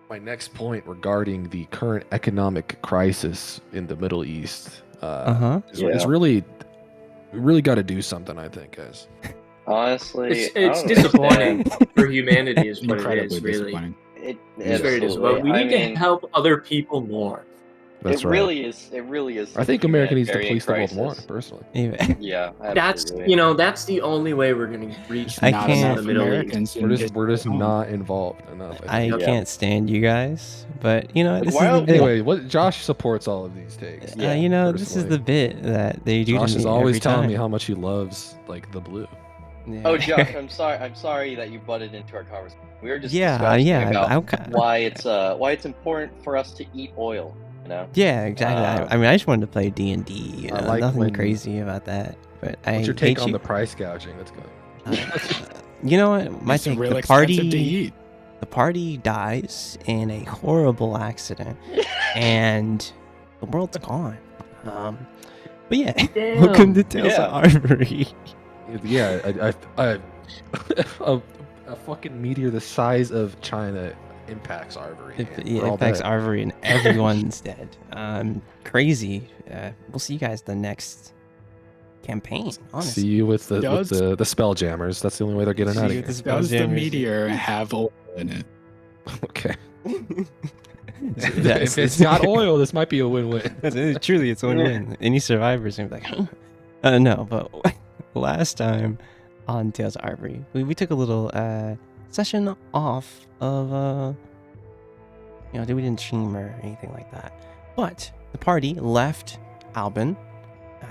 My next point regarding the current economic crisis in the Middle East is really, we really got to do something, I think, guys. Honestly, it's disappointing for humanity is what it is, really. Disappointing. It's very disappointing. We need to help other people more. That's it really is. I think America needs to police the world more, personally. Yeah, that's that's the only way we're gonna reach I can't the Middle East. We're just not involved enough. I can't stand you guys, but you know this is the bit. Anyway, what Josh supports all of these takes. You know this is the bit that they do. Josh to is me always every telling time. me how much he loves like the blue. Yeah. Oh, Josh, I'm sorry that you butted into our conversation. We were just discussing about why it's important for us to eat oil. You know? Yeah, exactly. I mean, I just wanted to play D&D. You know, like nothing crazy about that. But what's your take on the price gouging? Let's go. You know what? My take, real expensive to eat. The party dies in a horrible accident, and the world's gone. But yeah, welcome to Tales of Arvyre. Yeah, a fucking meteor the size of China impacts Arvyre. Impacts Arvyre and everyone's dead. Crazy. We'll see you guys the next campaign. Honestly. See you with the Spelljammers. That's the only way they're getting out of here. Does the meteor have oil in it? Okay. If it's got oil, this might be a win-win. Truly, it's a win-win. Any survivors are like, no, but last time on Tales of Arvyre, we took a little session off of we didn't stream or anything like that, but the party left Albin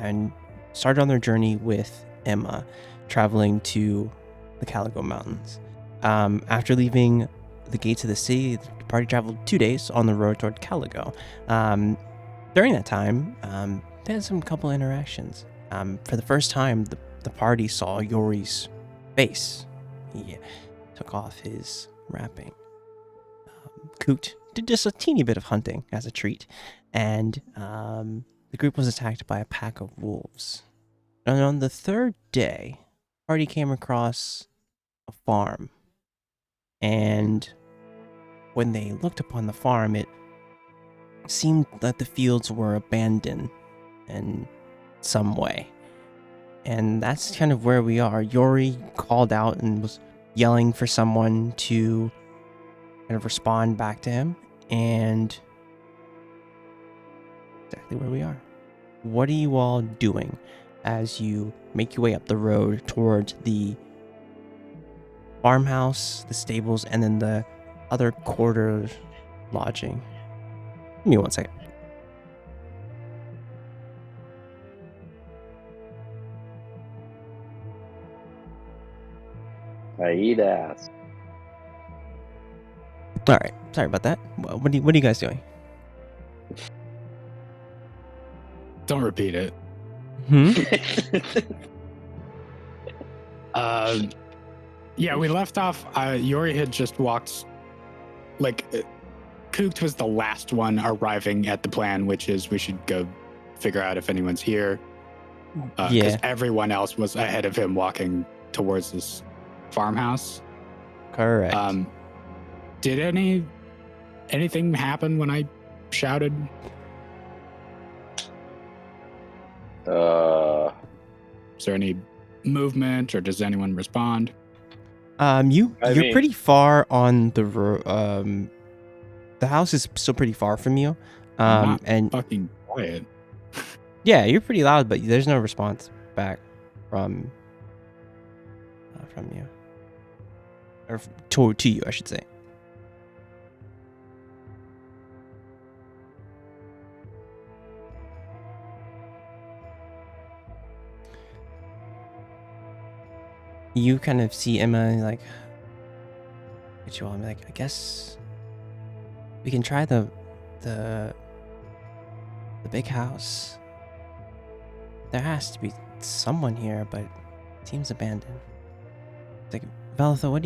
and started on their journey with Emma, traveling to the Caligo Mountains. After leaving the gates of the city, the party traveled 2 days on the road toward Caligo. During that time, they had some couple interactions. For the first time, the party saw Yori's face. He took off his wrapping. Coot did just a teeny bit of hunting as a treat, and the group was attacked by a pack of wolves. And on the third day, the party came across a farm, and when they looked upon the farm, it seemed that the fields were abandoned in some way. And that's kind of where we are. Yori called out and was yelling for someone to kind of respond back to him, and exactly where we are. What are you all doing as you make your way up the road towards the farmhouse, the stables, and then the other quarter lodging? Give me 1 second. I eat ass. All right, sorry about that. What are you guys doing? Don't repeat it. Yeah, we left off. Yori had just walked. Like, Hoot was the last one arriving at the plan, which is we should go figure out if anyone's here. Because everyone else was ahead of him walking towards this farmhouse. Correct. Did anything happen when I shouted? Is there any movement, or does anyone respond? You're pretty far on the road. The house is still pretty far from you. Not and fucking quiet. Yeah, you're pretty loud, but there's no response back from you, or to you, I should say. You kind of see Emma like, get you all. I'm like, I guess we can try the big house. There has to be someone here, but it seems abandoned. It's like, Velitha, what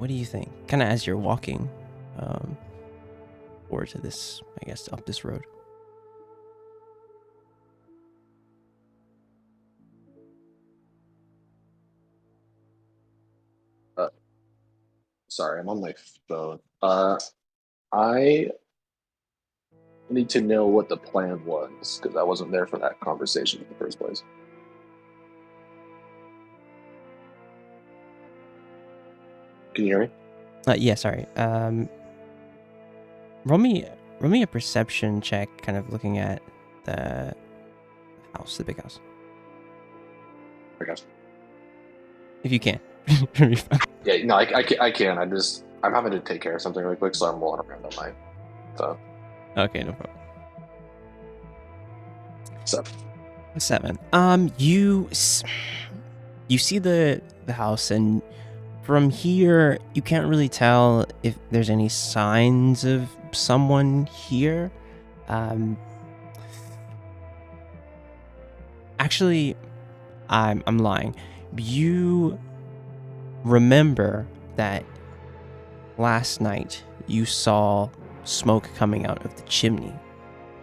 do you think? Kind of as you're walking forward to this, I guess, up this road. Sorry, I'm on my phone. I need to know what the plan was, because I wasn't there for that conversation in the first place. Can you hear me? Yeah, sorry. Roll me a perception check, kind of looking at the house, the big house. Okay. If you can. Yeah, no, I can. I'm having to take care of something really quick, so I'm rolling around on my phone. Okay, no problem. 7. You see the house, and from here you can't really tell if there's any signs of someone here. Actually, I'm lying. You remember that last night you saw smoke coming out of the chimney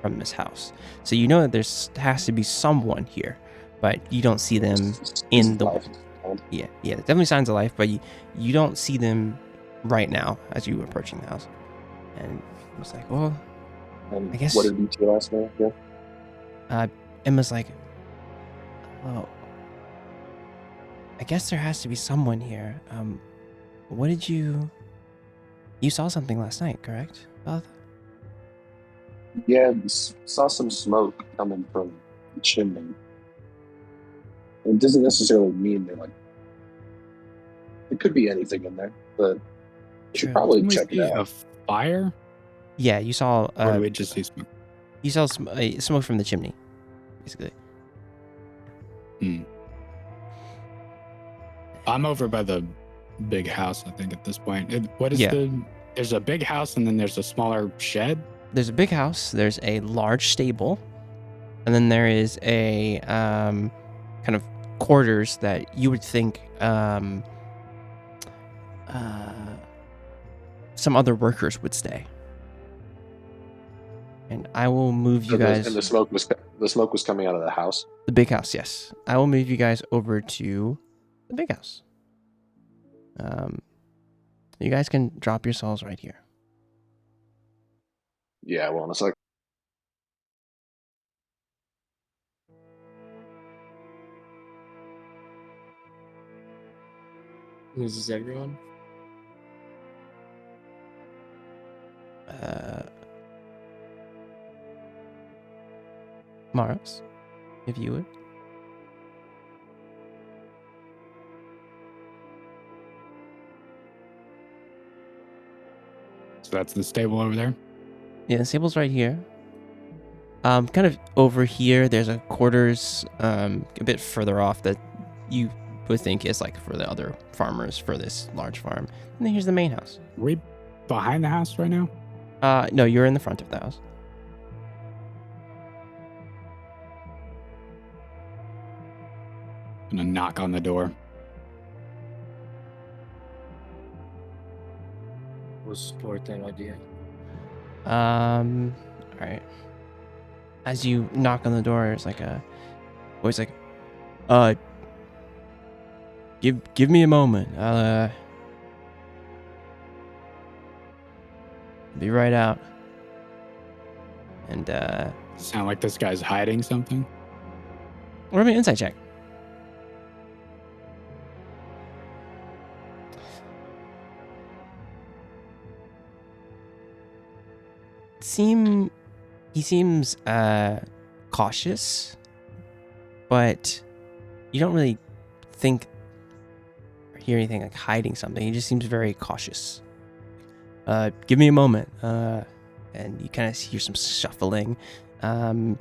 from this house. So you know that there has to be someone here, but you don't see them in the... Yeah, definitely signs of life, but you don't see them right now as you were approaching the house. And I was like, well, and I guess... What did you do last night? Yeah. Emma's like, oh, I guess there has to be someone here. What did you saw something last night, correct, Beth? Yeah, saw some smoke coming from the chimney. It doesn't necessarily mean it could be anything in there, but you should probably check it out. A fire? Yeah, you saw. Or did we just see smoke? You saw smoke from the chimney, basically. I'm over by the big house, I think, at this point. There's a big house, and then there's a smaller shed? There's a big house, there's a large stable, and then there is a kind of quarters that you would think some other workers would stay. And I will move you guys... And the smoke was coming out of the house? The big house, yes. I will move you guys over to the big house. You guys can drop yourselves right here. Yeah, well, in a sec. This is everyone? Maros, if you would. So that's the stable over there? Yeah, the stable's right here. Kind of over here, there's a quarters a bit further off that you would think is like for the other farmers for this large farm. And then here's the main house. Are we behind the house right now? No, you're in the front of the house. I'm gonna knock on the door. Was Lord that idea? All right. As you knock on the door, there's like a voice like, give me a moment. I'll be right out. And sound like this guy's hiding something. What about an insight check? He seems cautious, but you don't really think or hear anything like hiding something. He just seems very cautious. Give me a moment. And you kind of hear some shuffling, and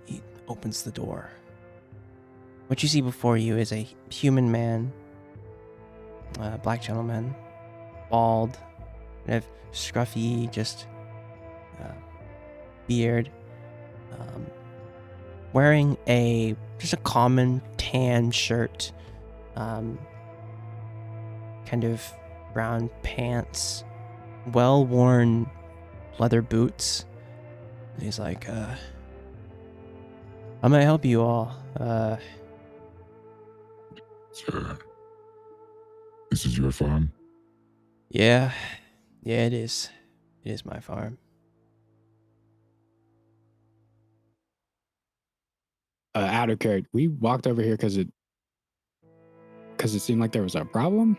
he opens the door. What you see before you is a human man, black gentleman, bald, kind of scruffy, just beard, wearing just a common tan shirt, kind of brown pants, well-worn leather boots. He's like, how may I help you all? Sir, this is your farm? Yeah, it is. It is my farm. Out of character, we walked over here because it seemed like there was a problem,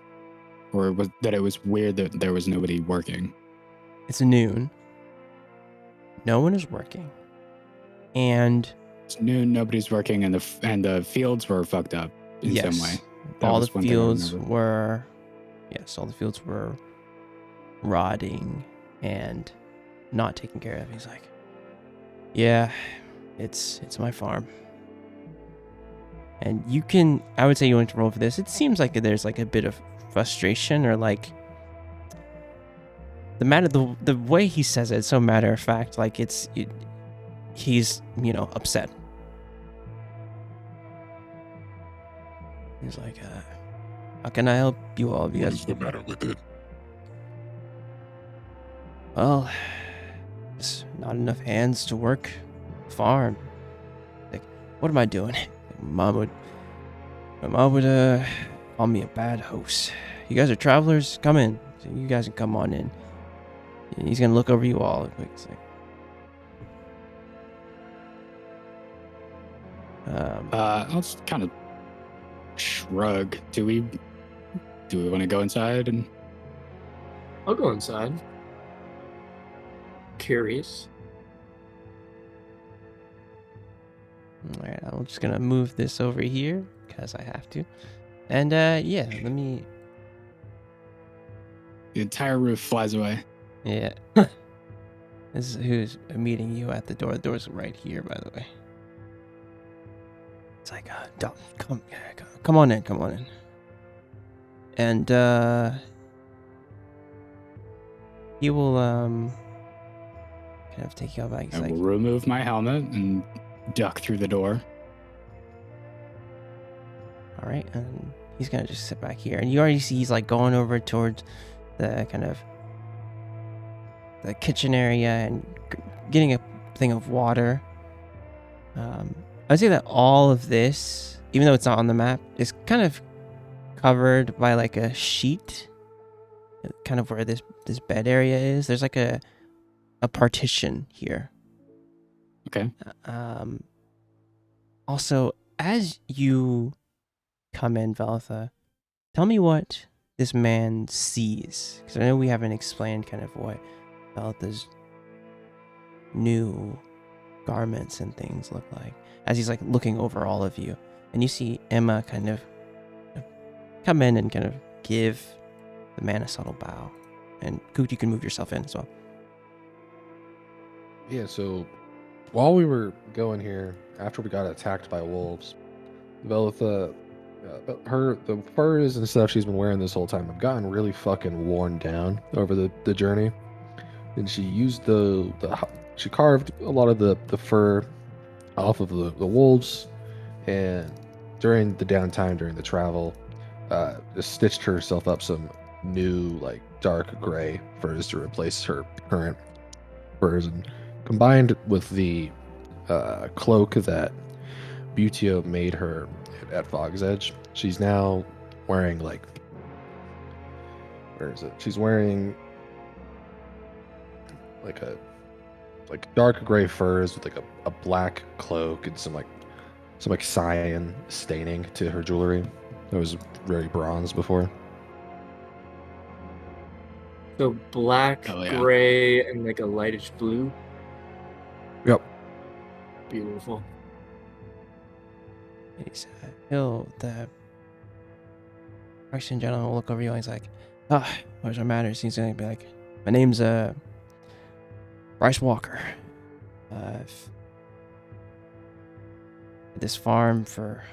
or was that it was weird that there was nobody working? It's noon. No one is working, and it's noon. Nobody's working, and the fields were fucked up in some way. All the fields were, all the fields were rotting and not taken care of. He's like, yeah, it's my farm. And I would say you want to roll for this. It seems like there's like a bit of frustration, or like the way he says it's so matter of fact, like he's upset. He's like, how can I help you all? What is the matter with it? Well, there's not enough hands to work farm. Like, what am I doing? My mom would call me a bad host. You guys are travelers? Come in. So you guys can come on in. And he's gonna look over you all. It's like, I'll just kind of shrug. Do we want to go inside? And I'll go inside. Curious. all right, I'm just gonna move this over here because I have to. And let me. The entire roof flies away. Yeah. This is who's meeting you at the door. The door's right here, by the way. It's like, come on in. And he will kind of take you out back. I will remove my helmet and duck through the door. All right, and he's gonna just sit back here, and you already see he's like going over towards the kind of the kitchen area and getting a thing of water. I'd say that all of this, even though it's not on the map, is kind of covered by like a sheet, kind of where this bed area is. There's like a partition here. Okay. Also, as you come in, Velitha, tell me what this man sees, because I know we haven't explained kind of what Velitha's new garments and things look like, as he's like looking over all of you. And you see Emma kind of come in and kind of give the man a subtle bow. And Coot, you can move yourself in as well. Yeah, so while we were going here, after we got attacked by wolves, Velitha, the furs and stuff she's been wearing this whole time have gotten really fucking worn down over the journey. And she used she carved a lot of the fur off of the wolves, and during the downtime, during the travel, just stitched herself up some new like dark gray furs to replace her current furs, and combined with the cloak that Butio made her at Fog's Edge, she's now wearing like, where is it? She's wearing like dark gray furs with like a black cloak and some cyan staining to her jewelry. It was very bronze before. So black, gray, and like a lightish blue. Yep. Beautiful. The Russian gentleman will look over you and he's like, what's your matters? He's gonna be like, my name's Bryce Walker. I've at this farm for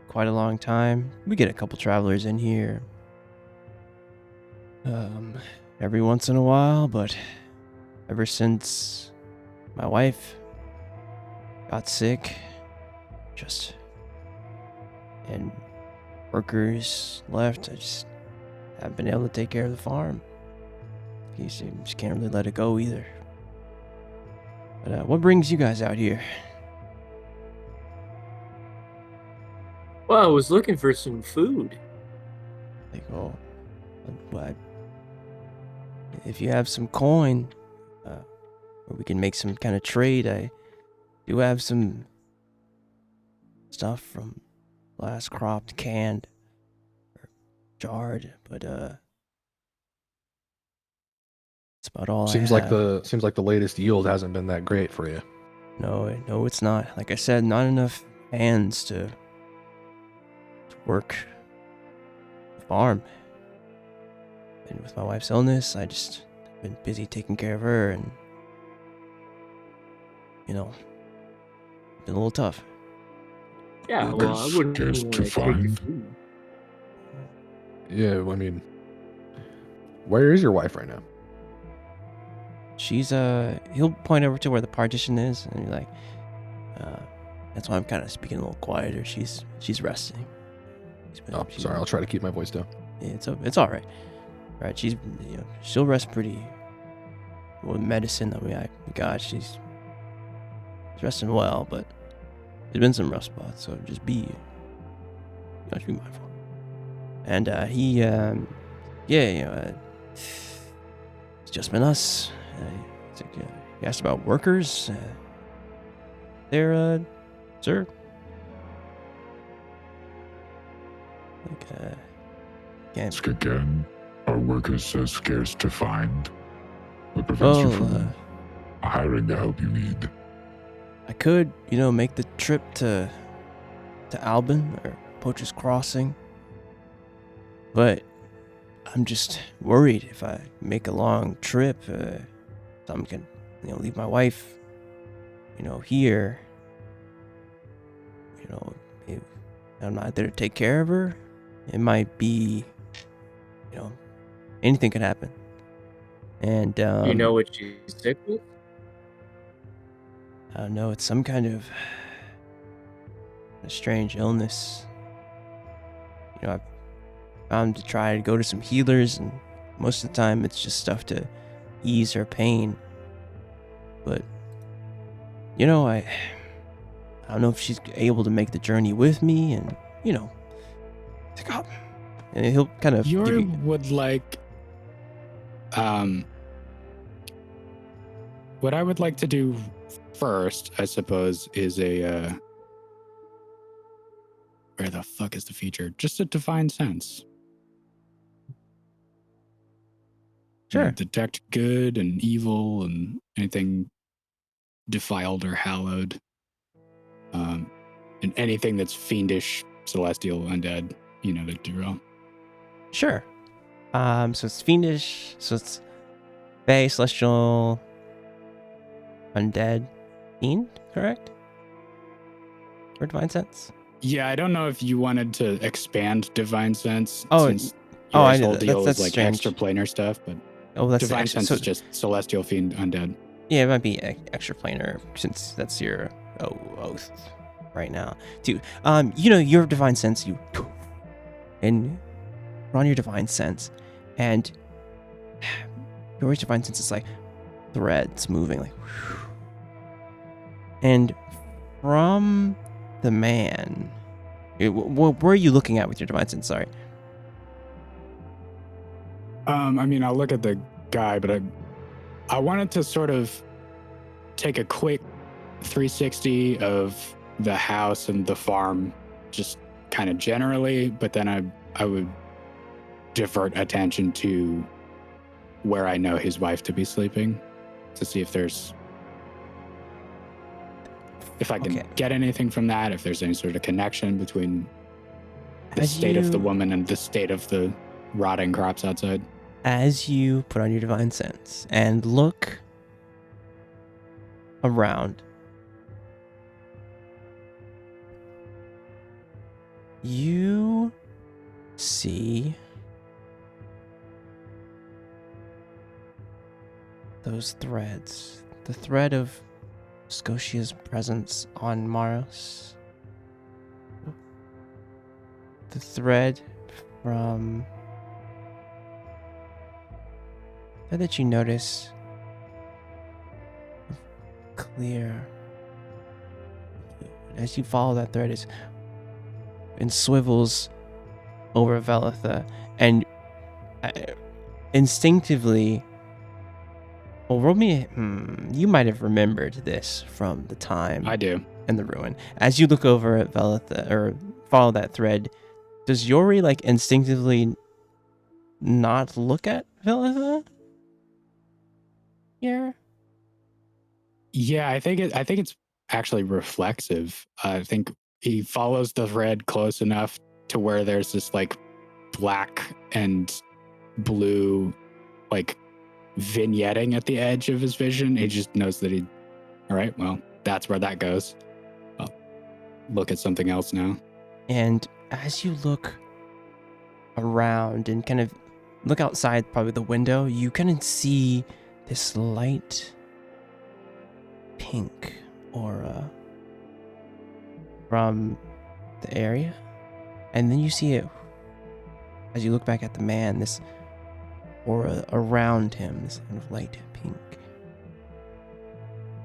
quite a long time. We get a couple travelers in here every once in a while, but ever since my wife got sick, and workers left, I just haven't been able to take care of the farm. You see, just can't really let it go either. But what brings you guys out here? Well, I was looking for some food. Like, what? If you have some coin, or we can make some kind of trade. I do have some stuff from last cropped, canned, or jarred, but that's about all. Seems like the latest yield hasn't been that great for you. No, it's not. Like I said, not enough hands to work the farm. And with my wife's illness, I just been busy taking care of her, and been a little tough. Yeah, well, I wouldn't want to take the food. Yeah, I mean, where is your wife right now? She's he'll point over to where the partition is, and you're like, that's why I'm kind of speaking a little quieter. She's resting. Sorry, I'll try to keep my voice down. Yeah, it's all right. Right, she'll rest pretty. With medicine, she's resting well, but there's been some rough spots, so just be mindful. And it's just been us. You asked about workers. They're, sir. Can't. Ask again. Are workers so scarce to find? What prevents you from hiring the help you need? I could, make the trip to Albin or Poacher's Crossing, but I'm just worried if I make a long trip, I'm gonna, leave my wife, here. If I'm not there to take care of her, it might be, anything could happen. And you know what she's sick with? I don't know. It's some kind of a strange illness. I've found to try to go to some healers, and most of the time it's just stuff to ease her pain. But I don't know if she's able to make the journey with me, and and he'll kind of would like. What I would like to do first, I suppose, is where the fuck is the feature? Just a divine sense. Sure. Detect good and evil and anything defiled or hallowed. And anything that's fiendish, celestial, undead, to do wrong. Sure. So it's fiendish, so it's fae, celestial, undead, fiend, correct? For divine sense? Yeah, I don't know if you wanted to expand divine sense. Since your whole deal that's is like strange. extra planar stuff, but that's divine sense is just celestial, fiend, undead. Yeah, it might be extra planar since that's your oath right now too. Your divine sense, and we're on your divine sense, and your divine sense is like, threads moving, like, and from the man, where are you looking at with your divine sense? Sorry. I mean, I'll look at the guy, but I wanted to sort of take a quick 360 of the house and the farm, just kind of generally, but then I would divert attention to where I know his wife to be sleeping to see if I can get anything from that, if there's any sort of connection between the state of the woman and the state of the rotting crops outside. As you put on your divine sense and look around, you see those threads. The thread of Scotia's presence on Maros. The thread from that you notice clear. As you follow that thread, and swivels over Velitha, and instinctively, well, roll me. You might have remembered this from the time. I do. In the ruin. As you look over at Velitha or follow that thread, does Yori like instinctively not look at Velitha? Here? Yeah, I think it's actually reflexive. I think he follows the thread close enough to where there's this like black and blue like vignetting at the edge of his vision. He just knows that all right, well, that's where that goes. I'll look at something else now. And as you look around and kind of look outside probably the window, you kind of see this light pink aura from the area. And then you see it as you look back at the man, this aura around him, this kind of light pink.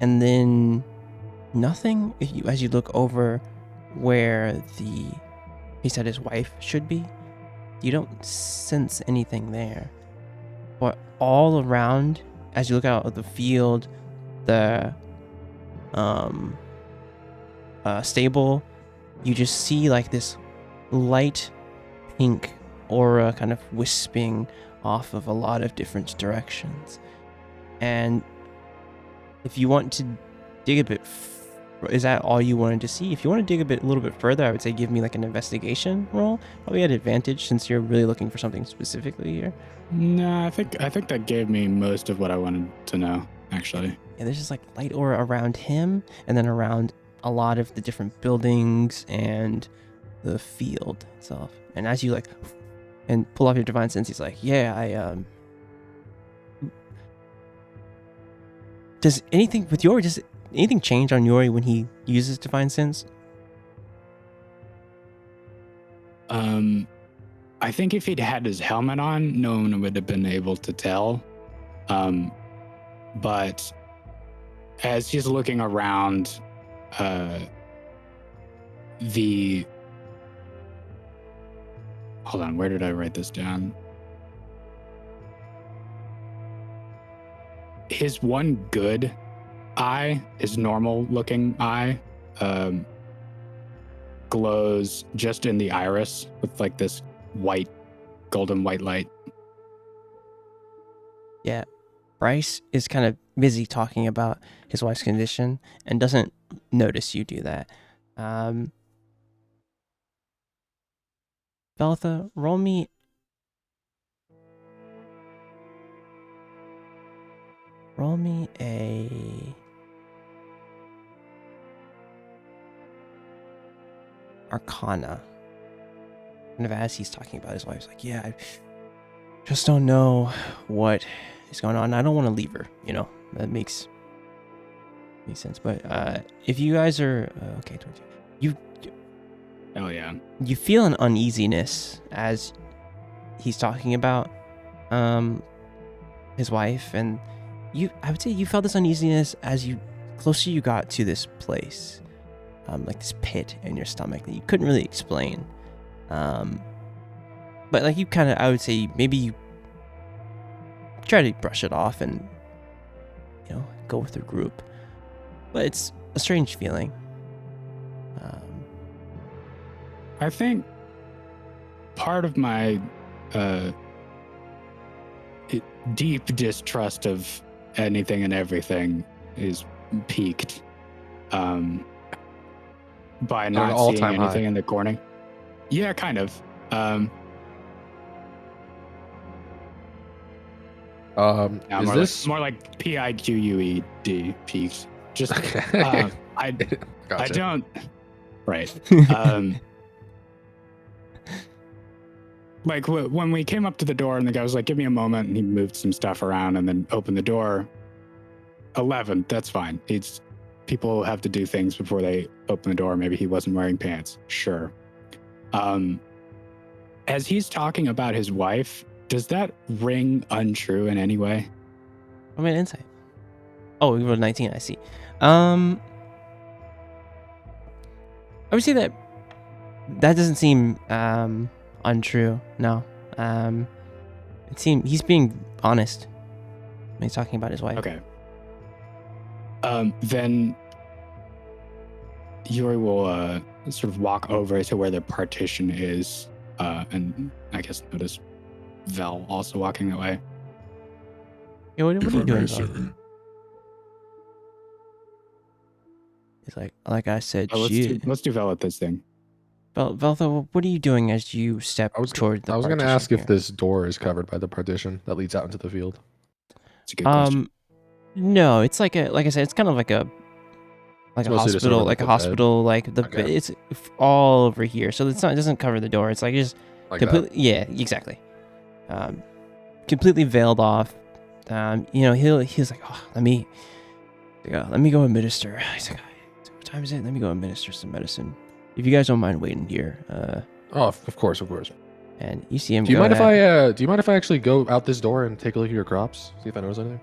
And then nothing, as you look over where he said his wife should be, you don't sense anything there. But all around, as you look out of the field, the stable, you just see like this light pink aura kind of wisping off of a lot of different directions. And if you want to dig a bit, is that all you wanted to see? If you want to dig a little bit further, I would say give me like an investigation roll. Probably at advantage since you're really looking for something specifically here. No, I think that gave me most of what I wanted to know, actually. Yeah, there's just like light aura around him, and then around a lot of the different buildings and the field itself. And as you like and pull off your divine sense, he's like, yeah, does anything with Yori, does anything change on Yori when he uses divine sense? I think if he'd had his helmet on, no one would have been able to tell. But as he's looking around, hold on, where did I write this down? His one good eye, his normal looking eye, glows just in the iris with like this golden white light. Yeah. Bryce is kind of busy talking about his wife's condition and doesn't notice you do that. Velitha, roll me a Arcana. Kind of as he's talking about his wife, he's like, yeah, I just don't know what is going on. I don't want to leave her, that makes sense. But if you guys are okay, Oh yeah, you feel an uneasiness as he's talking about his wife, and I would say you felt this uneasiness as closer you got to this place, like this pit in your stomach that you couldn't really explain. But like you kind of, I would say maybe you try to brush it off and, go with the group. But it's a strange feeling. I think part of my deep distrust of anything and everything is piqued by not seeing anything in the corner. Yeah, kind of. Is this more like PIQUED peaked? Just okay. I don't right. Like when we came up to the door and the guy was like, "Give me a moment," and he moved some stuff around and then opened the door. 11, that's fine. It's people have to do things before they open the door. Maybe he wasn't wearing pants. Sure. As he's talking about his wife, does that ring untrue in any way? I mean, insight. Oh, we rolled 19. I see. I would say that doesn't seem untrue. No. It seems he's being honest when he's talking about his wife. Okay. Then Yuri will sort of walk over to where the partition is, and I guess notice Vel also walking that way. Yeah, what are you doing, Vel? He's like I said, let's do Vel at this thing. Veltho, what are you doing as you step toward the partition? I was going to ask if this door is covered by the partition that leads out into the field. It's a good question. No, it's like I said, it's kind of like a hospital, Okay. It's all over here, so it doesn't cover the door. It's like just Like completely, yeah, exactly. Completely veiled off. He's like, oh, let me go administer. He's like, what time is it? Let me go administer some medicine. If you guys don't mind waiting here. Of course. And you see him. Do you mind if I actually go out this door and take a look at your crops? See if I notice anything.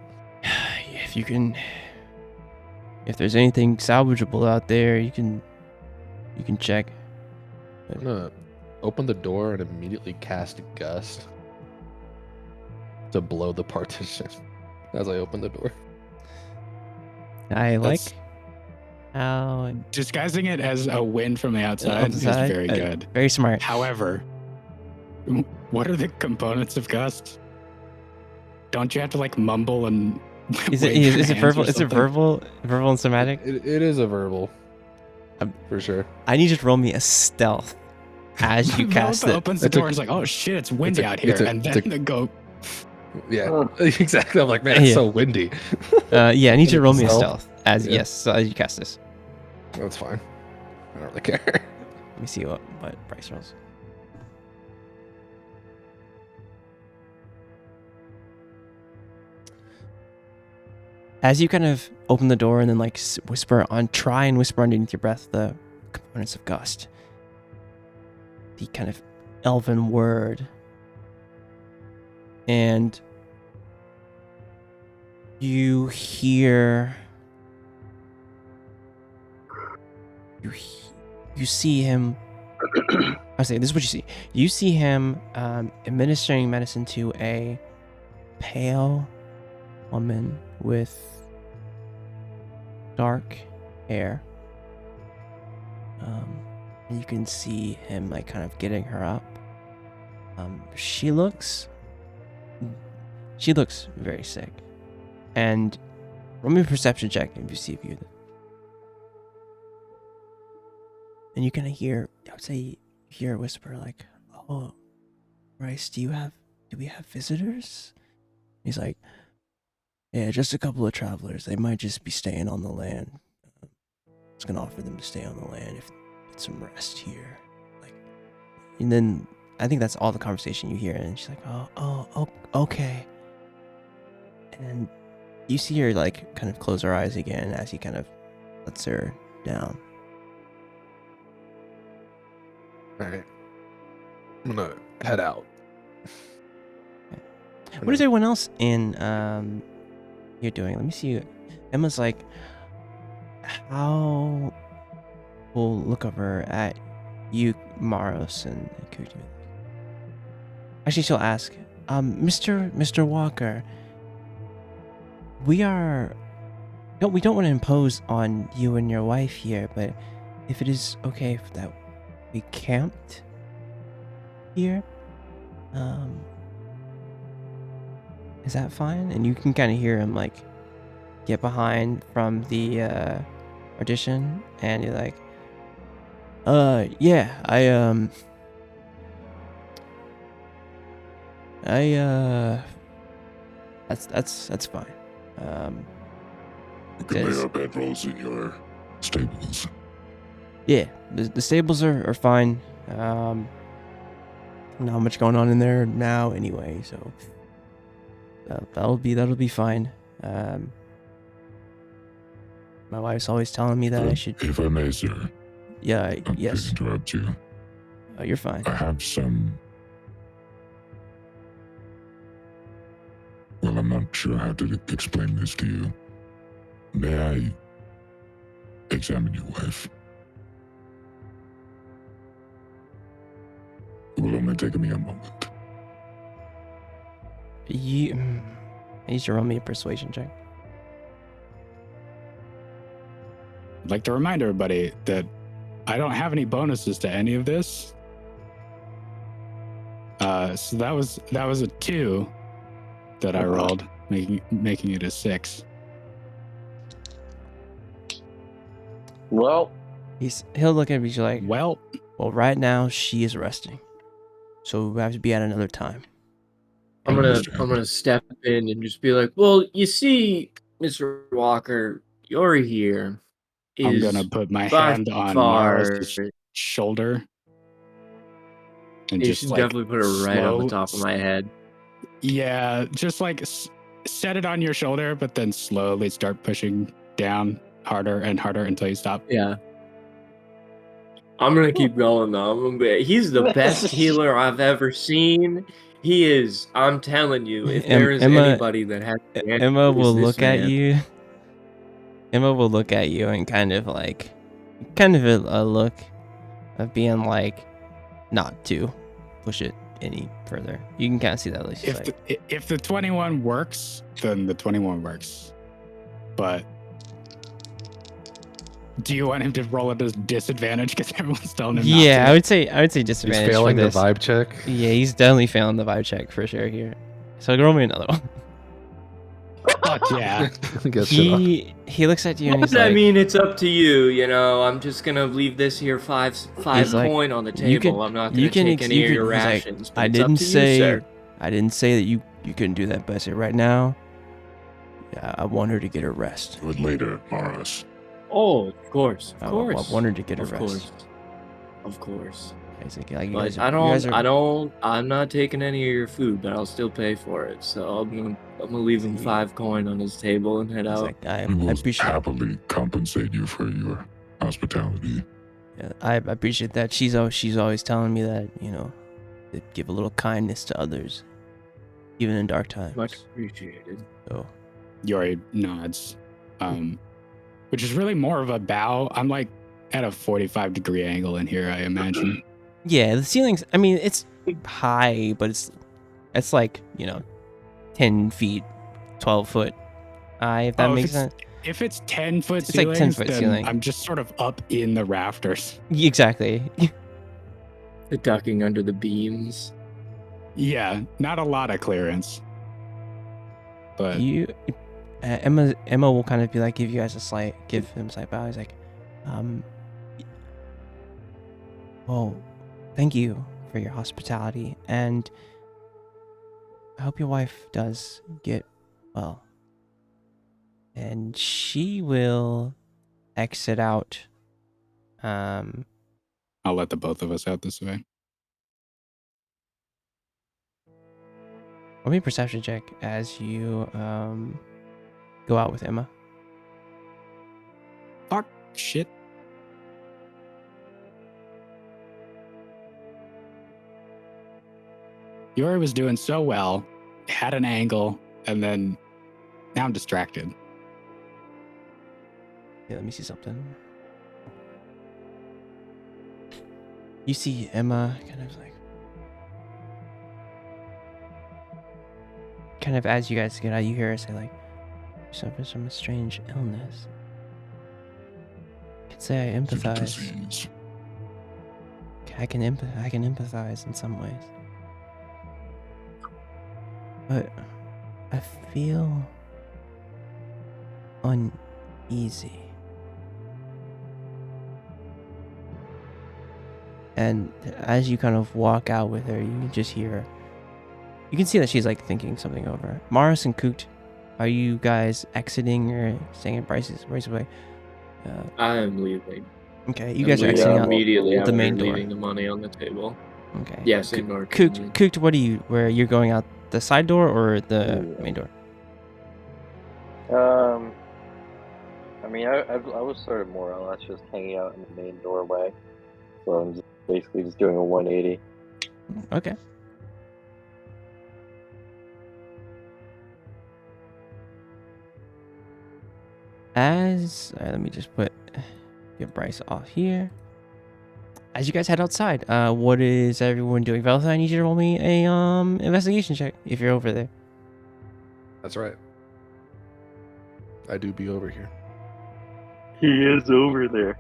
If you can, if there's anything salvageable out there, you can check. I'm gonna open the door and immediately cast Gust to blow the partition as I open the door. I like how disguising it as a wind from the outside is very good. Very smart. However, what are the components of Gust? Don't you have to like mumble and is it verbal? Is it verbal and somatic? It is a verbal, for sure. I need you to roll me a stealth as you cast it. Opens the door and is like, "Oh shit, it's windy out here," and then the go. Yeah, exactly. I'm like, man, it's so windy. I need you to roll me a stealth as as you cast this. That's fine. I don't really care. Let me see what Bryce rolls. As you kind of open the door and then like try and whisper underneath your breath the components of Gust, the kind of elven word, and you hear, you see him. I say this is what you see. You see him administering medicine to a pale woman with dark hair. And you can see him like kind of getting her up. She looks very sick. And roll me a perception check if you see you. And you kind of hear, I would say, hear a whisper like, "Oh, Bryce, do we have visitors?" He's like, "Yeah, just a couple of travelers. They might just be staying on the land. I was gonna offer them to stay on the land if get some rest here." Like, and then I think that's all the conversation you hear. And she's like, "Oh, okay." And you see her like kind of close her eyes again as he kind of lets her down. All right, I'm gonna head out. What is everyone else in you're doing. Let me see. Emma's like, how we'll look over at you, Maros, and Kuji. Actually, she'll ask, Mr. Walker, we don't want to impose on you and your wife here, but if it is okay that we camped here, is that fine? And you can kind of hear him like get behind from the audition, and you're like, yeah, that's fine. You can lay our bedrolls in your stables. Yeah, the stables are fine. Not much going on in there now anyway, so that'll be fine. My wife's always telling me that I should. If I may, sir. Yeah. Yes. To interrupt you. You're fine. I have some. Well, I'm not sure how to explain this to you. May I examine your wife? It will only take me a moment. You need to roll me a persuasion check. I'd like to remind everybody that I don't have any bonuses to any of this. So that was a 2 that I rolled, making it a 6. Well, he'll look at me like, well, right now she is resting, so we have to be at another time. I'm gonna step in and just be like, well, you see, Mr. Walker, you're here. I'm gonna put my hand on Mara's shoulder and you just should like definitely put it right on the top of my head. Yeah, just like set it on your shoulder, but then slowly start pushing down harder and harder until you stop. Yeah. I'm gonna keep going though. He's the best healer I've ever seen. He is. I'm telling you, if there is anybody that has Emma will look at you. Emma will look at you and kind of a look of being like, not to push it any further. You can kind of see that. If the 21 works, then the 21 works. But do you want him to roll at a disadvantage because everyone's telling him? Yeah, not to? I would say disadvantage. He's failing for the this. vibe check. Yeah, he's definitely failing the vibe check for sure here. So roll me another one. Fuck yeah. He looks at you and he's I like, mean, it's up to you. You know, I'm just gonna leave this here five coin on the table. I'm not gonna take any of your rations. Like, I didn't say that you couldn't do that, but I said right now, I want her to get her rest. Do it later, Maros. Oh, of course. I want her to get her rest. Of course. Like, I'm not taking any of your food, but I'll still pay for it. So I'm gonna leave him 5 coin on his table and head out. I We will appreciate happily compensate you for your hospitality. Yeah, I appreciate that. She's always telling me that, you know, to give a little kindness to others, even in dark times. Much appreciated. So Yori nods, which is really more of a bow. I'm like at a 45-degree angle in here, I imagine. Yeah, the ceiling's, I mean, it's high, but it's like, you know, 10 feet, 12 foot high, if that makes sense. If it's 10-foot ceilings, like 10-foot then ceiling. I'm just sort of up in the rafters. Exactly. The ducking under the beams. Yeah, not a lot of clearance. But Emma will kind of be like, give him a slight bow. He's like, well, thank you for your hospitality, and I hope your wife does get well. And she will exit out. I'll let the both of us out this way. Roll me a perception check as you go out with Emma. Fuck shit. Yori was doing so well, had an angle, and then Now I'm distracted. Yeah, let me see something. You see Emma kind of as you guys get out, you hear her say like, suffers from a strange illness. I could say I empathize. I can empathize in some ways. But I feel uneasy. And as you kind of walk out with her, you can just hear her. You can see that she's like thinking something over. Morris and Coot, are you guys exiting or staying at Bryce's way? I am leaving. Okay, you guys are exiting out immediately the main door. leaving the money on the table. Okay. Yes, same door. Coot, where you're going out the side door or the main door? I mean, I was sort of more or less just hanging out in the main doorway, so I'm basically just doing a 180. Okay. Let me just get Bryce off here. As you guys head outside, what is everyone doing? Veltha, I need you to roll me a investigation check if you're over there. That's right. I do be over here. He is over there.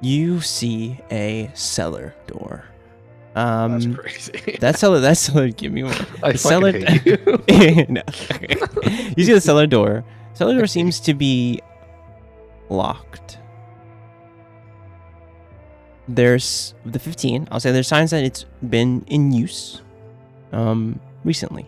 You see a cellar door. That's crazy. That cellar. Give me one. I the cellar. hate you. No. You see the cellar door. Cellar door seems to be locked. There's the 15. I'll say there's signs that it's been in use, recently.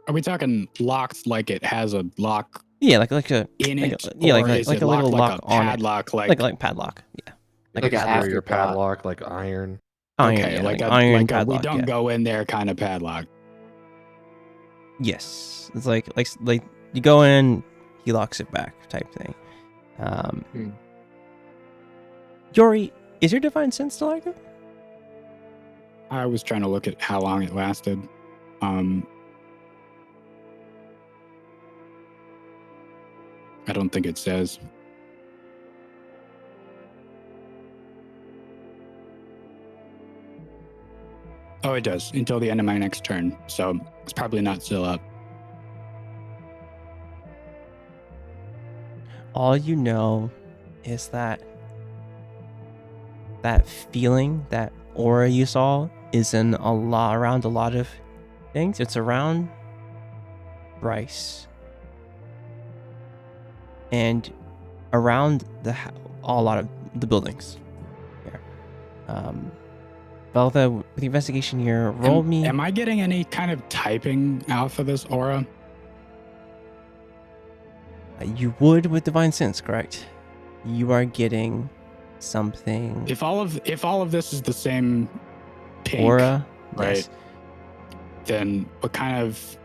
Are we talking locked like it has a lock? Yeah, like a in it. Yeah, like a little lock like a on padlock, it. Like padlock. Yeah. Like after your padlock, like iron. Okay, yeah, like iron a we padlock, don't go in there kind of padlock. Yes, it's like you go in, he locks it back type thing. Yori, is your divine sense still active? I was trying to look at how long it lasted. I don't think it says. Oh, it does. Until the end of my next turn. So it's probably not still up. All you know is that feeling, that aura you saw is around a lot of things. It's around Bryce. And around a lot of the buildings here. Veltha, with the investigation here, roll me. Am I getting any kind of typing out for this aura? You would with divine sense, correct? You are getting something. If all of this is the same pink, aura, right? Yes. Then what kind of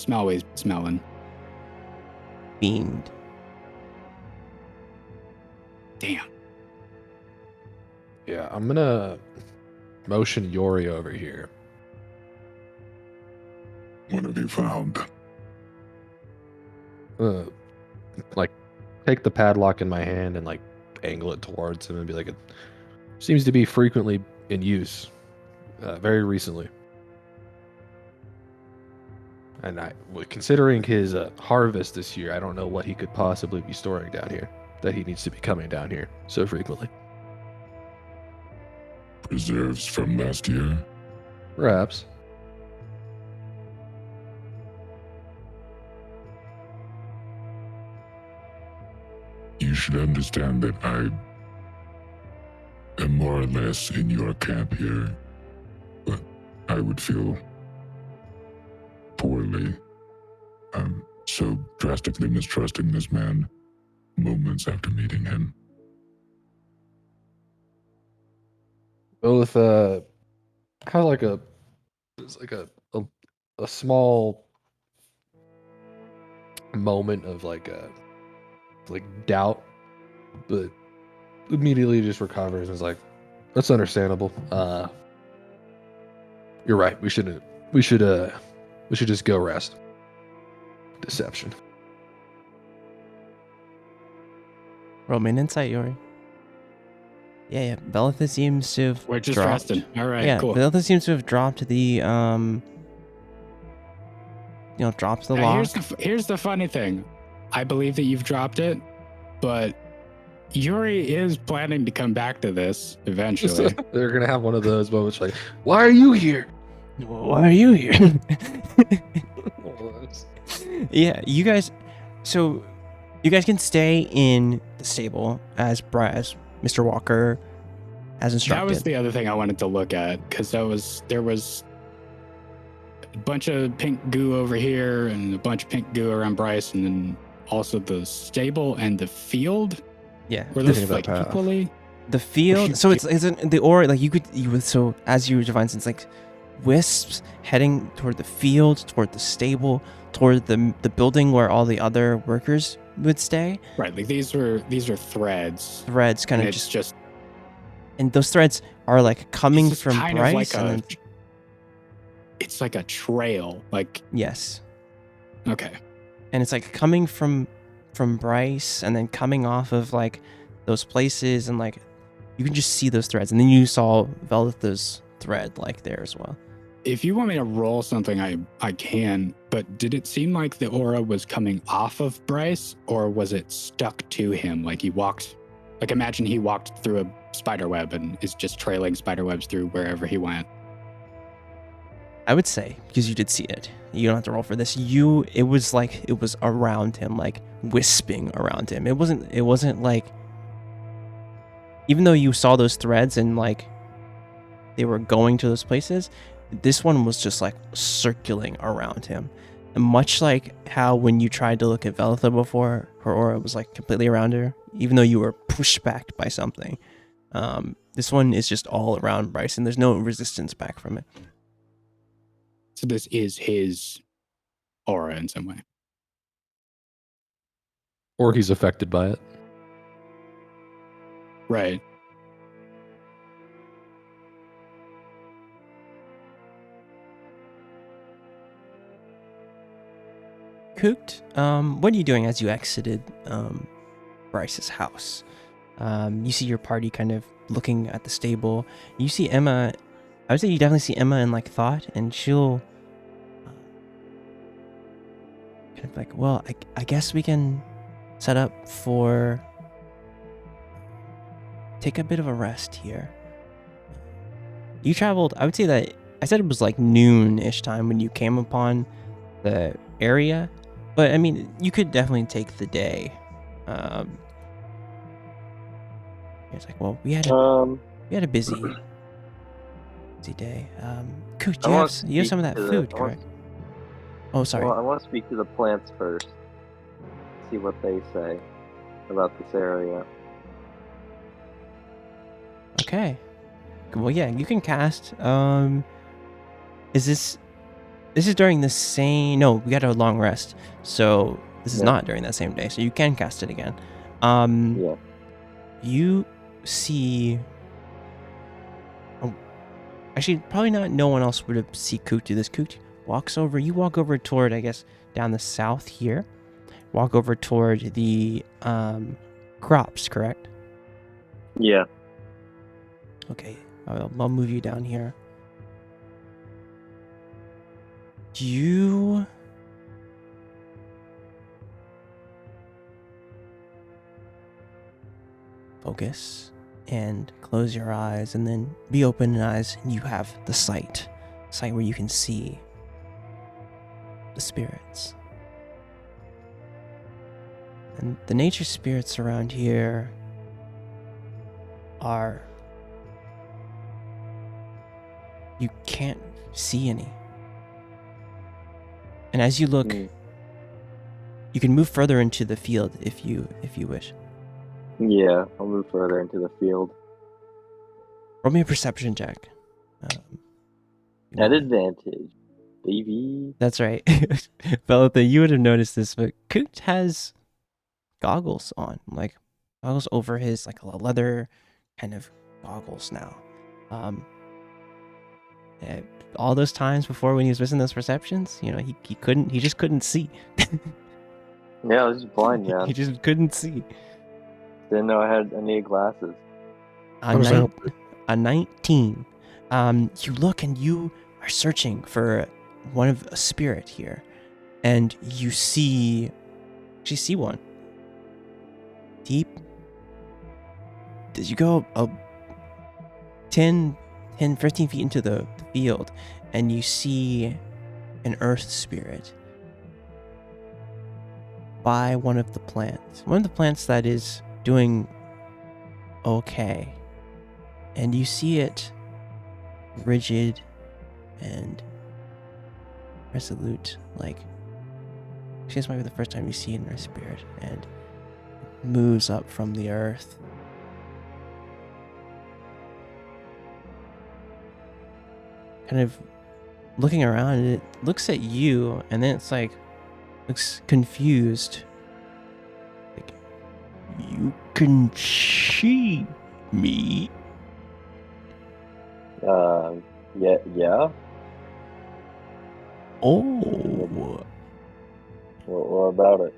smell are we smelling? Fiend. Damn. Yeah, I'm gonna motion Yori over here. What have you found? Like, take the padlock in my hand and like angle it towards him and be like, it seems to be frequently in use, very recently. And considering his harvest this year, I don't know what he could possibly be storing down here that he needs to be coming down here so frequently. Preserves from last year? Perhaps. You should understand that I am more or less in your camp here, but I would feel poorly. I'm so drastically mistrusting this man moments after meeting him. Both has like a small moment of like doubt, but immediately just recovers and is like, that's understandable. You're right. We should just go rest. Deception. Roll me an insight, Yori. Yeah. Belitha seems to have We're just dropped. resting. All right, Yeah, cool. Belitha seems to have dropped the dropped the Now, lock. here's the funny thing. I believe that you've dropped it, but Yuri is planning to come back to this eventually. They're gonna have one of those moments like, "Why are you here?" Why are you here? Yeah, you guys. So you guys can stay in the stable as Mr. Walker has instructed. That was the other thing I wanted to look at, because there was a bunch of pink goo over here and a bunch of pink goo around Bryce, and then also the stable and the field. Yeah, were those like equally? The field. So it's the aura. Like you would. So as you define, it's like wisps heading toward the field, toward the stable, toward the building where all the other workers would stay. Right. Like these are threads. Threads, kind of just. And those threads are like coming from Bryce. It's like a trail. Like yes. Okay. And it's like coming from Bryce and then coming off of like those places, and like you can just see those threads, and then you saw Velitha's thread like there as well. If you want me to roll something, I can, but did it seem like the aura was coming off of Bryce, or was it stuck to him? Like imagine he walked through a spider web and is just trailing spider webs through wherever he went. I would say, because you did see it, you don't have to roll for this. It was around him, like wisping around him. It wasn't like, even though you saw those threads and like they were going to those places, this one was just like circling around him. And much like how when you tried to look at Velitha before, her aura was like completely around her, even though you were pushed back by something. This one is just all around Bryce, and there's no resistance back from it. So this is his aura in some way. Or he's affected by it. Right. Cooked, what are you doing as you exited Bryce's house? You see your party kind of looking at the stable. You see Emma. I would say you definitely see Emma in like thought, and she'll kind of like, well, I guess we can set up for take a bit of a rest here. You traveled, I would say that I said it was like noon-ish time when you came upon the area, but I mean, you could definitely take the day. It's like, well, we had a busy day. Coot, you have some of that food, correct? Oh, sorry. Well, I want to speak to the plants first. See what they say about this area. Okay. Well, yeah, you can cast. Is this is during the same? No, we got a long rest, so this is not during that same day. So you can cast it again. Yeah. You see. Oh, actually, probably not. No one else would have seen Coot do this. Coot walks over. You walk over toward, I guess, down the south here. Walk over toward the crops, correct? Yeah. Okay, I'll move you down here. You focus and close your eyes, and then be open in eyes, and you have the sight where you can see the spirits. And the nature spirits around here are, you can't see any. And as you look, you can move further into the field if you wish. Yeah, I'll move further into the field. Roll me a perception check. At advantage, baby. That's right. Velitha, you would have noticed this, but Coot has goggles on, like goggles over his, like leather kind of goggles now. All those times before when he was missing those perceptions, you know, he just couldn't see. Yeah, I was just blind, man. He just couldn't see. Didn't know I needed glasses. A 19. You look and you are searching for one of a spirit here, and you see one. Deep. As you go 10, 15 feet into the field, and you see an earth spirit by one of the plants. One of the plants that is doing okay. And you see it rigid and resolute, like, this might be the first time you see an earth spirit, and moves up from the earth. Kind of looking around, and it looks at you, and then it's like, looks confused. Like, you can see me? Yeah. Oh. What about it?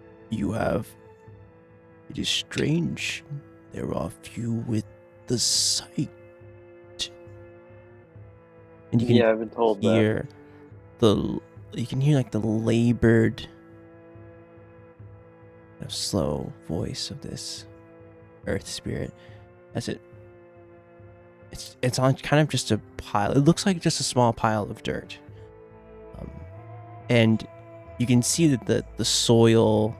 It is strange. There are few with the sight. And you can I've been told hear you can hear like the labored, slow voice of this earth spirit as it's on kind of just a pile. It looks like just a small pile of dirt, and you can see that the soil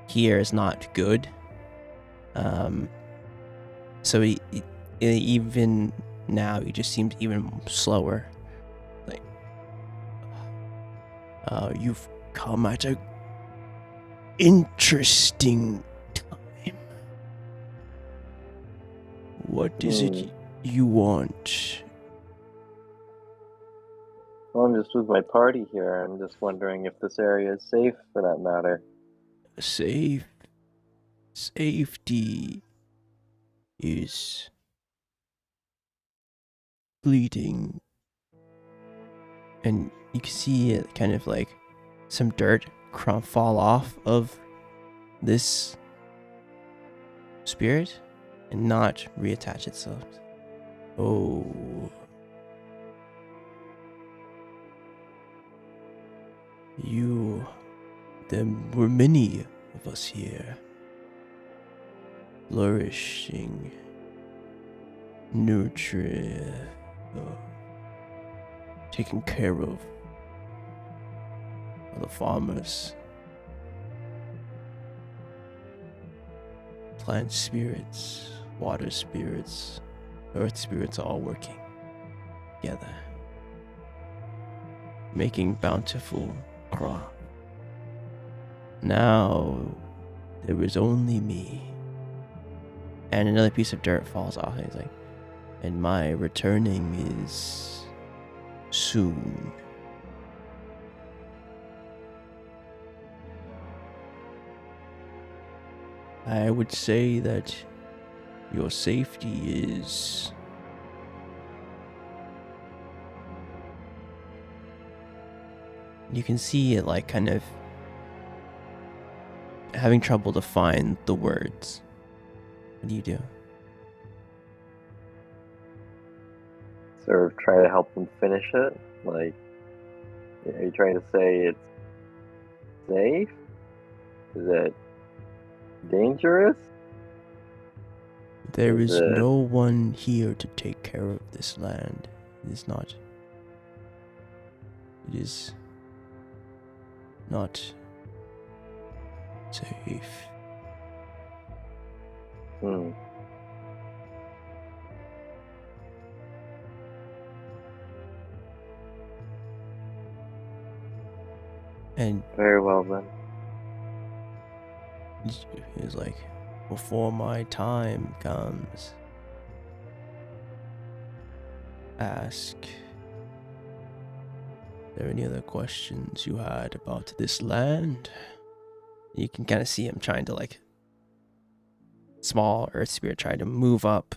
here is not good. So even now he just seems even slower. Like, you've come at a interesting time. What is it you want? Well, I'm just with my party here. I'm just wondering if this area is safe, for that matter. Safety is fleeting. And you can see it kind of like some dirt fall off of this spirit and not reattach itself. Oh. There were many of us here. Flourishing. Nurturing. Taken care of by the farmers. Plant spirits, water spirits, earth spirits all working together, making bountiful crop. Now there is only me. And another piece of dirt falls off, and he's like, and my returning is soon. I would say that your safety is you can see it like kind of having trouble to find the words. What do you do? Sort of try to help them finish it? Like, are you trying to say it's safe? Is it dangerous? There is no one here to take care of this land. It is not safe. And very well then. He's like, before my time comes, ask, are there any other questions you had about this land? You can kind of see him trying to, like, small earth spirit trying to move up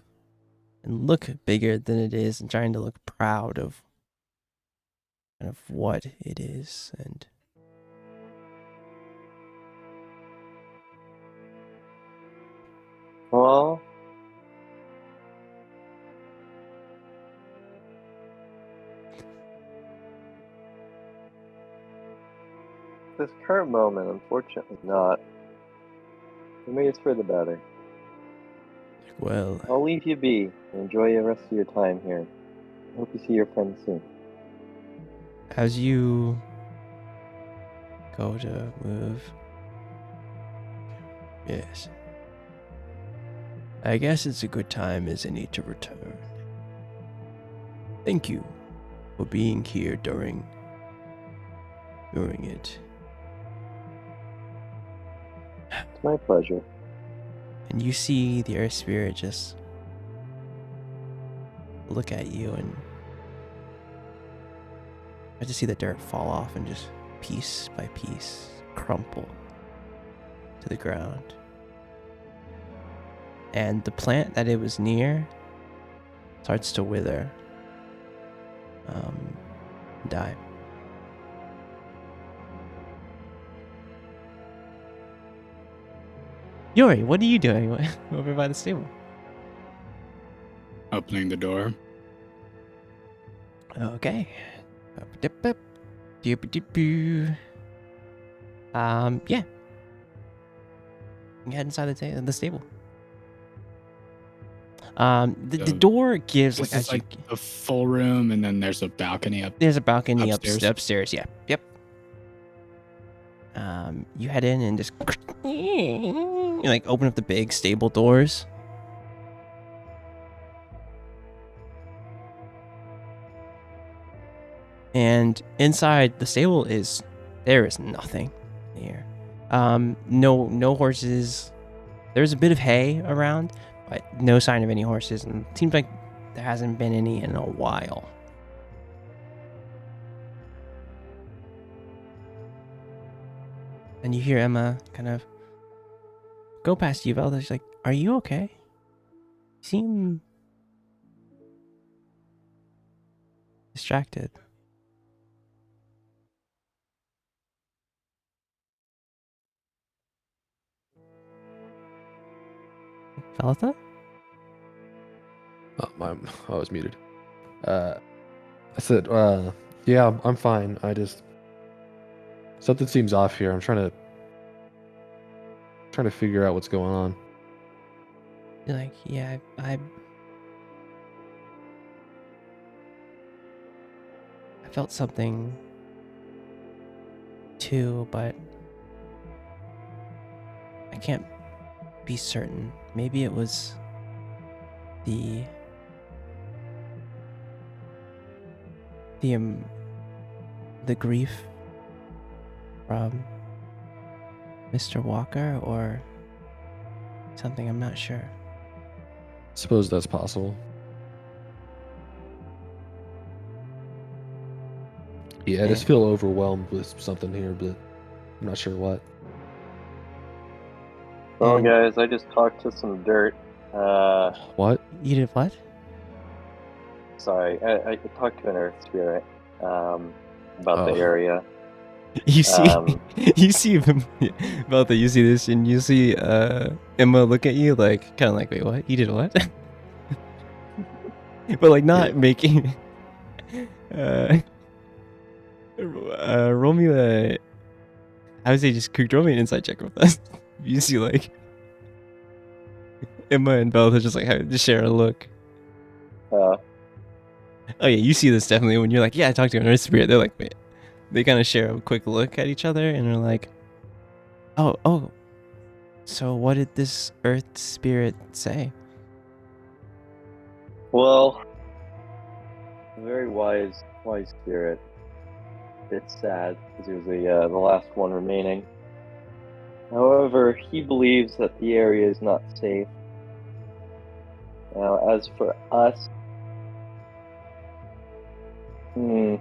and look bigger than it is and trying to look proud of kind of what it is and Well, this current moment, unfortunately not. Maybe it's for the better. well, I'll leave you be. Enjoy the rest of your time here. I hope you see your friends soon. as you go to move, yes, I guess it's a good time as any to return. Thank you for being here during it. It's my pleasure. And you see the Earth Spirit just look at you, and I just see the dirt fall off and just piece by piece crumple to the ground. And the plant that it was near starts to wither, and die. Yori, what are you doing over by the stable? Opening the door. Okay. Yeah. You head inside the stable. The So door gives This like is like a full room, and then there's a balcony up. there's a balcony Upstairs? upstairs. Yeah. Yep. You head in and just you like open up the big stable doors. And inside the stable there is nothing here. No horses. There's a bit of hay around, but no sign of any horses, and it seems like there hasn't been any in a while. And you hear Emma kind of go past you, Velda. She's like, "Are you okay? You seem distracted." Velda? Oh, I was muted. I said, yeah, I'm fine. I just something seems off here. I'm trying to figure out what's going on. You're like, yeah, I felt something too, but I can't be certain. Maybe it was the grief from Mr. Walker or something. I'm not sure. Suppose that's possible. Yeah, I just feel overwhelmed with something here, but I'm not sure what. Well, And- guys, I just talked to some dirt. What? You did what? Sorry, I talked to an earth spirit about Oh. the area. You see, you see, Velda, you see this, and you see Emma look at you like, kind of like, wait, what? You did what? But like not making. Roll me a. I would say just roll me an insight check with us. You see like Emma and Velda just like just share a look. Oh yeah, you see this definitely when you're like, yeah, I talked to an earth spirit. They're like, wait. They kind of share a quick look at each other and are like, oh, so what did this earth spirit say? Well, a very wise spirit. It's sad because he was the last one remaining. However, he believes that the area is not safe. Now, as for us, yeah,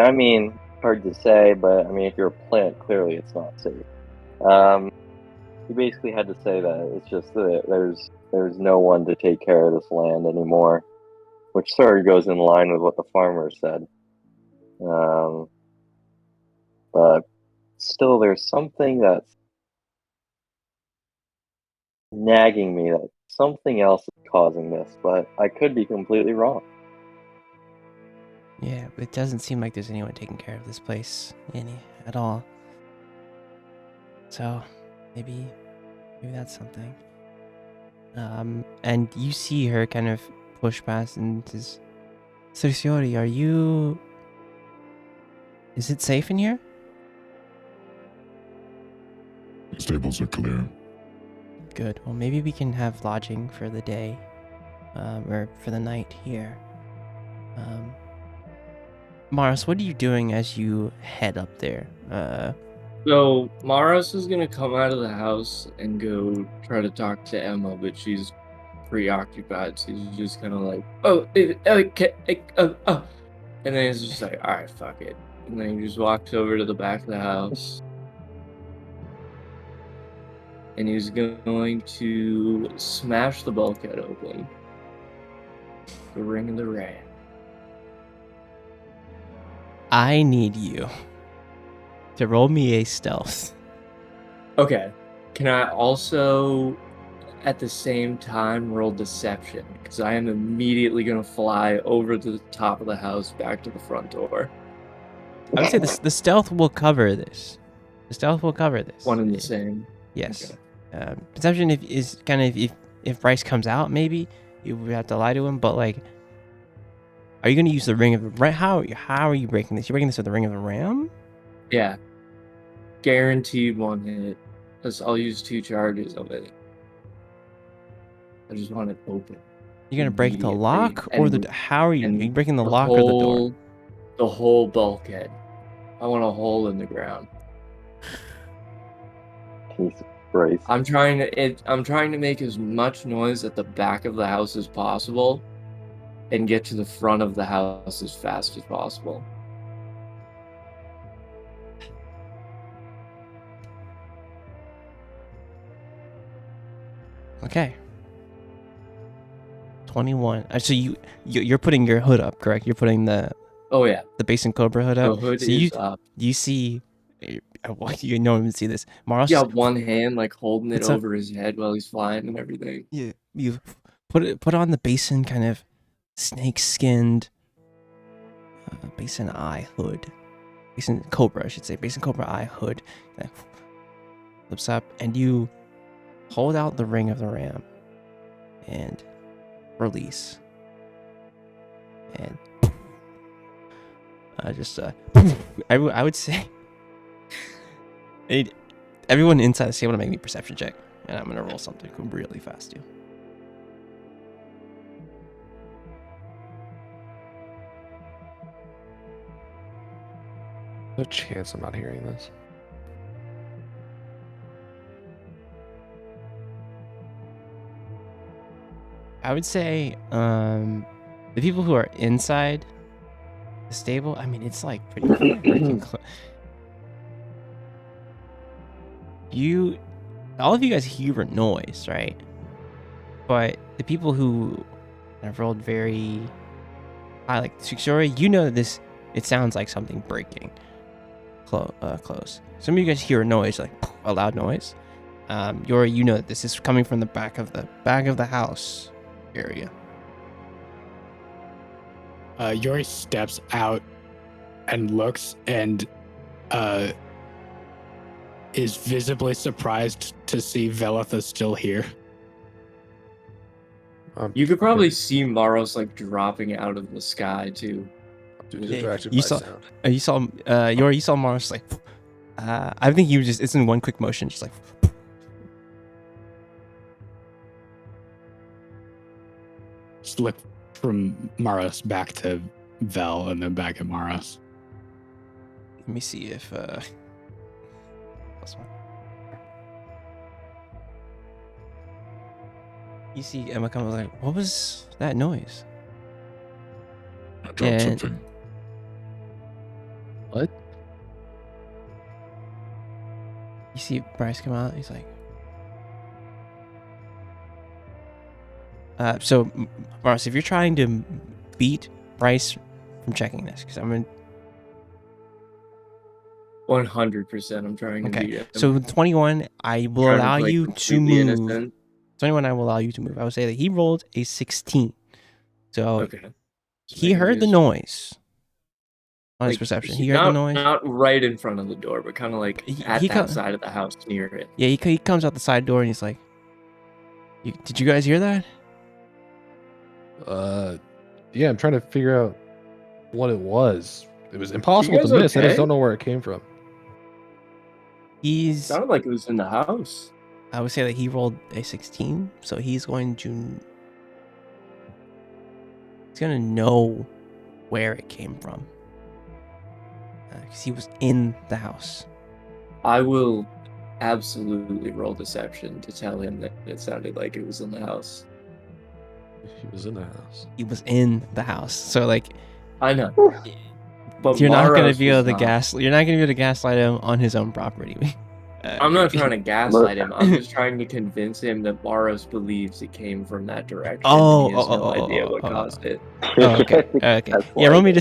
I mean, hard to say, but I mean, if you're a plant, clearly it's not safe. He basically had to say that it's just that there's no one to take care of this land anymore, which sort of goes in line with what the farmer said. But still, there's something that's nagging me that something else is causing this, but I could be completely wrong. Yeah, but it doesn't seem like there's anyone taking care of this place at all. So maybe that's something. And you see her kind of push past and says, Cerciori, is it safe in here? The stables are clear. Good. Well, maybe we can have lodging for the day, or for the night here. Maros, what are you doing as you head up there? So Maros is gonna come out of the house and go try to talk to Emma, but she's preoccupied. So he's just kind of like, and then he's just like, all right, fuck it. And then he just walks over to the back of the house, and he's going to smash the bulkhead open. The ring of the ram. I need you to roll me a stealth. Okay. Can I also, at the same time, roll deception? Because I am immediately going to fly over to the top of the house, back to the front door. I would say the stealth will cover this. The stealth will cover this. One and the same. Yes. Okay. Perception is kind of if Bryce comes out, maybe you would have to lie to him. But like, are you going to use the ring of the ram? How are you breaking this? You're breaking this with the ring of the ram? Yeah. Guaranteed one hit. Because I'll use 2 charges of it. I just want it open. You're going to break the lock or how are you breaking the lock or the door? The whole bulkhead. I want a hole in the ground. Jesus Christ. I'm trying to make as much noise at the back of the house as possible and get to the front of the house as fast as possible. Okay. 21. So you're putting your hood up, correct? You're putting the Basin Cobra hood up. The hood so is up. You see, you don't even see this. Maros, yeah, one hand like holding it over his head while he's flying and everything. Yeah, you put on the Basin kind of snake-skinned Basin Eye hood. Basin Cobra, I should say. Basin Cobra Eye hood. Flips up, and you hold out the ring of the ram and release. And I would say everyone inside the table to make me a perception check, and I'm gonna roll something really fast too. No chance I'm not hearing this. I would say the people who are inside the stable, I mean, it's like pretty freaking close. All of you guys hear a noise, right? But the people who have rolled very high, like Suxori, you know this, it sounds like something breaking close. Some of you guys hear a noise, like a loud noise. Yori, you know that this is coming from the back of the house area. Yori steps out and looks and is visibly surprised to see Velitha still here. You could probably see Maros like dropping out of the sky too. You saw Yori, you saw Maros like I think it's in one quick motion, just like slip from Maros back to Vel and then back at Maros. Let me see if plus one. You see Emma come like, what was that noise? I dropped something. What? You see Bryce come out, he's like, so Maros, if you're trying to beat Bryce from checking this, because I'm gonna 100%. I'm trying to beat Okay. him. So 21, I will Trying to allow play you to completely move. innocent. 21, I will allow you to move. I would say that he rolled a 16. So Okay. So he heard the noise on his perception. He heard the noise. Not right in front of the door, but kind of like at that side of the house near it. Yeah, he comes out the side door and he's like, did you guys hear that? Yeah, I'm trying to figure out what it was. It was impossible to miss. I just don't know where it came from. It sounded like it was in the house. I would say that he rolled a 16, so he's going to know where it came from because he was in the house. I will absolutely roll deception to tell him that it sounded like it was in the house. He was in the house. He was in the house. So like, I know. But you're not going Maros to be able to was not. You're not going to be able to gaslight him on his own property. I'm not trying to gaslight him. I'm just trying to convince him that Maros believes it came from that direction. And he has no idea what caused it. Okay. Okay. Yeah. Roll me a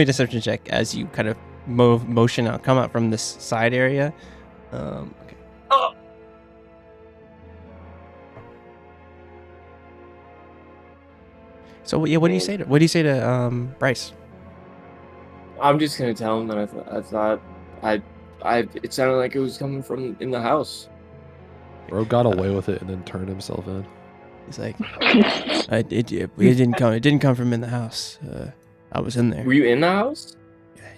deception check as you kind of motion out, come out from this side area. Okay. Oh. So yeah, what do you say to Bryce? I'm just gonna tell him that I thought it sounded like it was coming from in the house. Bro got away with it and then turned himself in. He's like, it didn't come from in the house. I was in there. Were you in the house?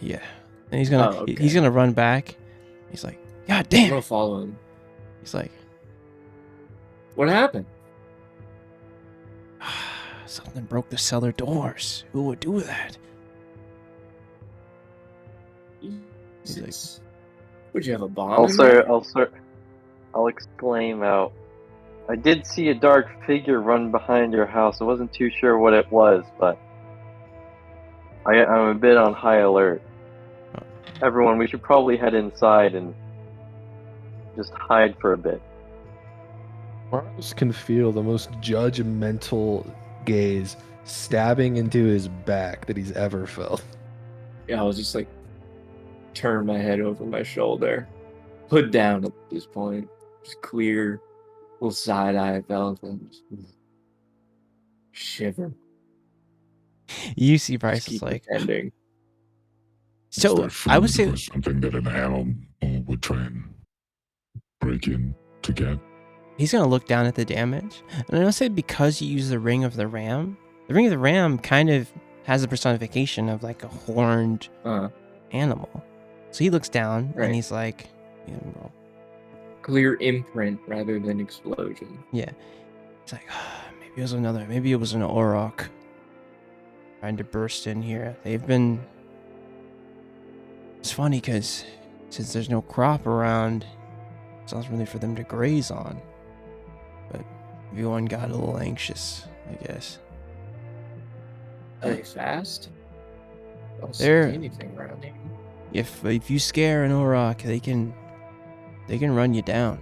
Yeah. And he's gonna run back. He's like, God damn. I'm gonna follow him. He's like, what happened? Something broke the cellar doors. Who would do that? He's like, would you have a bomb? in there? I'll exclaim out. I did see a dark figure run behind your house. I wasn't too sure what it was, but I'm a bit on high alert. Everyone, we should probably head inside and just hide for a bit. Maros can feel the most judgmental gaze stabbing into his back that he's ever felt. Yeah, I was just like, turn my head over my shoulder, hood down at this point, just clear, little side eye felt and shiver. You see Bryce is like, pretending. So I would say something that an animal would try and break in to get. He's gonna look down at the damage, and I'll say because you use the Ring of the Ram kind of has a personification of like a horned animal. So he looks down and he's like, clear imprint rather than explosion. Yeah, it's like maybe it was an Auroch trying to burst in here. It's funny because since there's no crop around, it's not really for them to graze on. But everyone got a little anxious, I guess. Are they fast? I don't see They're- anything around here. If you scare an Auroch, they can run you down.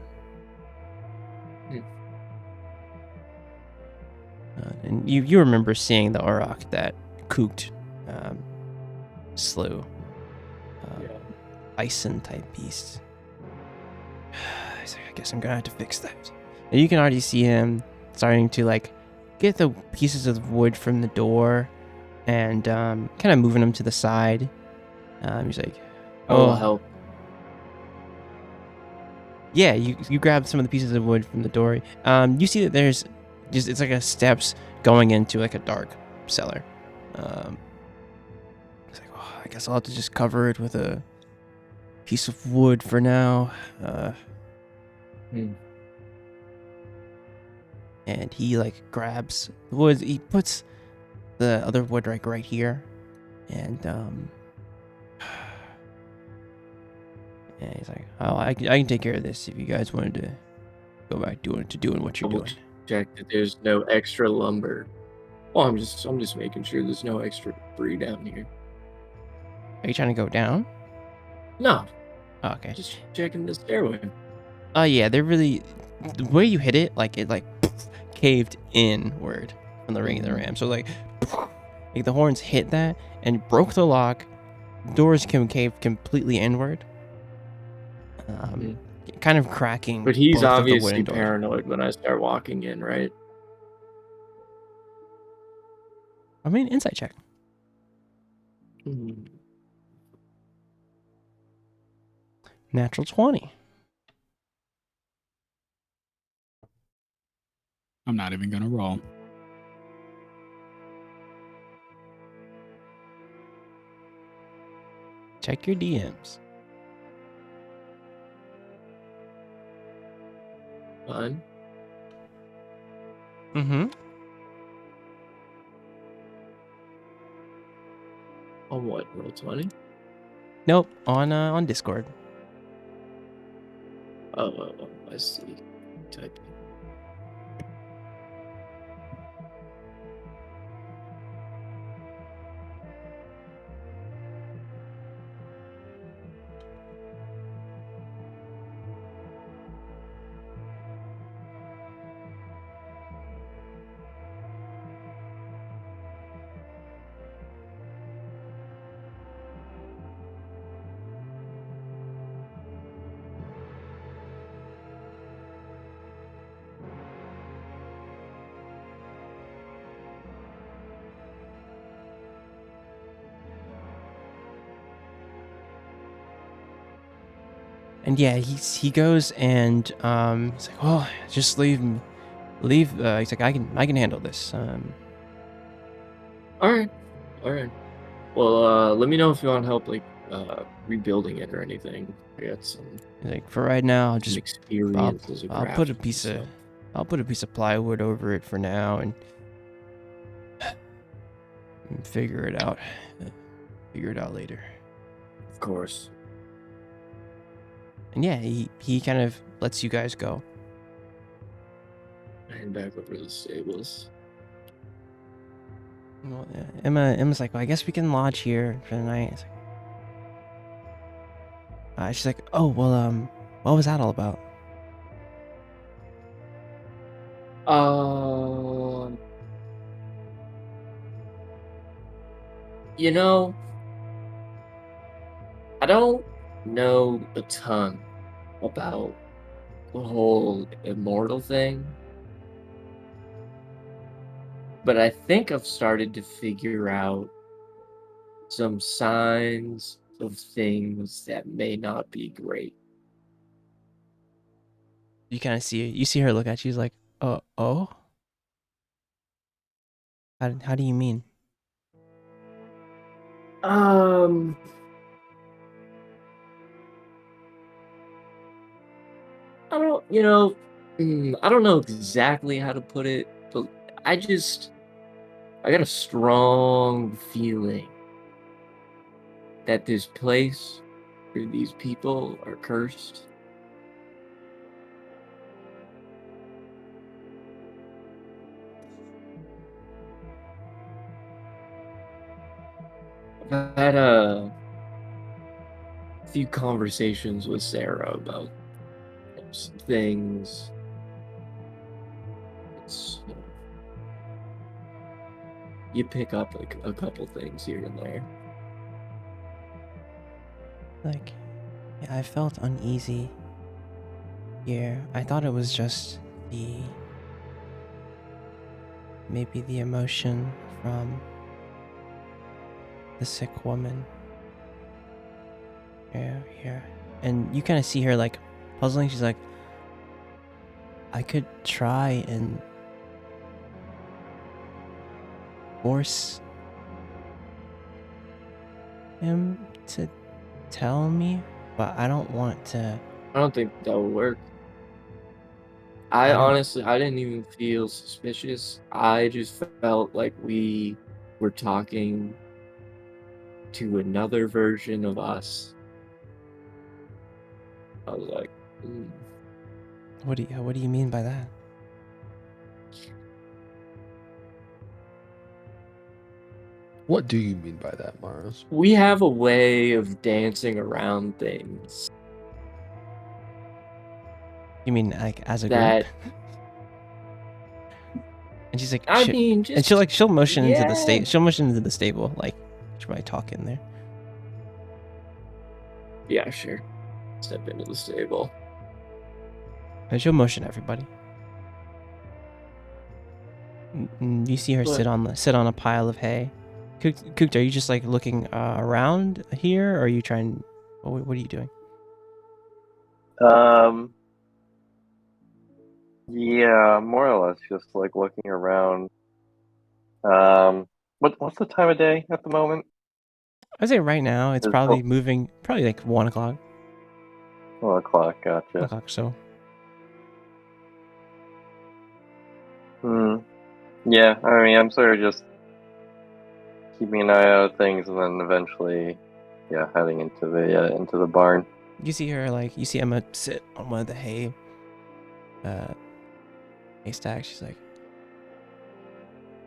And you remember seeing the Auroch that Kooked slew. Bison type beast. He's like, I guess I'm gonna have to fix that. And you can already see him starting to like get the pieces of wood from the door and kind of moving them to the side. He's like, I'll help. Yeah, you grab some of the pieces of wood from the door. You see that it's like a steps going into like a dark cellar. It's like, oh, I guess I'll have to just cover it with a piece of wood for now. And he like grabs the wood. He puts the other wood right here, and he's like, "Oh, I can take care of this if you guys wanted to go back doing what you're doing." Check that there's no extra lumber. Well, I'm just making sure there's no extra debris down here. Are you trying to go down? No. Oh, okay. Just checking the stairway. Oh yeah, they're really the way you hit it, like it like caved inward from the Ring of the Ram. So like the horns hit that and broke the lock. Doors can cave completely inward. kind of cracking. But he's both of the obviously wooden doors. paranoid when I start walking in, right? I mean, insight check. Natural 20. I'm not even gonna roll. Check your DMs. Fine. Mm-hmm. On what? Roll 20? Nope, on Discord. Oh, I see. Typing. And yeah, he goes and he's like, "Oh, just leave. He's like, I can handle this." All right. Well, let me know if you want help, like rebuilding it or anything. I got some. He's like, "For right now, I'll just experience as a I'll put a craftsman, piece of so. I'll put a piece of plywood over it for now and figure it out. Figure it out later." Of course. And yeah, he kind of lets you guys go. I head back over to the stables. Well, yeah, Emma's like, "Well, I guess we can lodge here for the night." It's like, she's like, "Oh, well, what was that all about?" You know, I don't know a ton about the whole immortal thing, but I think I've started to figure out some signs of things that may not be great. You kind of see her look at you. She's like, oh? How do you mean?" I don't know exactly how to put it, but I got a strong feeling that this place or these people are cursed. I've had a few conversations with Sarah about some things. You pick up like a couple things here and there. Like, yeah, I felt uneasy here. I thought it was just maybe the emotion from the sick woman. Yeah. And you kind of see her like puzzling. She's like, "I could try and force him to tell me, but I don't want to." I don't think that would work. I didn't even feel suspicious. I just felt like we were talking to another version of us. I was like, What do you mean by that? What do you mean by that, Mars? we have a way of dancing around things. You mean like as a That- group? And she's like, I mean, just and she'll motion into the yeah. state. She'll motion into the stable, like she'll probably talk in there. Yeah, sure. step into the stable. And she'll motion everybody. You see her sit on a pile of hay. Cooked, are you just like looking around here, or are you trying? What are you doing? Yeah, more or less just like looking around. What's the time of day at the moment? I'd say right now it's It's probably moving, probably like 1 o'clock. 1 o'clock, 1 gotcha. o'clock, so. Yeah, I mean, I'm sort of just keeping an eye out of things, and then eventually, yeah, heading into the barn. You see Emma sit on one of the hay stacks. She's like,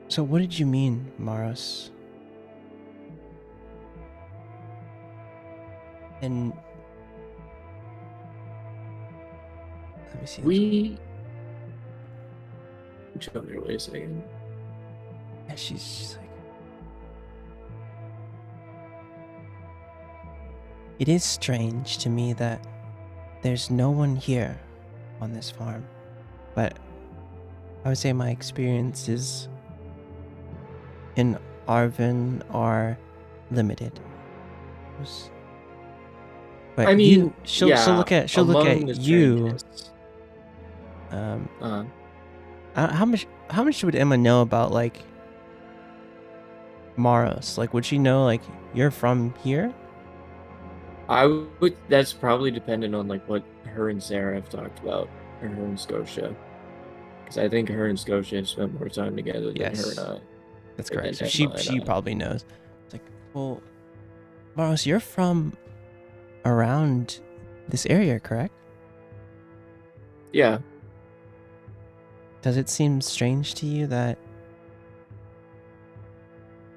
"So what did you mean, Maros?" And let me see. Wait a second. Yeah, she's like, "It is strange to me that there's no one here on this farm, but I would say my experiences in Arvin are limited." But I mean, she'll look at you. How much would Emma know about like Maros? Like, would she know like you're from here? That's probably dependent on like what her and Sarah have talked about, or her and Scotia, because I think her and Scotia have spent more time together than her and I. That's correct. So Emma she and I. probably knows. It's like, well, Maros, you're from around this area, correct? Yeah. Does it seem strange to you that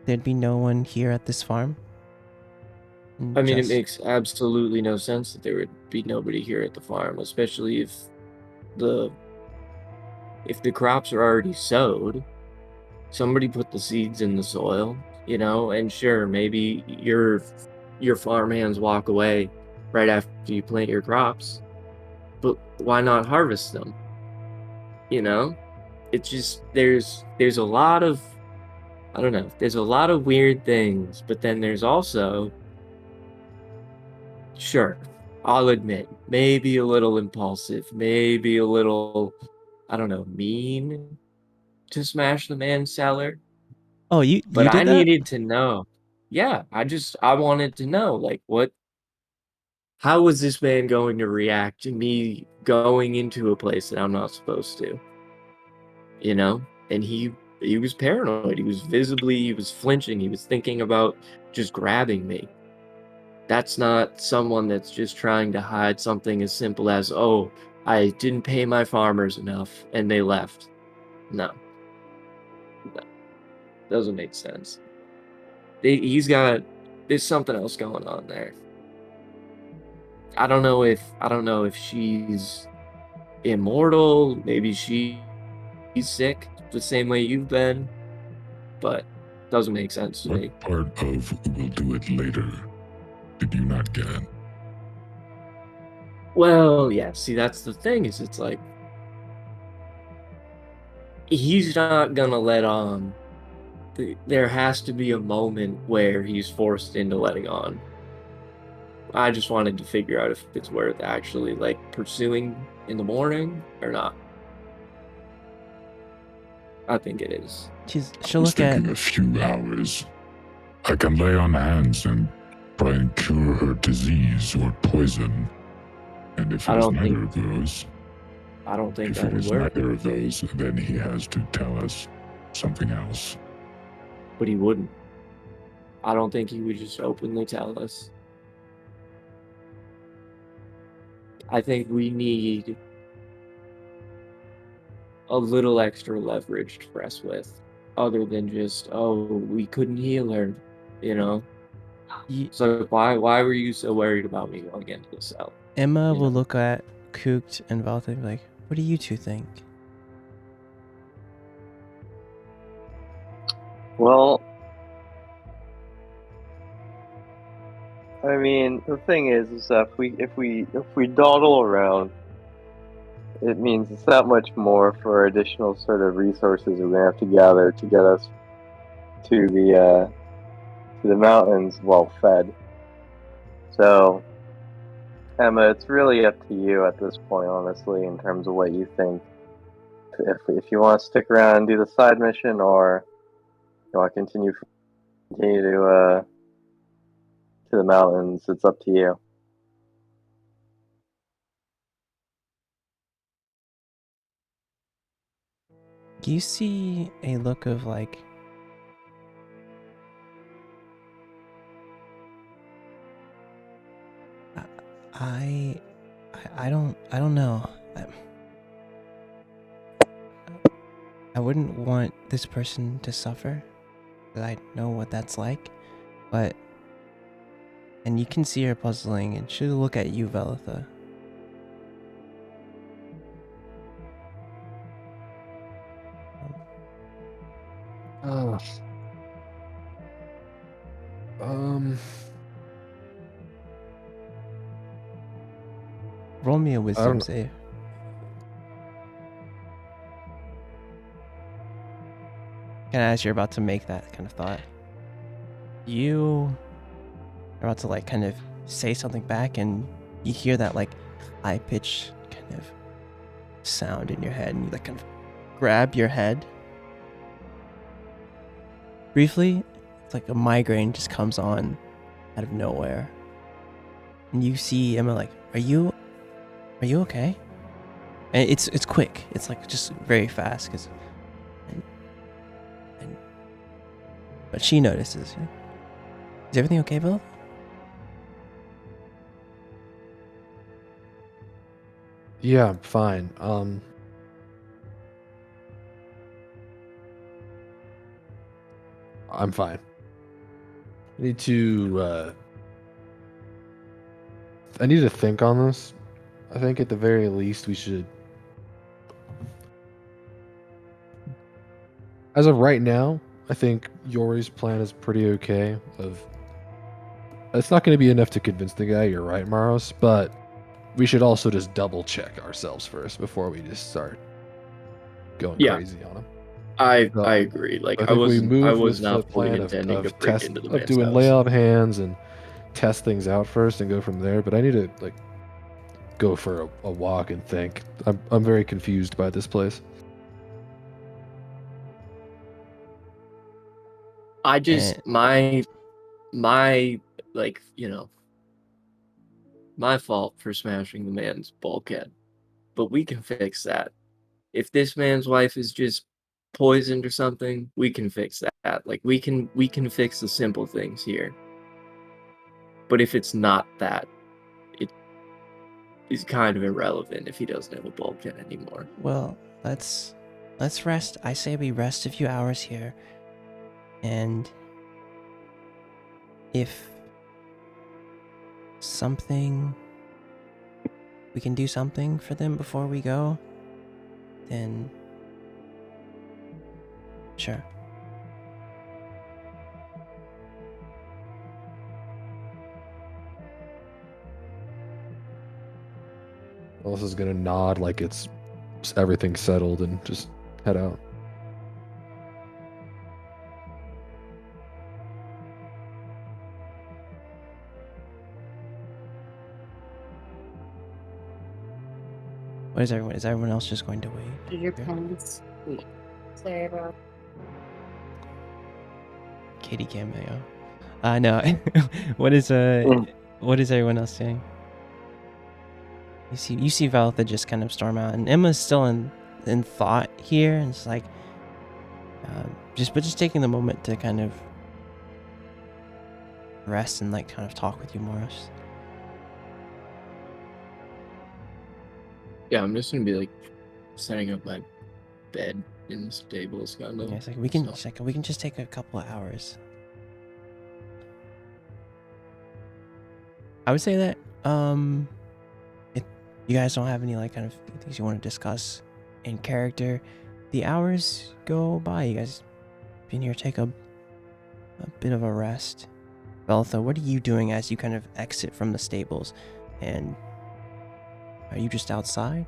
there'd be no one here at this farm? I mean, it makes absolutely no sense that there would be nobody here at the farm, especially if the crops are already sowed. Somebody put the seeds in the soil, you know, and sure, maybe your farmhands walk away right after you plant your crops, but why not harvest them? You know, it's just there's a lot of, I don't know, there's a lot of weird things, but then there's also, sure, I'll admit, maybe a little impulsive, maybe a little, I don't know, mean to smash the man's cellar. Oh, you But did I that? needed to know. Yeah, I wanted to know, like, how was this man going to react to me going into a place that I'm not supposed to? You know? And he was paranoid. He was flinching. He was thinking about just grabbing me. That's not someone that's just trying to hide something as simple as, oh, I didn't pay my farmers enough and they left. No. Doesn't make sense. There's something else going on there. I don't know if she's immortal, maybe she's sick the same way you've been, but doesn't make sense to me. What part of "we'll do it later" did you not get? Well, yeah, see, that's the thing, is it's like, he's not gonna let on. There has to be a moment where he's forced into letting on. I just wanted to figure out if it's worth actually, like, pursuing in the morning or not. I think it is. She'll look at... I was thinking a few hours. I can lay on hands and try and cure her disease or poison. And if it is neither of those... I don't think if that it would is work. neither of those, then he has to tell us something else. But he wouldn't. I don't think he would just openly tell us. I think we need a little extra leverage to press with, other than just, oh, we couldn't heal her, you know? So why were you so worried about me going into the cell? Emma will look at Kooked and Valtha and be like, what do you two think? Well, I mean, the thing is that if we dawdle around, it means it's that much more for additional sort of resources we're gonna have to gather to get us to the mountains well fed. So, Emma, it's really up to you at this point, honestly, in terms of what you think. If you want to stick around and do the side mission, or you want to continue to the mountains, it's up to you. You see a look of like I don't know. I wouldn't want this person to suffer, because I know what that's like. But and you can see her puzzling, and she'll look at you, Velitha. Roll me a wisdom don't- save. And as you're about to make that kind of thought, you are about to like kind of say something back, and you hear that like high pitched kind of sound in your head, and you like kind of grab your head. Briefly, it's like a migraine just comes on out of nowhere, and you see Emma like, are you okay? And it's quick. It's like just very fast, but she notices. Is everything okay, Bill? Yeah, I'm fine. I'm fine. I need to think on this. I think at the very least we should, as of right now, I think Yori's plan is pretty okay. It's not going to be enough to convince the guy, you're right, Maros, but we should also just double check ourselves first before we just start going Yeah. crazy on him. I So, agree. Like I I think we wasn't. move I was with the not fully plan intending to of break test into the of man's doing house. lay of hands and test things out first and go from there. But I need to like go for a walk and think. I'm very confused by this place. I just And- my like my fault for smashing the man's bulkhead, but we can fix that. If this man's wife is just poisoned or something, we can fix that. Like we can fix the simple things here. But if it's not that, it is kind of irrelevant if he doesn't have a bulkhead anymore. Well, let's rest. I say we rest a few hours here, and if we can do something for them before we go, then sure. Melissa's gonna nod like it's everything settled and just head out. What is everyone? Is everyone else just going to wait? Did your here? pants? Sorry about. Katie cameo. No. What is everyone else saying? You see Velitha just kind of storm out, and Emma's still in thought here, and it's like just taking the moment to kind of rest and like kind of talk with you, Morris. Yeah, I'm just gonna be like setting up my bed in the stables, kind of. Yeah, it's like we can just take a couple of hours. I would say that if you guys don't have any like kind of things you want to discuss in character, the hours go by. You guys been here, take a bit of a rest, Veltha, what are you doing as you kind of exit from the stables? And are you just outside?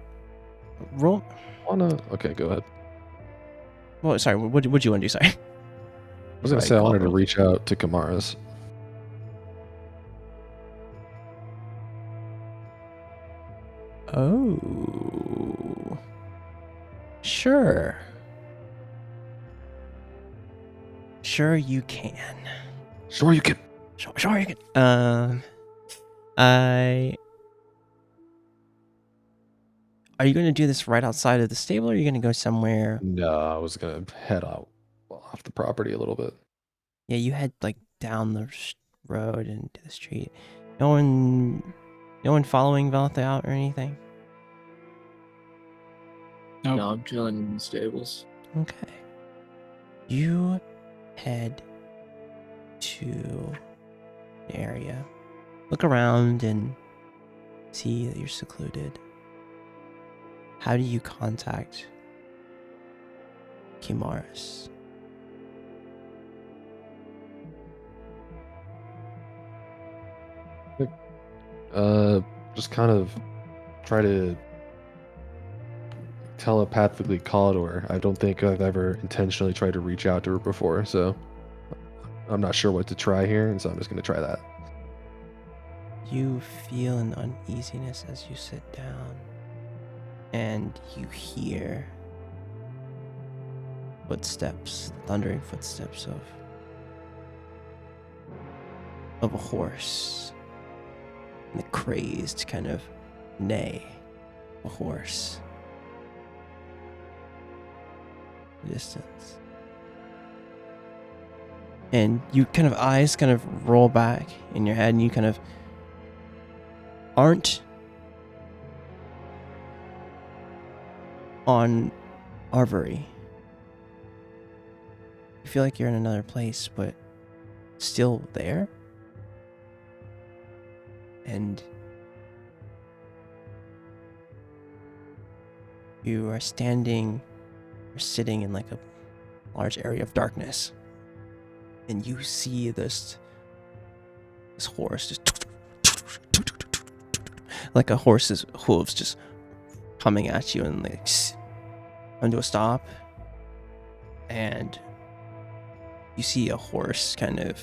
Roll. Okay, go ahead. Well, sorry. What you want to do? Sorry. I was gonna say I wanted to reach out to Kamaris. Oh. Sure. Sure you can. Sure you can. Sure you can. Are you going to do this right outside of the stable, or are you going to go somewhere? No, I was gonna head out off the property a little bit. Yeah, you head like down the road into the street. No one following Veltha out or anything? Nope. No, I'm chilling in the stables. Okay. You head to the area. Look around and see that you're secluded. How do you contact Kamaris? Just kind of try to telepathically call to her. I don't think I've ever intentionally tried to reach out to her before, so I'm not sure what to try here, and so I'm just gonna try that. You feel an uneasiness as you sit down, and you hear footsteps, thundering footsteps of a horse, and the crazed kind of neigh of a horse. Distance. And you kind of eyes kind of roll back in your head, and you kind of aren't on Arvyre. You feel like you're in another place, but still there. And you are standing or sitting in like a large area of darkness. And you see this horse just like a horse's hooves just coming at you, and like come to a stop. And you see a horse kind of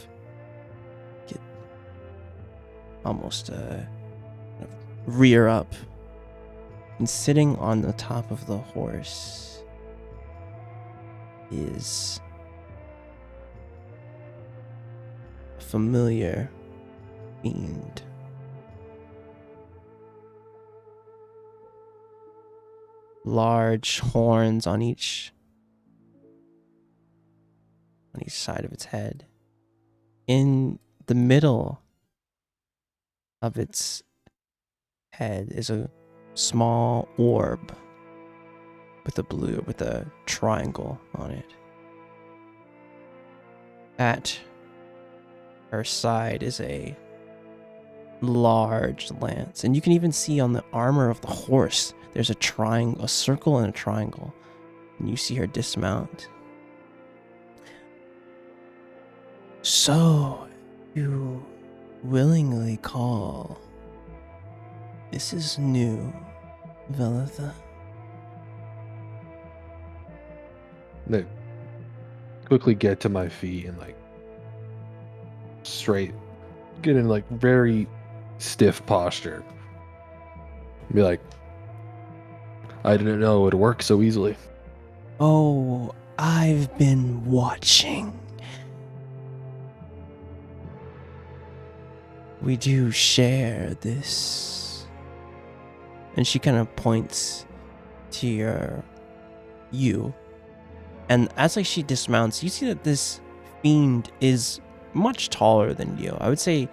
get almost rear up, and sitting on the top of the horse is a familiar fiend. Large horns on each side of its head. In the middle of its head is a small orb with a triangle on it. At her side is a large lance, and you can even see on the armor of the horse there's a circle and a triangle, and you see her dismount. So, you willingly call. This is new, Veltha. I quickly get to my feet and like straight, get in like very stiff posture. Be like, I didn't know it would work so easily. Oh, I've been watching. We do share this. And she kind of points to you. And as like she dismounts, you see that this fiend is much taller than you. I would say,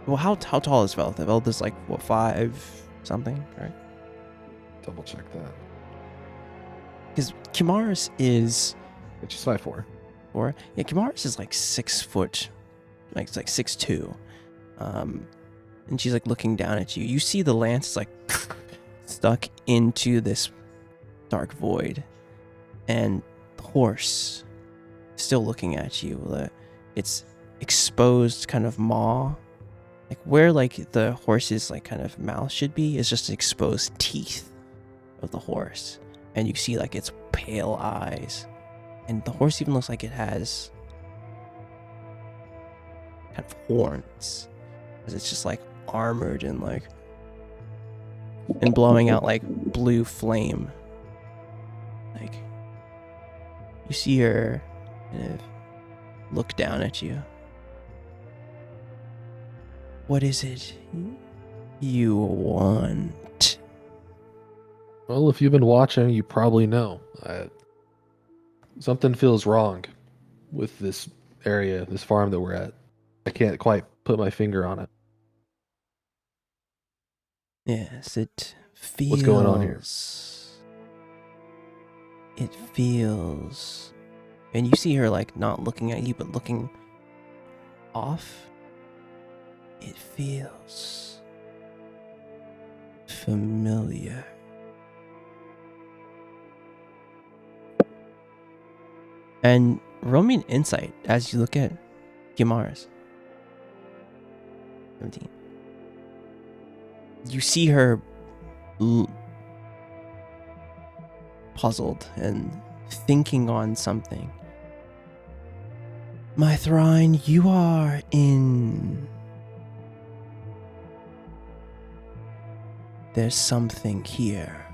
well, how tall is Veltha? Veltha's like, what, 5 something, right? Double check that. Because Kamaris is... She's 5'4". Yeah, Kamaris is like 6 foot. Like, it's like 6'2". And she's like looking down at you. You see the lance is like stuck into this dark void. And the horse still looking at you. its exposed kind of maw, like where like the horse's like kind of mouth should be, is just exposed teeth of the horse, and you see like its pale eyes, and the horse even looks like it has kind of horns, because it's just like armored and like and blowing out like blue flame. Like you see her kind of look down at you. What is it you want? Well, if you've been watching, you probably know. Something feels wrong with this area, this farm that we're at. I can't quite put my finger on it. Yes, it feels... What's going on here? It feels... And you see her, like, not looking at you, but looking off. It feels... familiar. And roll me an insight as you look at Yamara's. 17. You see her puzzled and thinking on something. My Thrine, you are in... There's something here.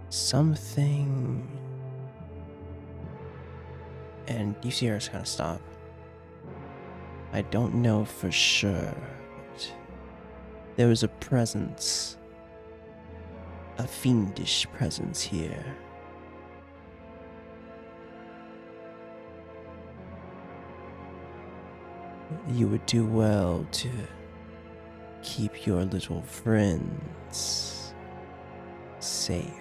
Something... And you see her just kind of stop. I don't know for sure, but there was a presence, a fiendish presence here. You would do well to keep your little friends safe.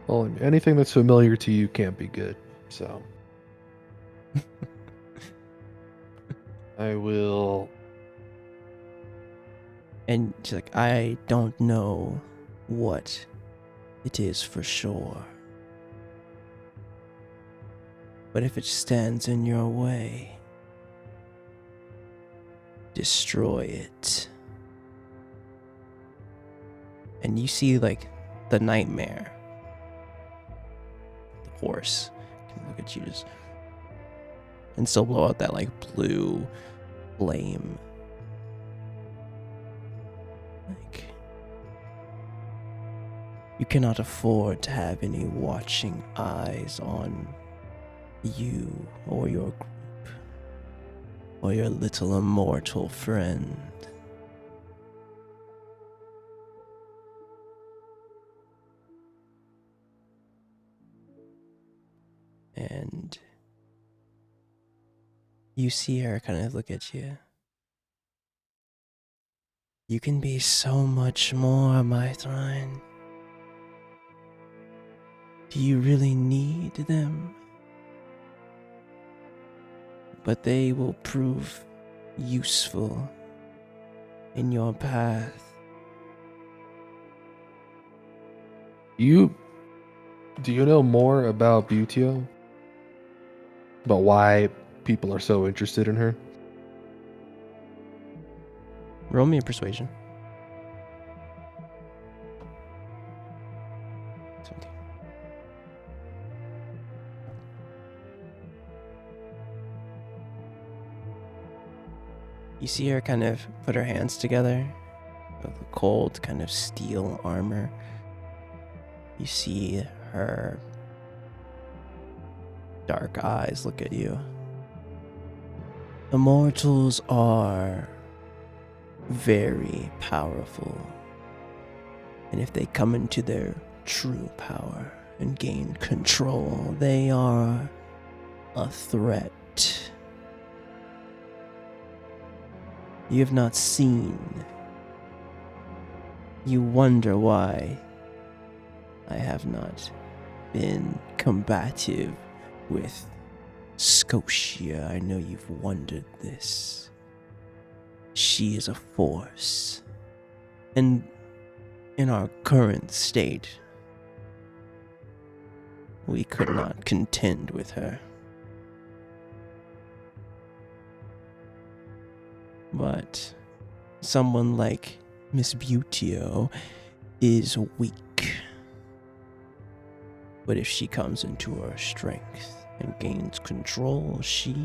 Well, anything that's familiar to you can't be good, so... I will... And she's like, I don't know what it is for sure. But if it stands in your way, destroy it. And you see, like, the nightmare. The horse can look at you just... and still blow out that, like, blue flame. Like, you cannot afford to have any watching eyes on you or your group or your little immortal friend. And you see her kind of look at you. You can be so much more, my Thrine. Do you really need them? But they will prove useful in your path. Do you know more about Butio? About why people are so interested in her? Roll me a persuasion. 17. You see her kind of put her hands together with the cold kind of steel armor. You see her dark eyes look at you. Immortals are very powerful, and if they come into their true power and gain control, they are a threat. You have not seen. You wonder why I have not been combative with Scotia. I know you've wondered this. She is a force. And in our current state, we could not contend with her. But someone like Miss Butio is weak. But if she comes into her strength and gains control, she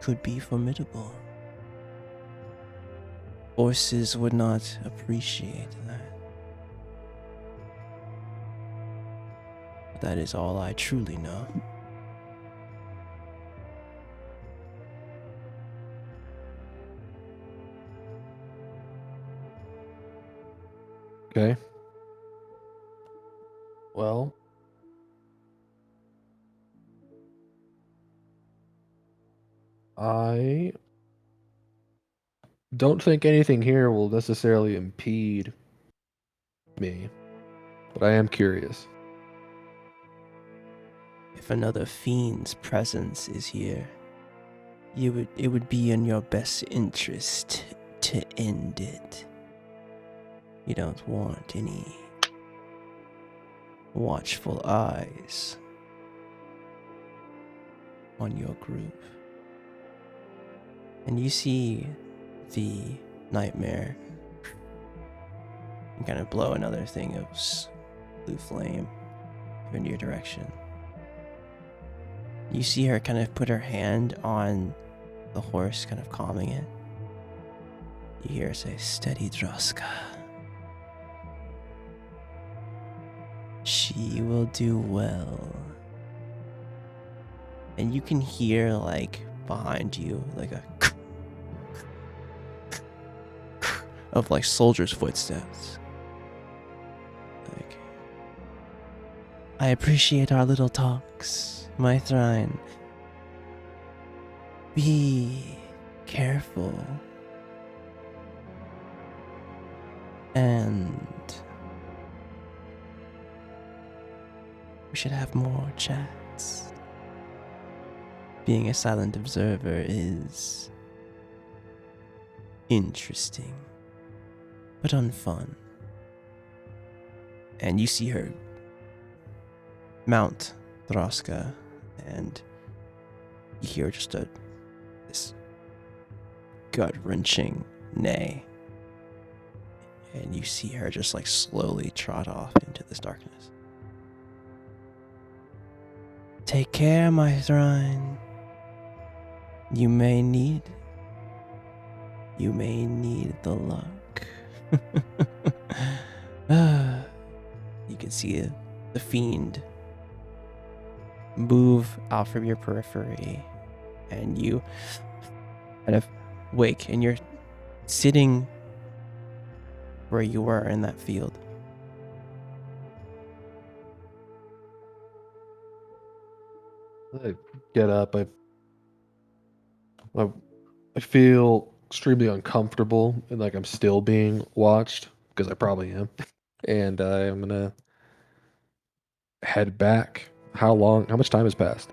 could be formidable. Forces would not appreciate that. But that is all I truly know. Okay. Well, I don't think anything here will necessarily impede me, but I am curious. If another fiend's presence is here, it would be in your best interest to end it. You don't want any watchful eyes on your group. And you see the nightmare and kind of blow another thing of blue flame in your direction. You see her kind of put her hand on the horse, kind of calming it. You hear her say, "Steady, Droska. She will do well." And you can hear, like, behind you, like a of, like, soldiers' footsteps. Like, I appreciate our little talks, my Thrine. Be careful. And we should have more chats. Being a silent observer is interesting, but unfun. And you see her mount Droska, and you hear just this gut-wrenching neigh. And you see her just like slowly trot off into this darkness. Take care, my Thrine. You may need the luck. You can see the fiend move out from your periphery, and you kind of wake, and you're sitting where you were in that field. I get up. I feel extremely uncomfortable and like I'm still being watched, because I probably am. And I'm gonna head back. How much time has passed?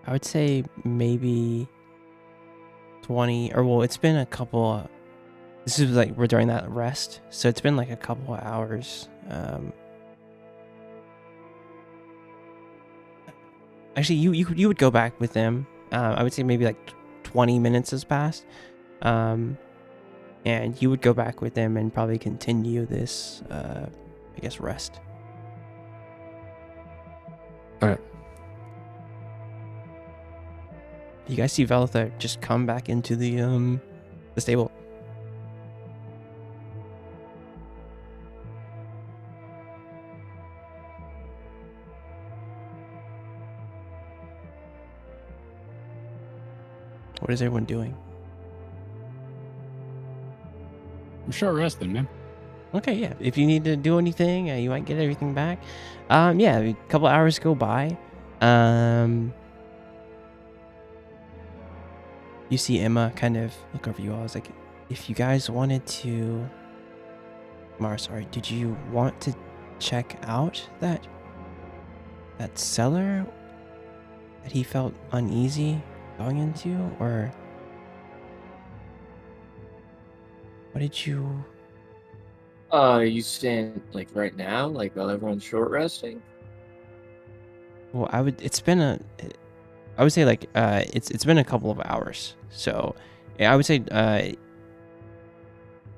I would say maybe 20, or well, it's been a couple. This is like we're during that rest, so it's been like a couple of hours. Actually, you would go back with them. I would say maybe like 20 minutes has passed, and you would go back with them and probably continue this, I guess, rest. All right. You guys see Velitha just come back into the stable. What is everyone doing? I'm short resting, man. Okay, yeah. If you need to do anything, you might get everything back. Yeah, a couple hours go by. You see Emma kind of look over you all. I was like, if you guys wanted to... Mara, sorry. Did you want to check out that cellar that he felt uneasy going into? Or what did you... You stand like right now, like while everyone's short resting? Well, I would say like it's been a couple of hours. So yeah, I would say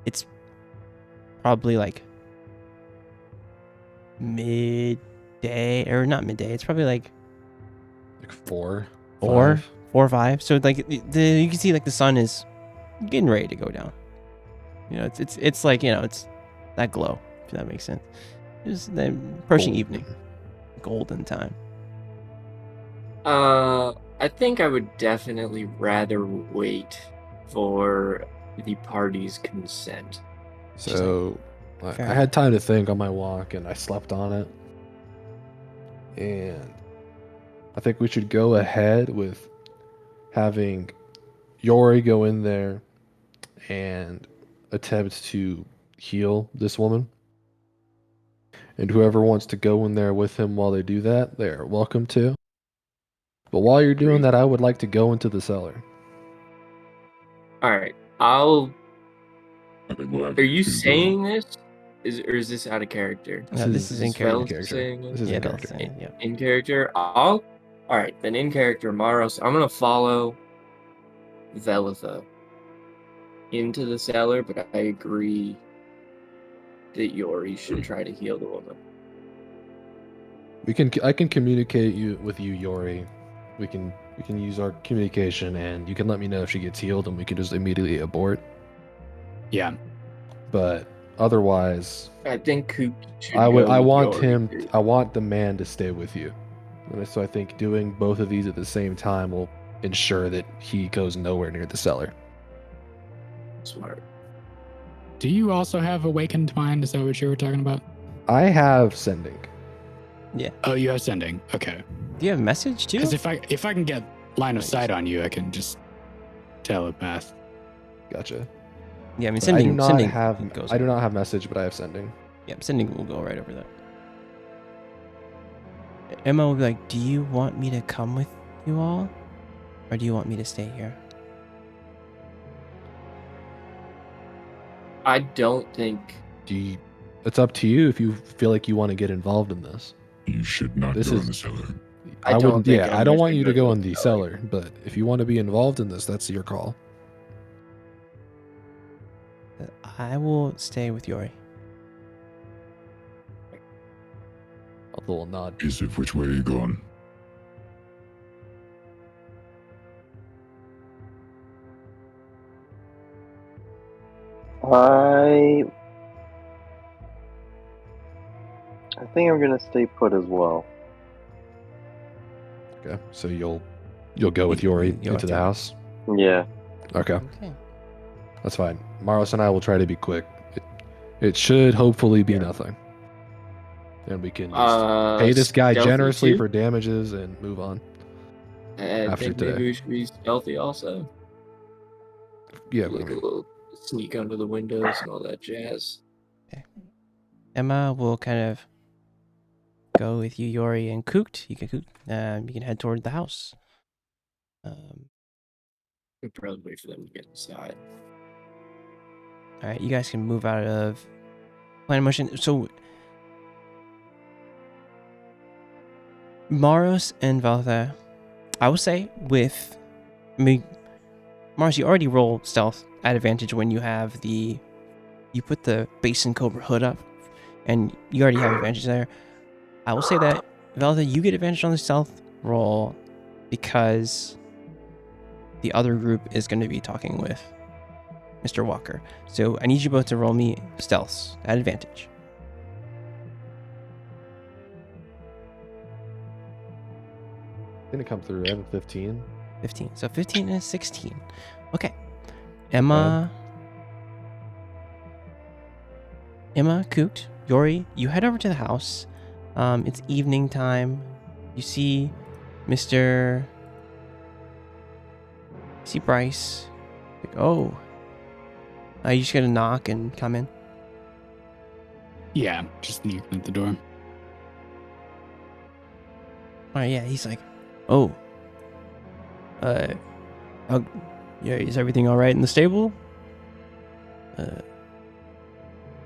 it's probably like midday, or not midday. It's probably like Like 4, 4 5. or 5. So like you can see like the sun is getting ready to go down. You know, it's like, you know, it's that glow, if that makes sense. It's the approaching Golden. evening, golden time. I think I would definitely rather wait for the party's consent. So Fair I had time to think on my walk, and I slept on it. And I think we should go ahead with having Yori go in there and attempt to heal this woman. And whoever wants to go in there with him while they do that, they are welcome to. But while you're doing that, I would like to go into the cellar. All right, I'll. I think we'll have Are you to go. saying this? Is this out of character? No, this is in Vel character. saying This is Yeah, in that's character. saying, yeah. in character. All right, then in character, Maros. I'm gonna follow Velitha into the cellar, but I agree that Yori should try to heal the woman. I can communicate with you, Yori. We can use our communication, and you can let me know if she gets healed, and we can just immediately abort. Yeah. But otherwise, I think Coop should I go with want Yori. him. I want the man to stay with you. And so I think doing both of these at the same time will ensure that he goes nowhere near the cellar. Smart. Do you also have awakened mind? Is that what you were talking about? I have sending. Yeah. Oh, you have sending. Okay. Do you have a message too? Because if I can get line of sight on you, I can just telepath. Gotcha. Yeah, I mean But I do not sending have. goes. I do not have message, but I have sending. Yeah, sending will go right over that. Emma will be like, "Do you want me to come with you all, or do you want me to stay here?" I don't think. It's up to you if you feel like you want to get involved in this. You should not This go is- in the cellar. I don't wouldn't. think Yeah, I Emma don't want should you to go go to in the the cellar. cellar. But if you want to be involved in this, that's your call. I will stay with Yori. A little nod. Yusuf, which way are you going? I think I'm gonna stay put as well. Okay, so you'll go with Yori You'll into the have to- house. Yeah. Okay, Okay. that's fine. Maros and I will try to be quick. It should hopefully be nothing, and we can just pay this guy Stealthy generously too? for damages and move on. I after think today. maybe we should be stealthy also. Yeah, Like a little sneak under the windows and all that jazz. Emma will kind of go with you, Yori, and Kooked. You can head toward the house. We'd probably wait for them to get inside. All right, you guys can move out of plan of motion. So, Maros and Valtha, I will say Maros, you already roll stealth at advantage when you put the Basin Cobra hood up, and you already have advantage there. I will say that, Valtha, you get advantage on the stealth roll because the other group is going to be talking with Mr. Walker. So I need you both to roll me stealths at advantage. gonna come through. I have a 15. 15. So 15 and 16. Okay. Emma, Koot, Yori, you head over to the house. It's evening time. You see Bryce. Like, oh. You just gotta knock and come in. Yeah, just sneaking at the door. Alright, yeah, he's like, oh. Yeah, is everything alright in the stable?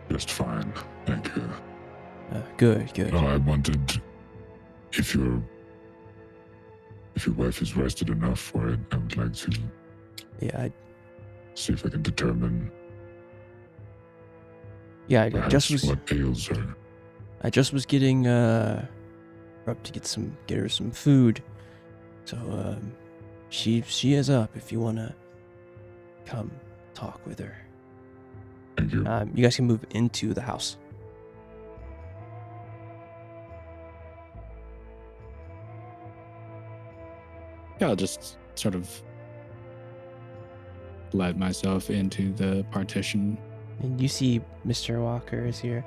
Just fine, thank you. Good, good. I wanted, if your wife is rested enough for it, I would like to Yeah, see if I can determine I perhaps just was what ails her. I just was getting her up to get her some food. So she is up if you wanna come talk with her. Thank you. You guys can move into the house. Yeah, I'll just sort of let myself into the partition. And you see Mr. Walker is here.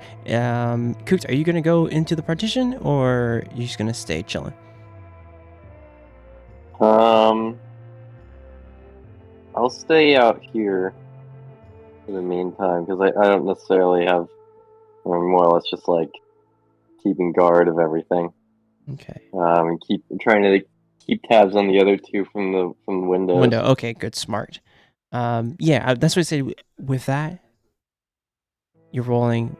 Coots, are you gonna go into the partition or are you just gonna stay chilling? I'll stay out here for the meantime because I don't necessarily have, more or less just like keeping guard of everything. Okay. And trying to keep tabs on the other two from the windows. Window. Okay, good, smart. That's what I said. With that, you're rolling.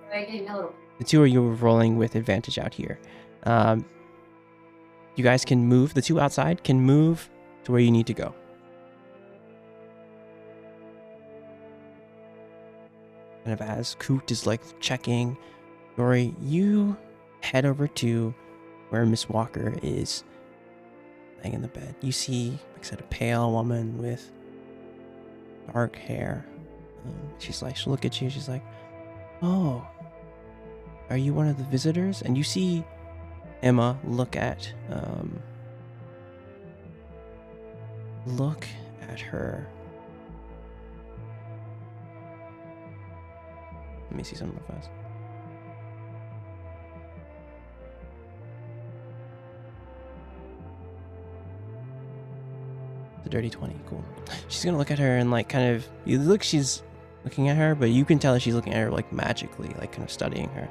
The two of you are rolling with advantage out here. You guys can move. The two outside can move to where you need to go. Kind of as Coot is like checking, Rory, you head over to where Miss Walker is laying in the bed. You see, like I said, a pale woman with dark hair. She'll look at you. She's like, "Oh, are you one of the visitors?" And you see Emma look at her. Let me see something real fast. The dirty 20, cool. She's gonna look at her and like kind of, she's looking at her, but you can tell that she's looking at her like magically, like kind of studying her.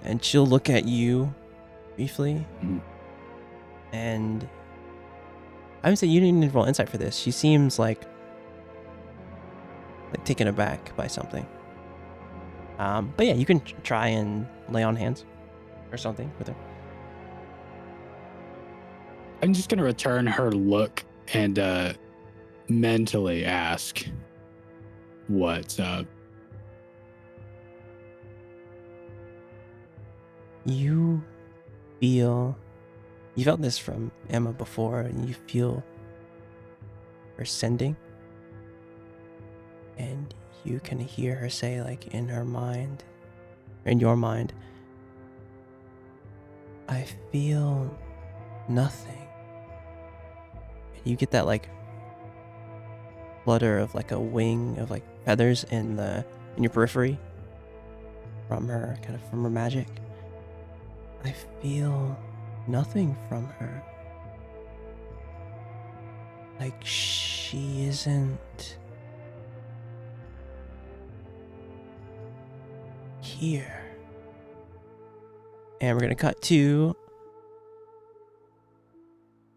And she'll look at you briefly, and I would say you didn't need to roll insight for this. She seems like taken aback by something. But yeah, you can try and lay on hands or something with her. I'm just gonna return her look and mentally ask, "What's up?" You felt this from Emma before, and you feel her sending, and you can hear her say, like, in your mind, "I feel nothing." And you get that like flutter of like a wing of like feathers in your periphery from her, kind of from her magic. "I feel nothing from her. Like she isn't here." And we're gonna cut to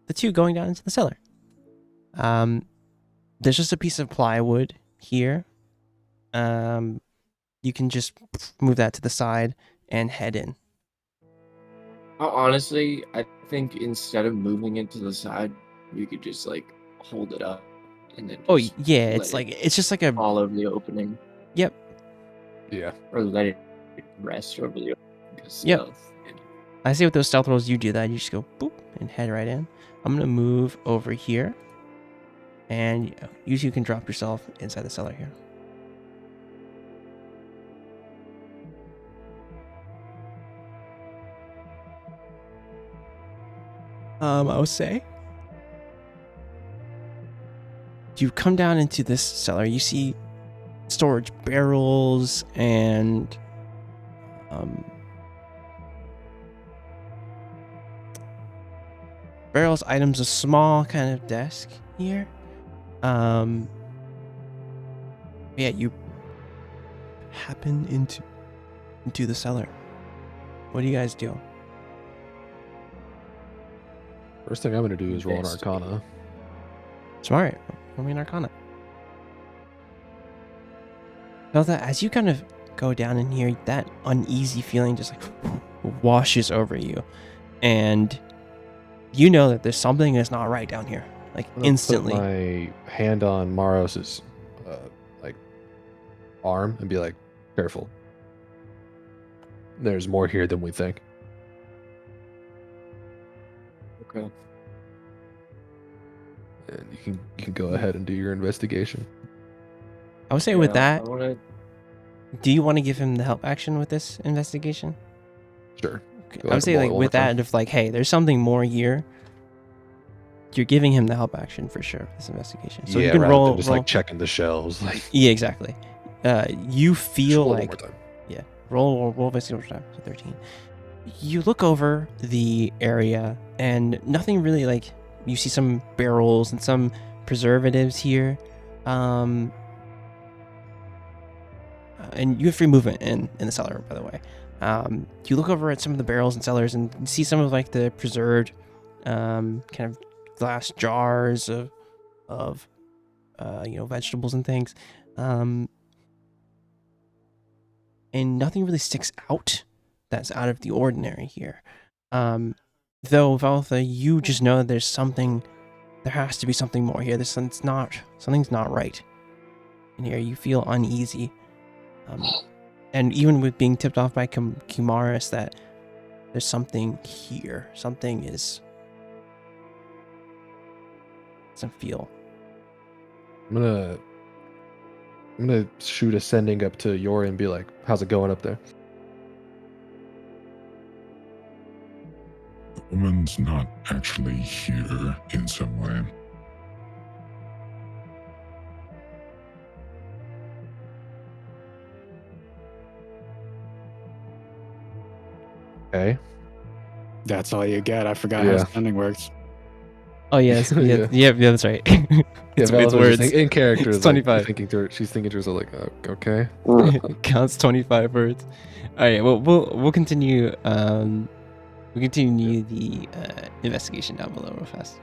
the two going down into the cellar. There's just a piece of plywood here. You can just move that to the side and head in. Honestly, I think instead of moving it to the side, you could just like hold it up and then just It's just like a fall over the opening. Yep. Yeah. Or let it rest over the opening. Yep. I see with those stealth rolls, you do that. You just go boop and head right in. I'm gonna move over here, and you two can drop yourself inside the cellar here. I would say you come down into this cellar. You see storage barrels and barrels, items, a small kind of desk here. Yeah, you happen into the cellar. What do you guys do? First thing I'm going to do is roll an Arcana. Smart. Roll me an Arcana. Now that as you kind of go down in here, that uneasy feeling just like washes over you. And you know that there's something that's not right down here. Like I'm gonna instantly. put my hand on Maros's like arm and be like, careful. There's more here than we think. Okay. And you can go ahead and do your investigation. I would say with that, I wanna, do you want to give him the help action with this investigation? Sure. Okay. Go I would ahead say and roll like it one with more time. that, if like, hey, there's something more here, you're giving him the help action for sure. This investigation. So yeah, you can rather roll. than just roll like checking the shelves. Like, yeah, exactly. You just feel roll it like one more time. yeah. Roll investigation time. So 13. You look over the area and nothing really like. You see some barrels and some preservatives here. And you have free movement in the cellar, by the way. You look over at some of the barrels and cellars and see some of like the preserved kind of glass jars of vegetables and things. And nothing really sticks out that's out of the ordinary here. Though, Valtha, you just know that there's something, there has to be something more here. Something's not right in here. You feel uneasy. And even with being tipped off by Kumaris that there's something here. Something doesn't feel. I'm gonna shoot a sending up to Yori and be like, how's it going up there? The woman's not actually here in some way. Okay. That's all you get. I forgot Yeah. how sending works. Oh yes, Yeah. yeah, that's right. it's Val's words. just in character. It's It's like, 25. she's thinking to herself like, okay. It counts 25 words. All right, well, we'll continue. We'll continue the investigation down below real fast.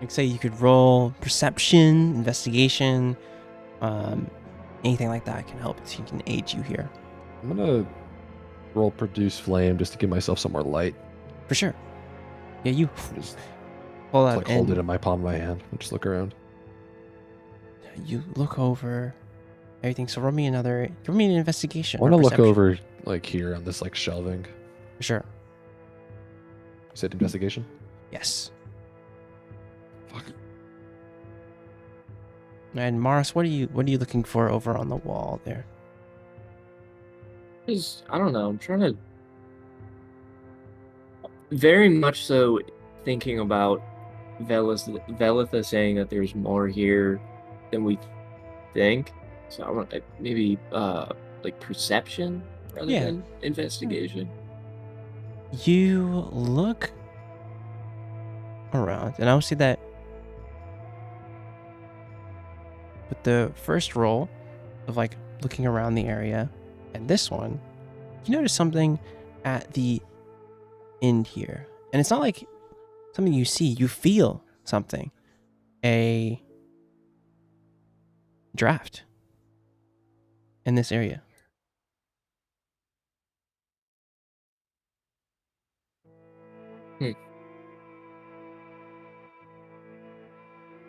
Like say you could roll perception, investigation, anything like that can help. So he can aid you here I'm gonna roll produce flame just to give myself some more light. for sure. Yeah, you Just pull like out hold it and in my palm of my hand and just look around. you look over everything. So roll me an investigation. I want to or look perception. over like here on this like shelving. For sure. You said investigation? Yes. Fuck. And Mars, what are you looking for over on the wall there? I don't know. I'm trying to very much so thinking about Velitha saying that there's more here than we think. So I want maybe like perception rather Yeah. than investigation. You look around, and I'll see that with the first roll of like looking around the area, and this one, you notice something at the end here, and it's not like something you see. You feel something, a draft in this area.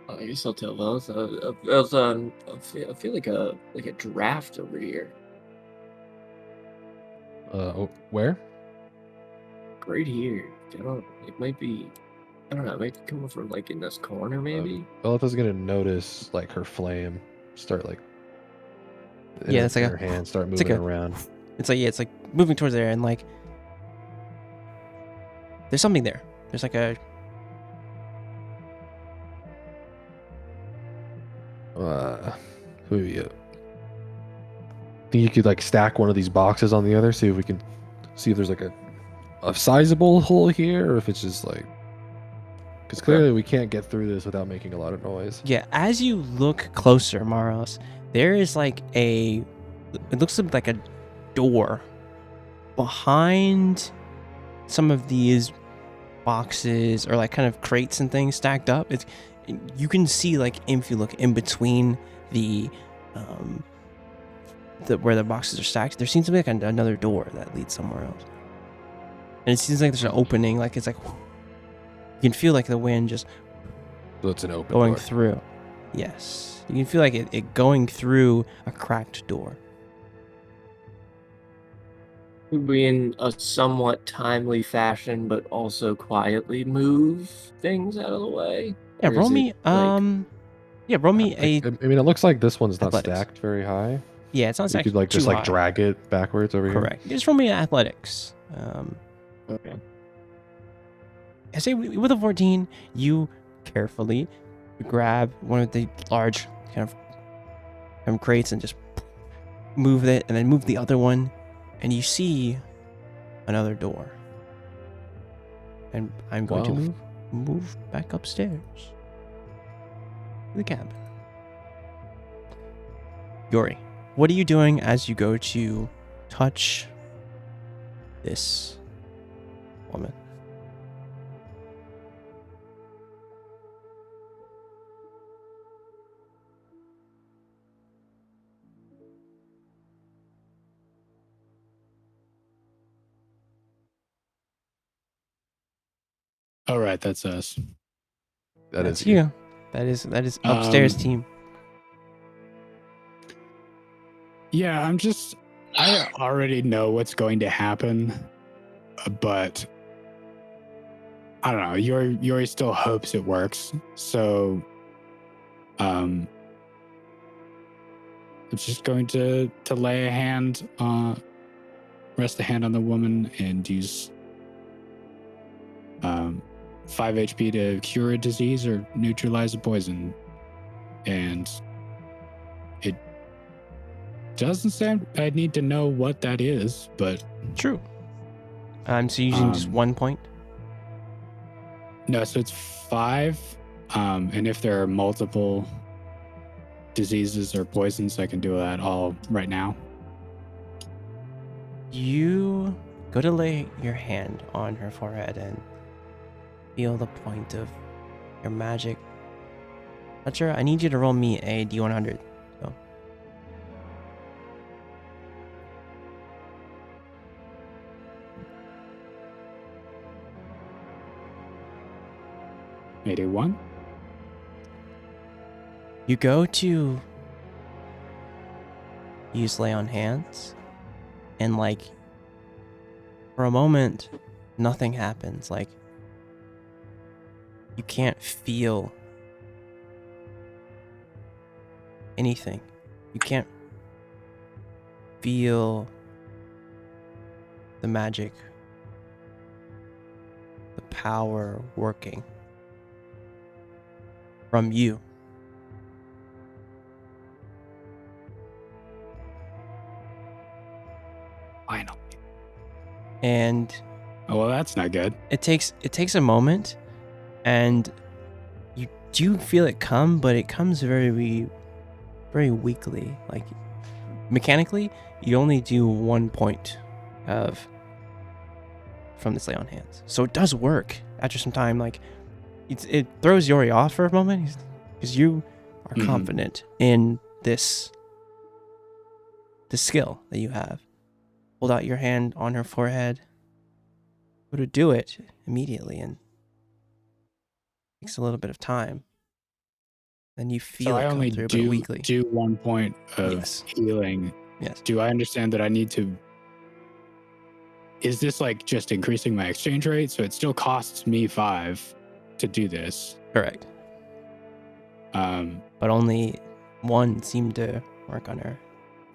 I guess I'll tell Velis. I feel like a draft over here. Where? Right here. It might be. I don't know. It might be coming from like in this corner, maybe. Belitha's gonna notice like her flame start like Yeah, it's like her hand start it's like moving around. It's like moving towards there, and like there's something there. There's like a Who you? Think you could like stack one of these boxes on the other, see if we can see if there's like a sizable hole here, or if it's just like, because clearly we can't get through this without making a lot of noise. yeah. As you look closer, Maros, there is like it looks like a door behind some of these boxes or like kind of crates and things stacked up. you can see, like, if you look in between the where the boxes are stacked, there seems to be like another door that leads somewhere else. And it seems like there's an opening, like it's like you can feel like the wind just So it's an open going door. through. Yes, you can feel like it going through a cracked door. Could we, in a somewhat timely fashion, but also quietly move things out of the way? Yeah, Or roll is it, me roll me I a mean, it looks like this one's not athletics. stacked very high. Yeah, it's not You stacked could like too just like high. drag it backwards over here. Correct. Just roll me an athletics. Okay. I say with a 14, you carefully grab one of the large kind of crates and just move it, and then move the other one, and you see another door. And I'm going Wow. to move back upstairs to the cabin. Yori, what are you doing as you go to touch this woman? All right, that's us. That's That's you. That is upstairs team. Yeah, I already know what's going to happen, but I don't know. Yuri still hopes it works, so I'm just going to lay a hand, rest a hand on the woman, and use 5 HP to cure a disease or neutralize a poison. And it doesn't sound I need to know what that is, but True. So using just 1 point. no, so it's 5. And if there are multiple diseases or poisons, I can do that all right now. You go to lay your hand on her forehead and feel the point of your magic. Fletcher, I need you to roll me a D100. So. $81. You go to use lay on hands, and like for a moment, nothing happens. Like you can't feel anything. You can't feel the magic, the power working from you. Finally. And Oh, well, that's not good. it takes a moment, and you do feel it come, but it comes very, very weakly. Like mechanically, you only do 1 point from this lay on hands, so it does work after some time. Like it throws Yori off for a moment because you are confident in this skill that you have. Hold out your hand on her forehead. Go to do it immediately, and it takes a little bit of time. Then you feel So it I come only through, but weakly. do 1 point of Yes. healing. Yes. Do I understand that I need to? Is this like just increasing my exchange rate? So it still costs me 5 to do this. Correct. But only 1 seemed to work on her.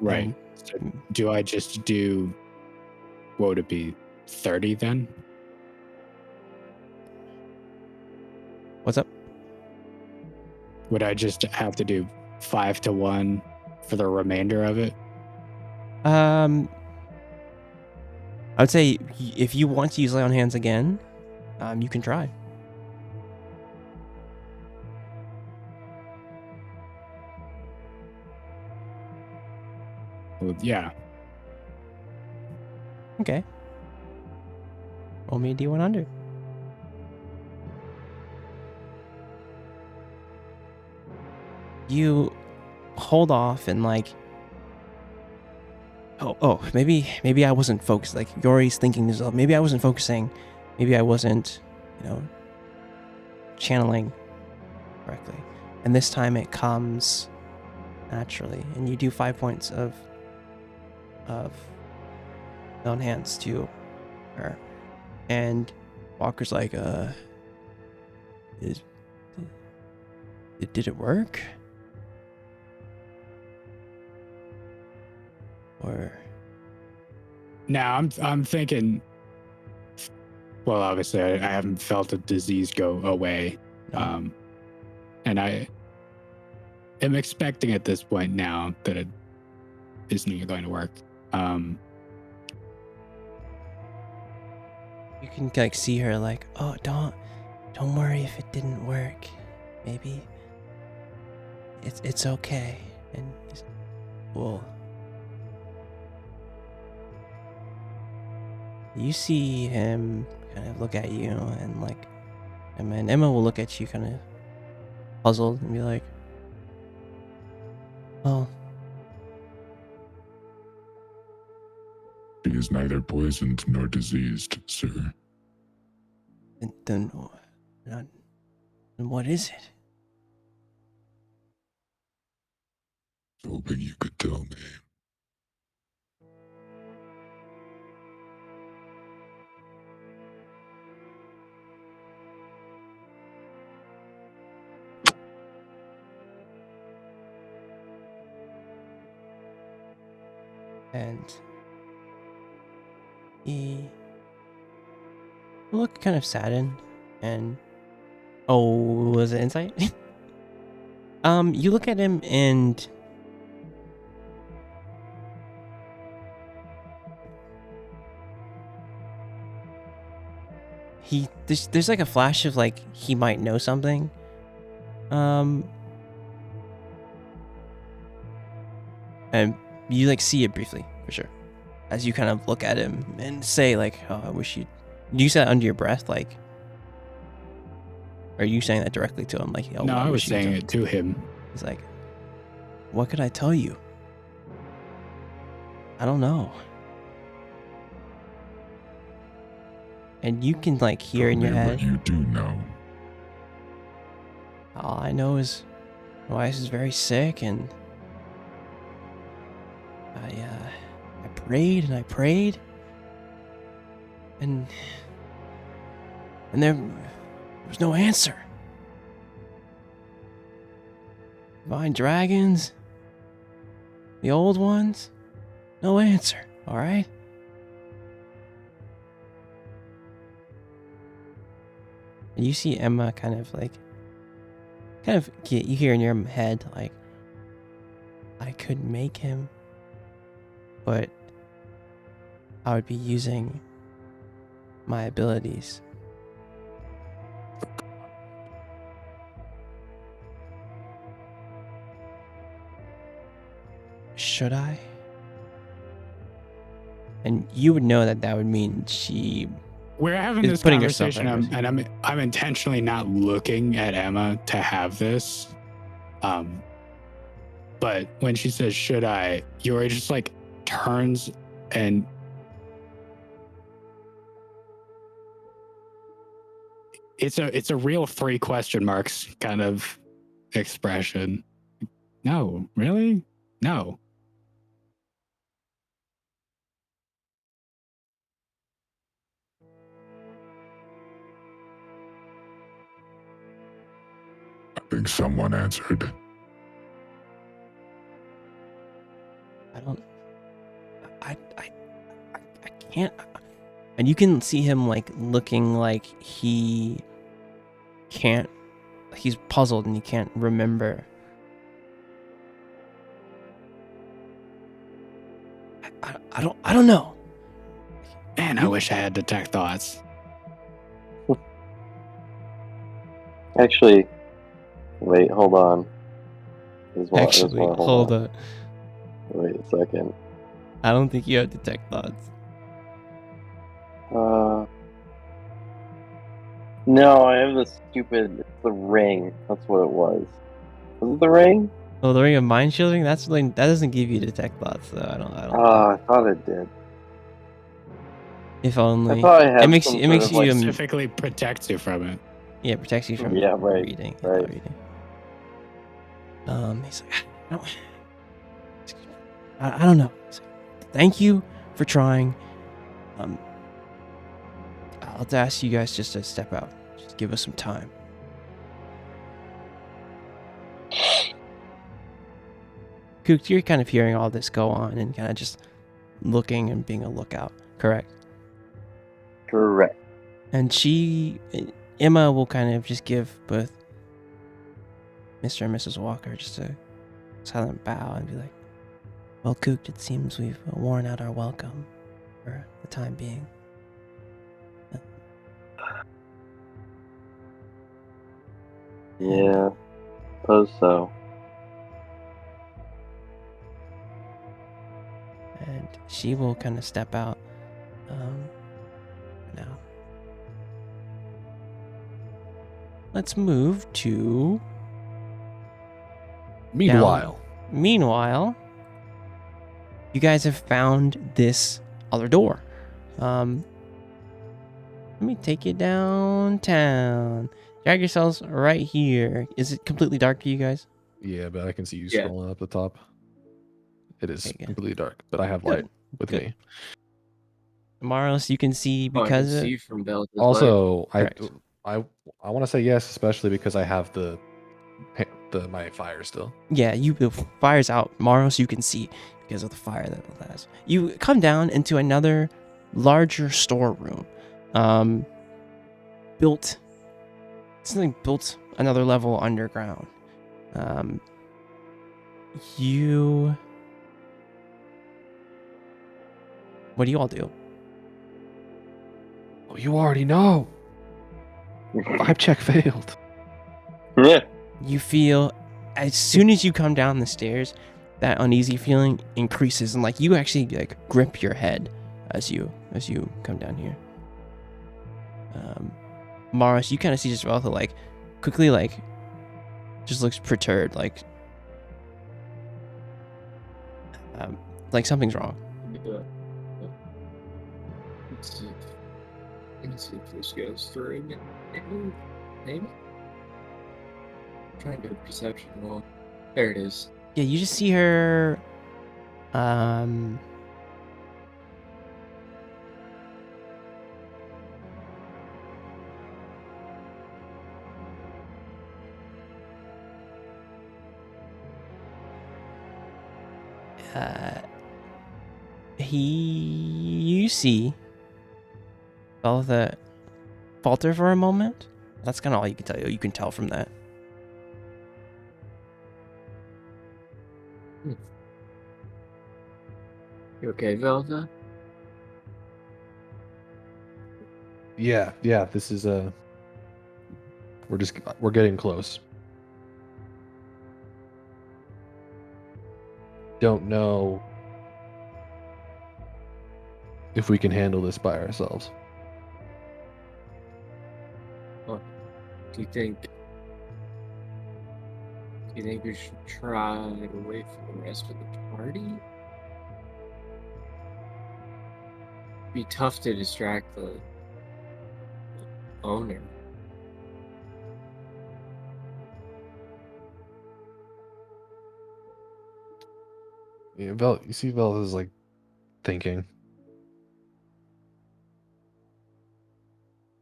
Right. So do I just do, what would it be, 30 then? What's up? Would I just have to do 5 to 1 for the remainder of it? I would say if you want to use lay on hands again, you can try. Well, yeah. Okay. Roll me a D100. you hold off and like, maybe I wasn't focused. Like Yori's thinking to himself, maybe I wasn't focusing, maybe I wasn't, channeling correctly. And this time it comes naturally, and you do 5 points of enhance to her. And Walker's like, did it work? Or Now I'm thinking. Well, obviously, I haven't felt the disease go away, and I am expecting at this point now that it isn't going to work. you can like see her like, oh, don't worry if it didn't work. Maybe it's okay. And well, you see him kind of look at you, and like, and then Emma will look at you kind of puzzled and be like, oh, She is neither poisoned nor diseased, sir. then what is it? Hoping you could tell me. And he looked kind of saddened, and was it insight? You look at him and there's like a flash of like he might know something. And you like see it briefly for sure as you kind of look at him and say like, oh, I wish you. Do you say that under your breath, like? Or are you saying that directly to him, like? Oh, No, I was wish you saying could it to him. He's like, what could I tell you? I don't know. And you can like hear in your Tell me head. what you do know. All I know is my wife is very sick, and I prayed and I prayed, and there was no answer. Divine dragons, the old ones, no answer. All right. And you see Emma kind of you hear in your head like, I could make him, but I would be using my abilities. Should I? And you would know that would mean she We're having is this putting herself conversation, at risk. and I'm intentionally not looking at Emma to have this. But when she says, "Should I?" Yori just like turns and it's a real 3 question marks kind of expression. No, really? No. I think someone answered. I can't. And you can see him like looking like he can't. He's puzzled and he can't remember. I don't know. Man, I wish I had detect thoughts. Actually, wait, hold on. Hold on. Wait a second. I don't think you have detect thoughts. No, I have the stupid. It's the ring. That's what it was. Was it the ring? Oh, the ring of mind shielding. That's like that doesn't give you detect thoughts, though. I don't. I thought it did. If I only. thought I had It makes some it sort makes of, you like, Specifically protects you from it. yeah, protects you from Yeah, right, reading. right. Reading. He's like, I don't know. He's like, thank you for trying. I'll have to ask you guys just to step out. Just give us some time. Kook, you're kind of hearing all this go on and kind of just looking and being a lookout, correct? Correct. And Emma will kind of just give both Mr. and Mrs. Walker just a silent bow and be like, well, Kook, it seems we've worn out our welcome for the time being. Yeah, suppose so. And she will kind of step out now. Let's move to... Meanwhile, you guys have found this other door. Let me take you downtown. Drag yourselves right here. Is it completely dark to you guys? yeah, but I can see you Yeah. scrolling up the top. It is Okay, good. completely dark, but I have Good, light with good. me. Maros, you can see Oh, I can because see from Belka's light. Also, Correct. I want to say yes, especially because I have my fire still. yeah, the fire's out. Maros, you can see because of the fire that it has. You come down into another larger storeroom. Built another level underground. What do you all do? Oh, you already know. Vibe check failed. Yeah. You feel as soon as you come down the stairs, that uneasy feeling increases, and like you actually like grip your head as you come down here. Maris, you kind of see just Veltha like quickly like just looks perturbed, like something's wrong. Let's see if this goes through. Maybe. Trying to do a perception roll. There it is. Yeah, you just see her. You see Veltha falter for a moment. That's kind of all you can tell. You can tell from that. You okay, Velda? Yeah. This is we're getting close. Don't know if we can handle this by ourselves. Do you think we should try to wait for the rest of the party? Be tough to distract the owner. Yeah, you see Vel is like thinking.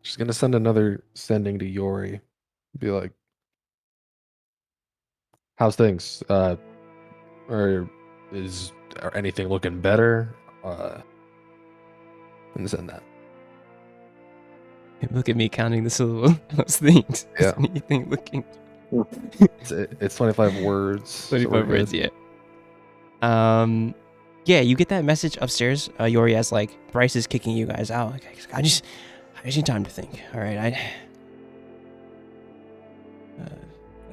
She's gonna send another sending to Yori. Be like, how's things? Or are anything looking better? And send that. Look at me counting the syllables. Those things. Yeah. Anything looking. It's 25 words. so we're 25 words, good. yeah. Yeah, you get that message upstairs. Yori as like Bryce is kicking you guys out. Like, I just need time to think. All right, I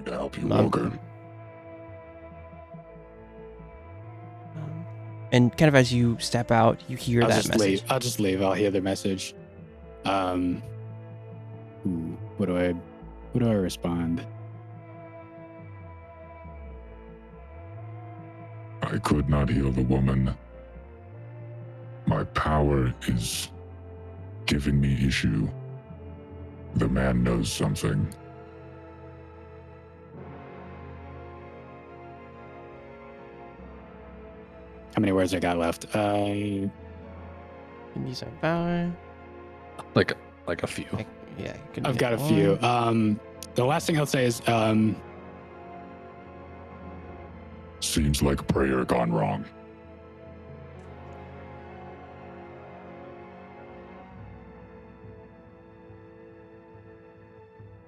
can help you, I'm Walker. good. And kind of as you step out, you hear I'll that just message. leave. I'll just leave. I'll hear the message. What do I respond? I could not heal the woman. My power is giving me issue. The man knows something. How many words I got left? Can use our power. Like a few. Yeah, you can I've hit got a few. one. The last thing I'll say is, Seems like prayer gone wrong.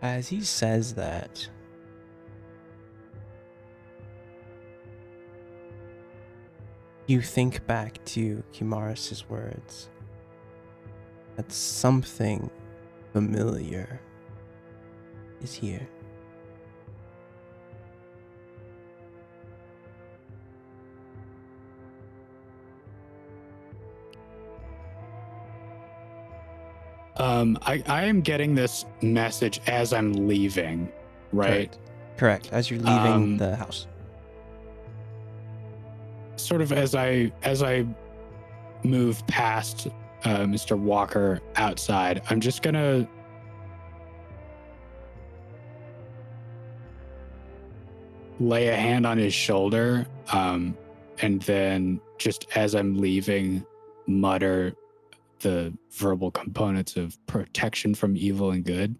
As he says that, you think back to Kimaris' words. That something familiar is here. I am getting this message as I'm leaving, right? Correct. As you're leaving the house. Sort of as I move past Mr. Walker outside, I'm just gonna lay a hand on his shoulder, and then just as I'm leaving, mutter the verbal components of protection from evil and good.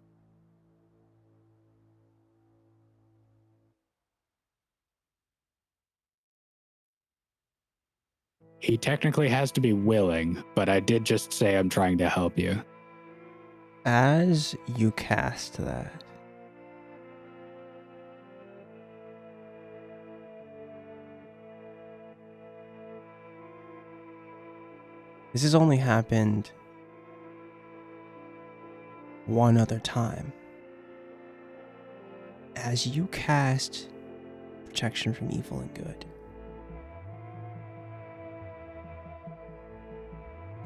He technically has to be willing, but I did just say I'm trying to help you. As you cast that, this has only happened one other time. As you cast protection from evil and good,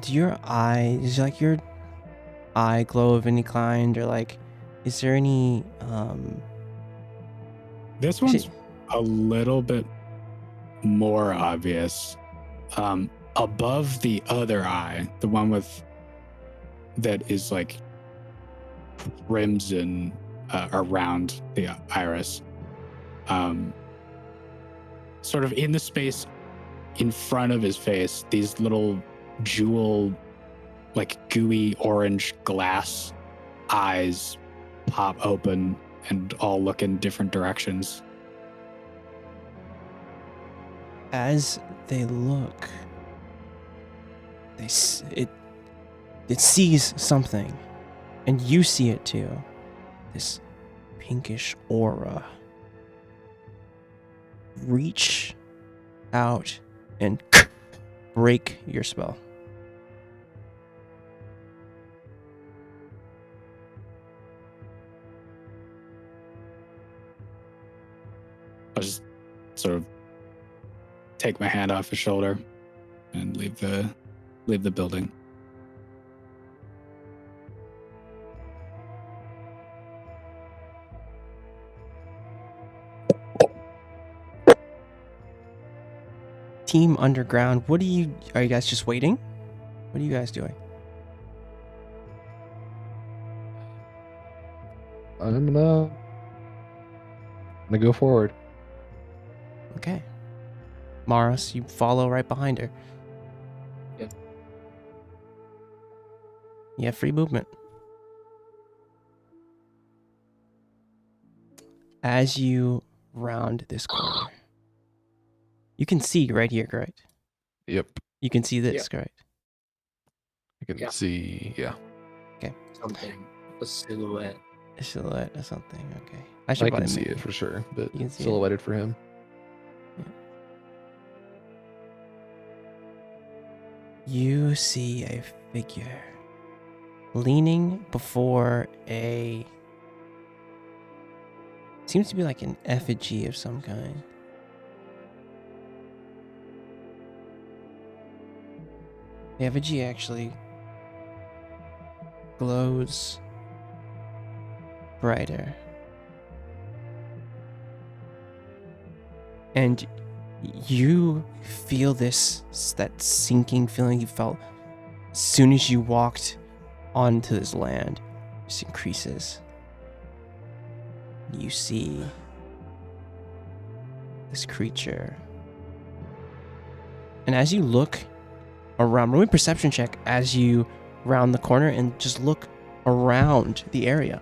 do your eyes, is like your eye glow of any kind, or like, is there any This one's a little bit more obvious. Above the other eye, the one with that is like crimson around the iris, sort of in the space in front of his face, these little jewel, like gooey orange glass eyes pop open and all look in different directions. as they look, it sees something, and you see it too. This pinkish aura. Reach out and break your spell. I'll just sort of take my hand off his shoulder and leave the building. Team Underground, are you guys just waiting? What are you guys doing? I'm gonna go forward. Okay. Maris, you follow right behind her. Yep. You have free movement. As you round this corner, you can see right here, correct? Yep. You can see this, correct? I can Yeah. see. Yeah. Something. A silhouette. A silhouette or something. Okay. I should can probably see make- it for sure, but You can see it. silhouetted for him. You see a figure leaning before seems to be like an effigy of some kind. The effigy actually glows brighter. And You feel that sinking feeling you felt as soon as you walked onto this land. Just increases. You see this creature. And as you look around, roll a perception check as you round the corner and just look around the area.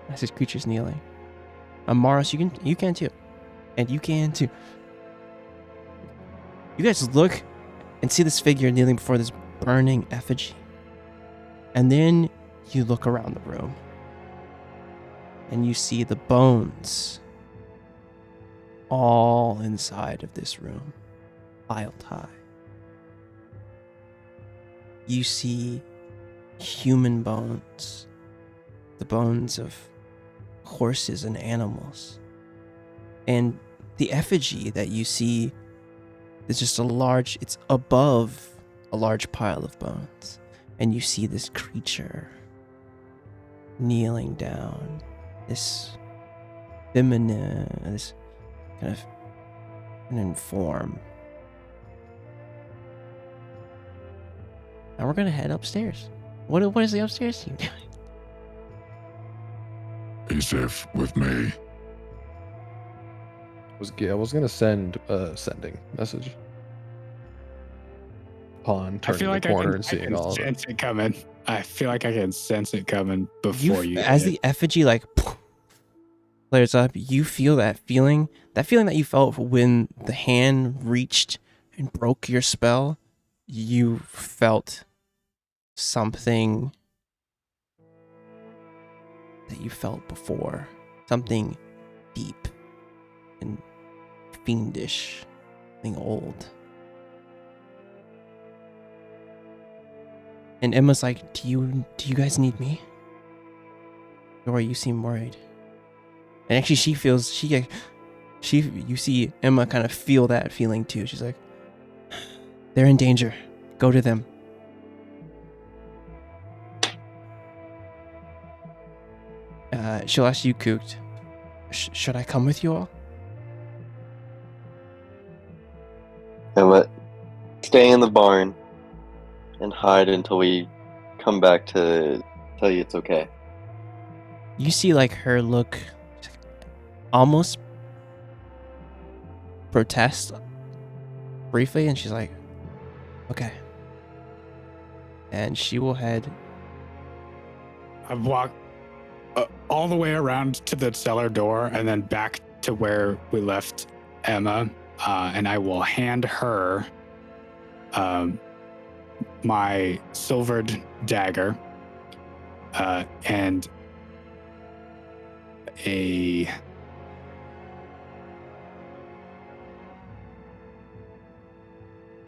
As this creature's kneeling. Maros, you can too. And you can too. You guys look and see this figure kneeling before this burning effigy. And then you look around the room. And you see the bones all inside of this room, piled high. You see human bones, the bones of horses and animals. And the effigy that you see is just it's above a large pile of bones. And you see this creature kneeling down, this feminine, this kind of feminine form. Now we're gonna head upstairs. What is the upstairs team doing? Be safe with me. I was gonna send a sending message upon I feel turning like the I corner can, and I seeing can all of it. sense it coming. I feel like I can sense it coming before you. As hit. the effigy flares up, you feel that feeling that you felt when the hand reached and broke your spell. You felt something that you felt before, something deep and fiendish, something old. And Emma's like, do you guys need me? Or you seem worried. And actually you see Emma kind of feel that feeling too. She's like, they're in danger. Go to them. She'll ask you, Cooked, should I come with you all? Emma, stay in the barn and hide until we come back to tell you it's okay. You see her look almost protest briefly, and she's like, okay. And she will head. I walk all the way around to the cellar door and then back to where we left Emma, and I will hand her my silvered dagger and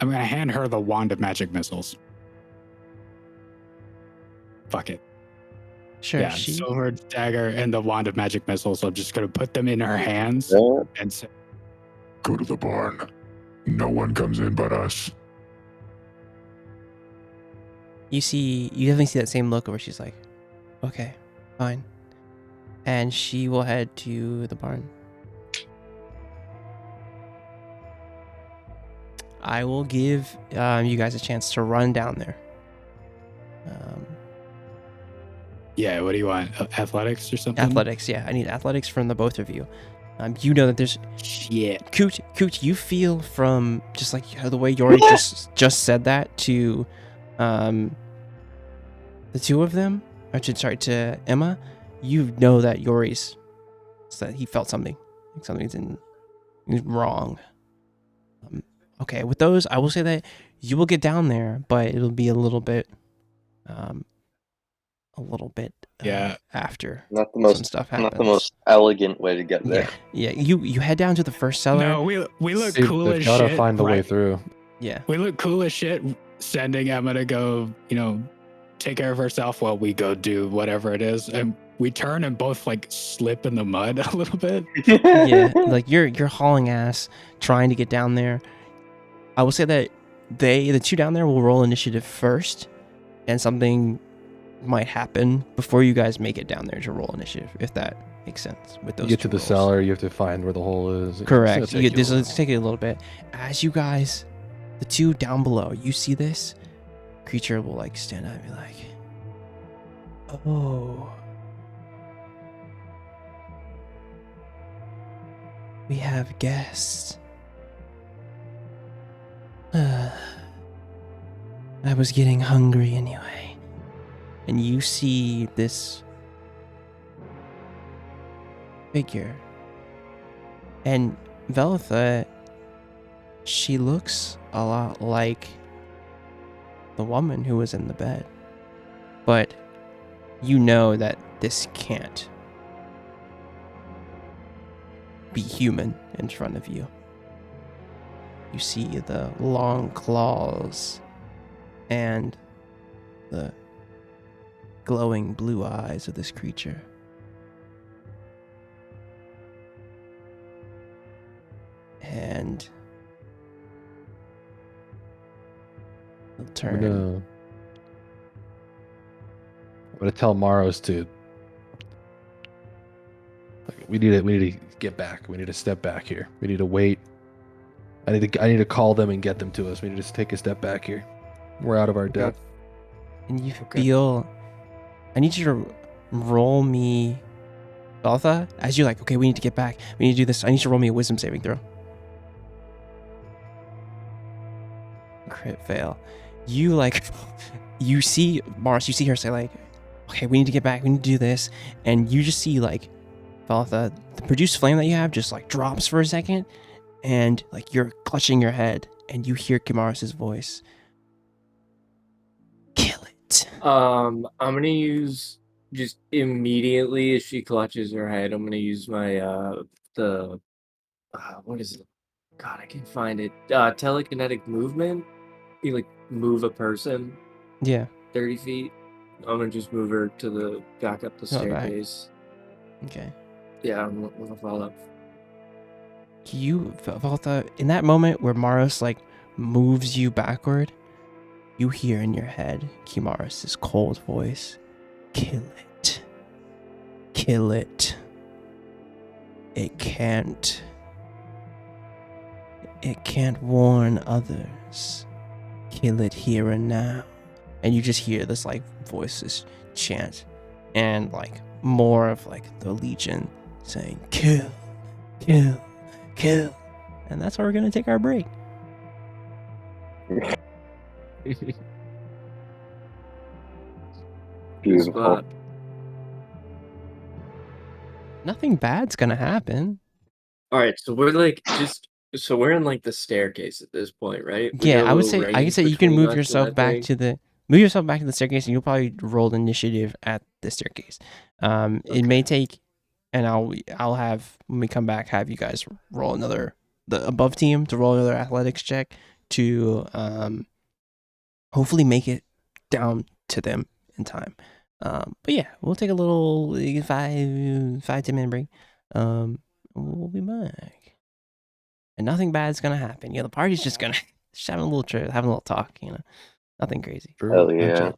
I'm going to hand her the wand of magic missiles. Fuck it. Sure. Yeah, silver dagger and the wand of magic missiles. I'm just going to put them in her hands and say, Go to the barn. No one comes in but us. You definitely see that same look where she's like, okay, fine. And she will head to the barn. I will give you guys a chance to run down there. yeah, what do you want? Athletics or something? Athletics, yeah. I need athletics from the both of you. You know that there's Shit. Coot, you feel from just like the way Yori just said that to the two of them, to Emma, you know that Yori's that he felt something. Like something's wrong. Okay, with those, I will say that you will get down there, but it'll be a little bit Yeah. after Not the some most stuff happens. not the most elegant way to get there. Yeah. You head down to the first cellar. No, we look See, cool they've as gotta shit. find the way right? through. Yeah. We look cool as shit sending Emma to go, take care of herself while we go do whatever it is. And we turn and both slip in the mud a little bit. Yeah, like you're hauling ass trying to get down there. I will say that the two down there will roll initiative first, and something might happen before you guys make it down there to roll initiative, if that makes sense. With those You get two to the rolls. cellar, you have to find where the hole is. Correct. It's gonna take you a Let's while. take it a little bit. As you guys, the two down below, you see this creature will like stand up and be like, "Oh, we have guests." I was getting hungry anyway. And you see this figure. And Velitha, she looks a lot like the woman who was in the bed. But you know that this can't be human in front of you. You see the long claws and the glowing blue eyes of this creature. And he'll I'm turn. gonna tell Maros to. Like, we need to get back. We need to step back here. We need to wait. I need to call them and get them to us. We need to take a step back here. We're out of our depth. And you feel. I need you to roll me, Beltha, as you're like, okay, we need to get back. We need to do this. I need you to roll me a wisdom saving throw. Crit fail. You like, you see Mars, you see her say like, okay, we need to get back. We need to do this. And you just see like, Beltha, the produced flame that you have just like drops for a second. And like you're clutching your head and you hear Kimaris' voice. Kill it. I'm gonna use just immediately as she clutches her head. I'm gonna use my what is it? God, I can't find it. Telekinetic movement. You like move a person Yeah. 30 feet. I'm gonna just move her to the back up the Oh, back. staircase. Okay. Yeah, I'm gonna follow. You, Valtha, in that moment where Maros like moves you backward, you hear in your head Kimaris' cold voice, "Kill it. Kill it. It can't warn others. Kill it here and now." And you just hear this like voices chant and like more of like the Legion saying, "Kill, kill, kill." And that's where we're gonna take our break. Beautiful. Spot. Nothing bad's gonna happen. All right, so we're like we're in like the staircase at this point, right? We Yeah, got a I would little say range you can between move us and yourself that back thing. to the staircase, and you'll probably roll initiative at the staircase. It may take, and I'll have when we come back have you guys roll the above team to roll another athletics check to hopefully make it down to them in time. But yeah, we'll take a little 5-10 minute break. We'll be back. And nothing bad's gonna happen. The party's just gonna just having a little trip, having a little talk, nothing crazy. Hell yeah. Legit.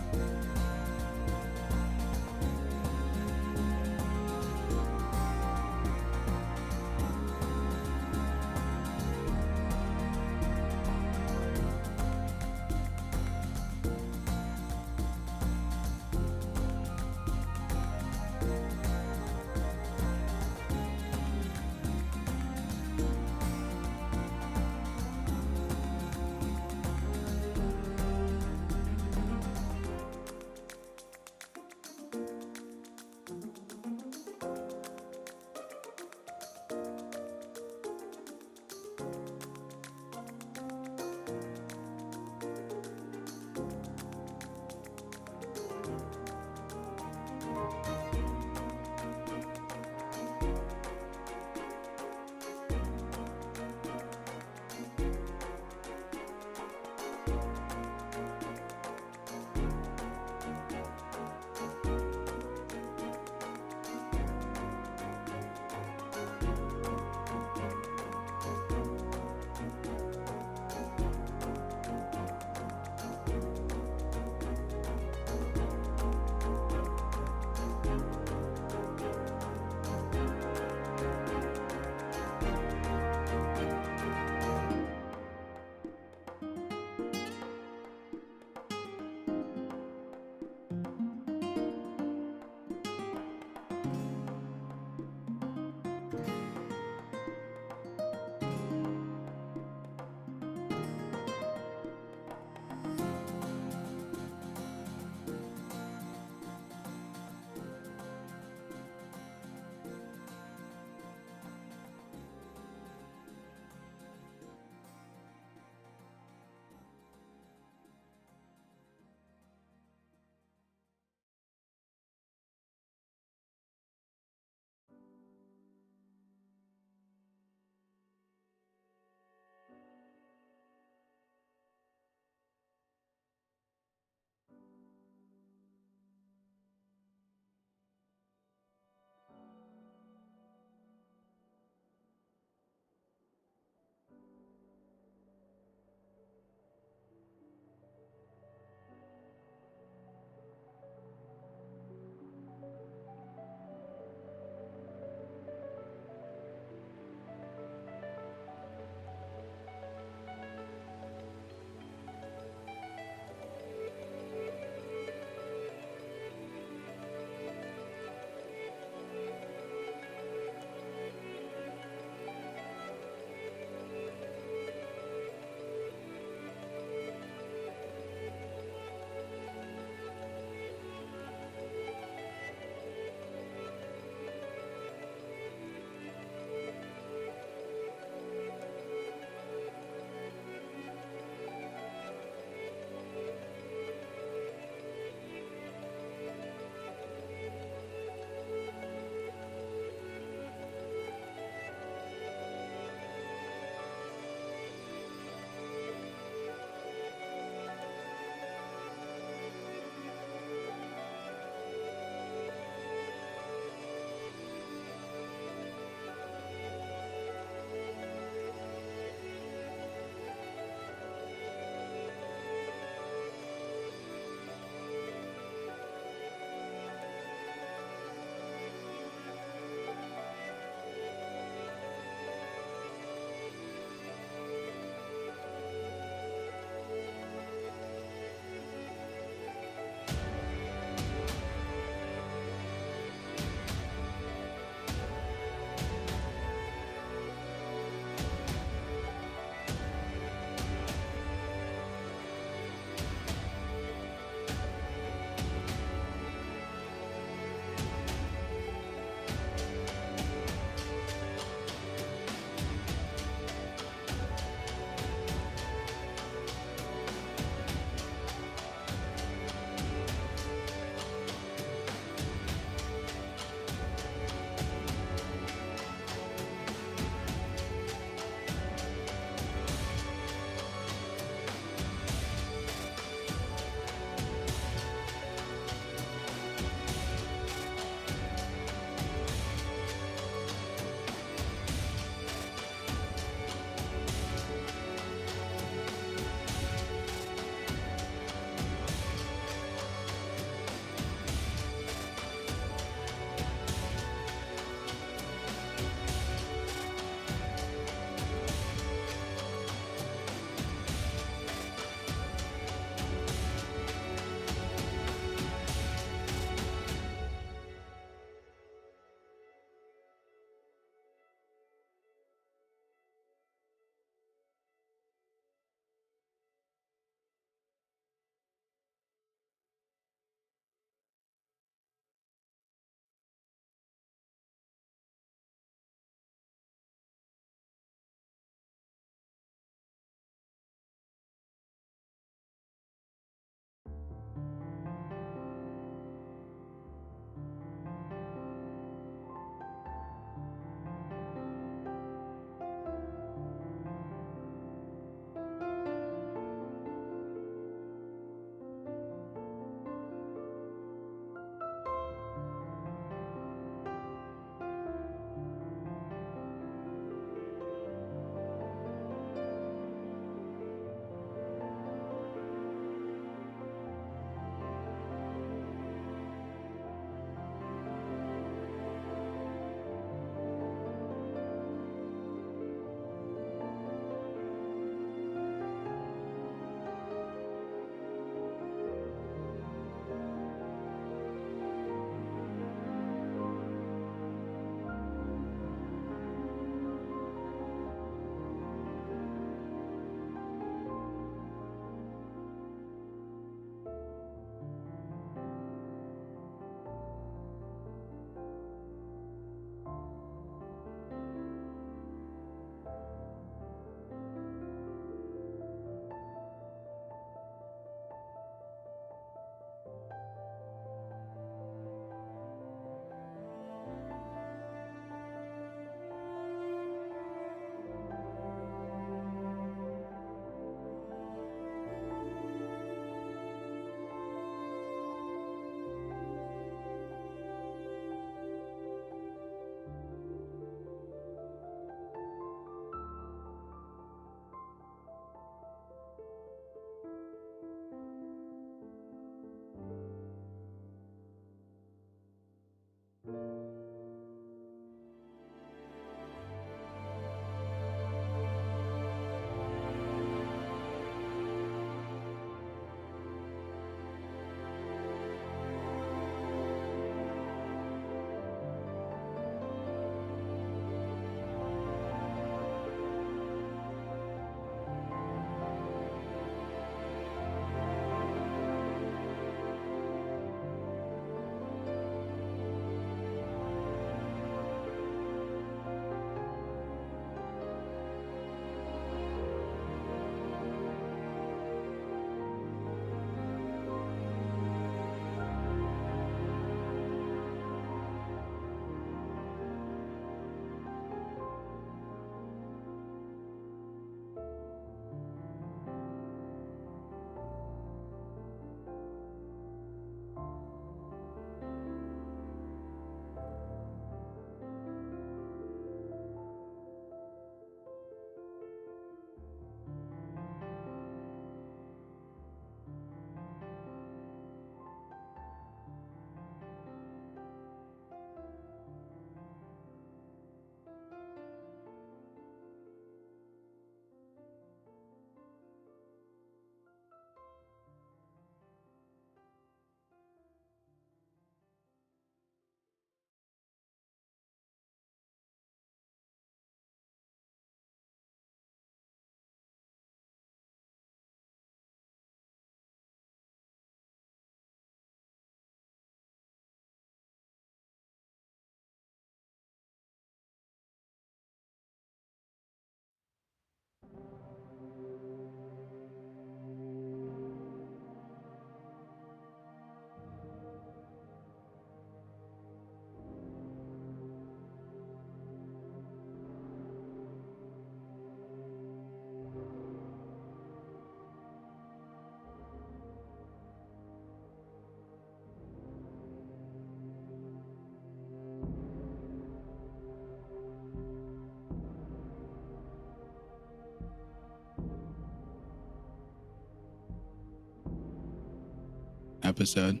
episode.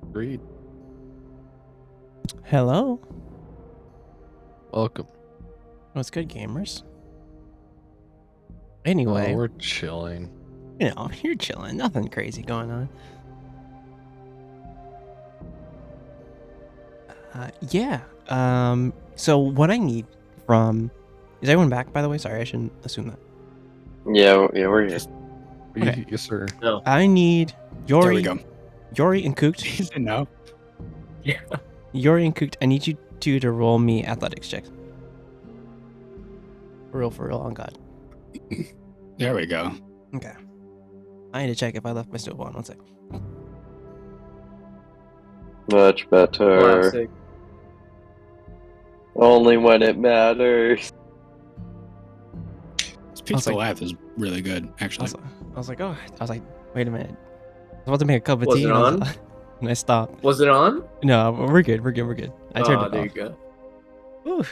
Agreed. Hello. Welcome. What's good, gamers? Oh, Anyway, we're chilling. you're chilling. Nothing crazy going on. Yeah. So what I need from... Is everyone back, by the way? Sorry, I shouldn't assume that. Yeah, we're here. Okay. Yes, sir. No. I need There we Yori, go. Yori and Kooked. He said no. Yeah. Yori and Kooked, I need you two to roll me athletics checks. For real, on God. There we go. Okay. I need to check if I left my stove on. 1 sec. Much better. Classic. Only when it matters. This Pizza like- Life is really good, actually. I was like, wait a minute. I was about to make a cup of Was tea it and I was- on? and I stopped. Was it on? No, we're good. I turned Oh, it there off. you go. Whew.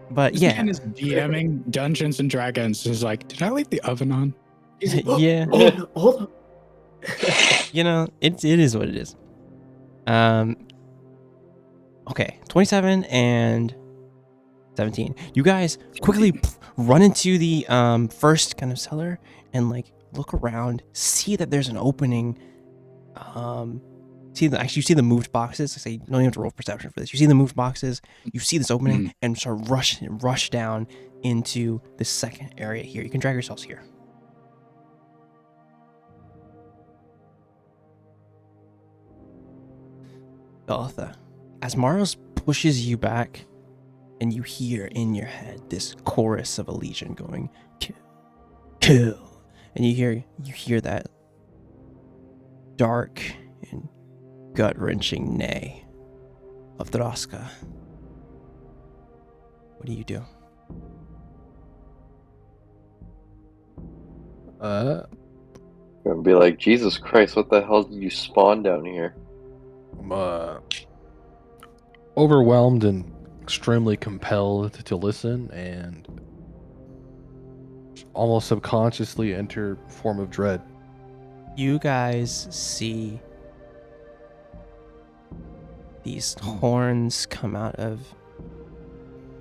But This yeah, man is DMing Dungeons and Dragons. He's like, did I leave the oven on? yeah. Hold on. It is what it is. Okay, 27 and 17. You guys quickly run into the first kind of cellar and like look around, see that there's an opening. You see the moved boxes. I say you don't even have to roll perception for this. You see the moved boxes. You see this opening and start rush down into the second area here. You can drag yourselves here. Belitha, as Maros pushes you back, and you hear in your head this chorus of a legion going, kill, kill, and you hear that dark and gut-wrenching neigh of Droska. What do you do? Gonna be like, Jesus Christ, what the hell did you spawn down here? I'm overwhelmed and extremely compelled to listen and almost subconsciously enter a form of dread. You guys see these horns come out of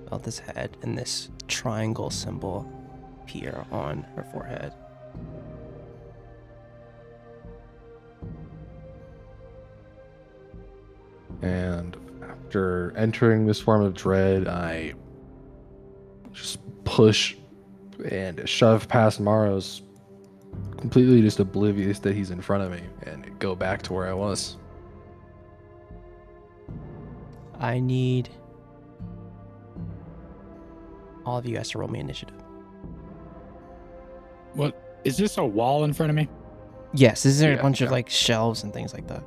Belitha's head and this triangle symbol appear on her forehead. And after entering this form of dread, I just push and shove past Maros, completely just oblivious that he's in front of me, and go back to where I was. I need all of you guys to roll me initiative. What? Is this a wall in front of me? Yes, this is a Yeah, bunch of yeah. like shelves and things like that.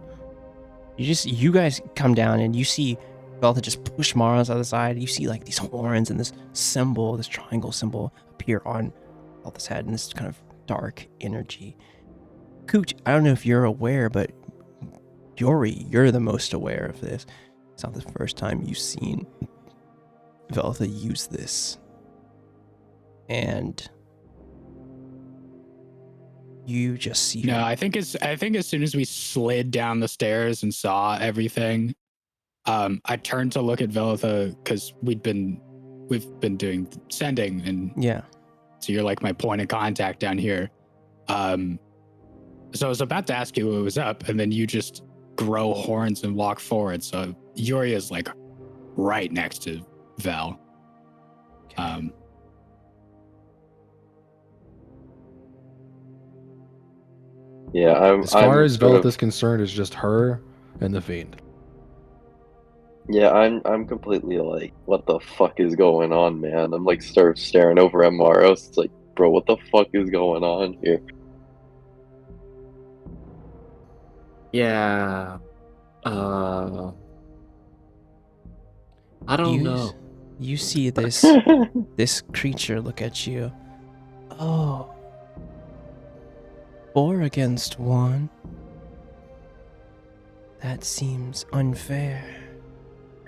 You guys come down and you see Belitha just push Maros out of the side. You see like these horns and this symbol, this triangle symbol appear on Belitha's head and this kind of dark energy. Cooch, I don't know if you're aware, but Yori, you're the most aware of this. It's not the first time you've seen Belitha use this. And you just see No, her. I think as soon as we slid down the stairs and saw everything, I turned to look at Belitha because we've been doing sending, and Yeah. so you're like my point of contact down here. So I was about to ask you what was up, and then you just grow horns and walk forward. So Yuri is like right next to Val. Yeah, As far I'm as sort of- Belitha's concerned, it's just her and the Fiend. Yeah, I'm completely like, what the fuck is going on, man? I'm like start staring over at Maros. It's like, bro, what the fuck is going on here? Yeah. I don't know. You see this this creature look at you. Oh. 4 against 1. That seems unfair.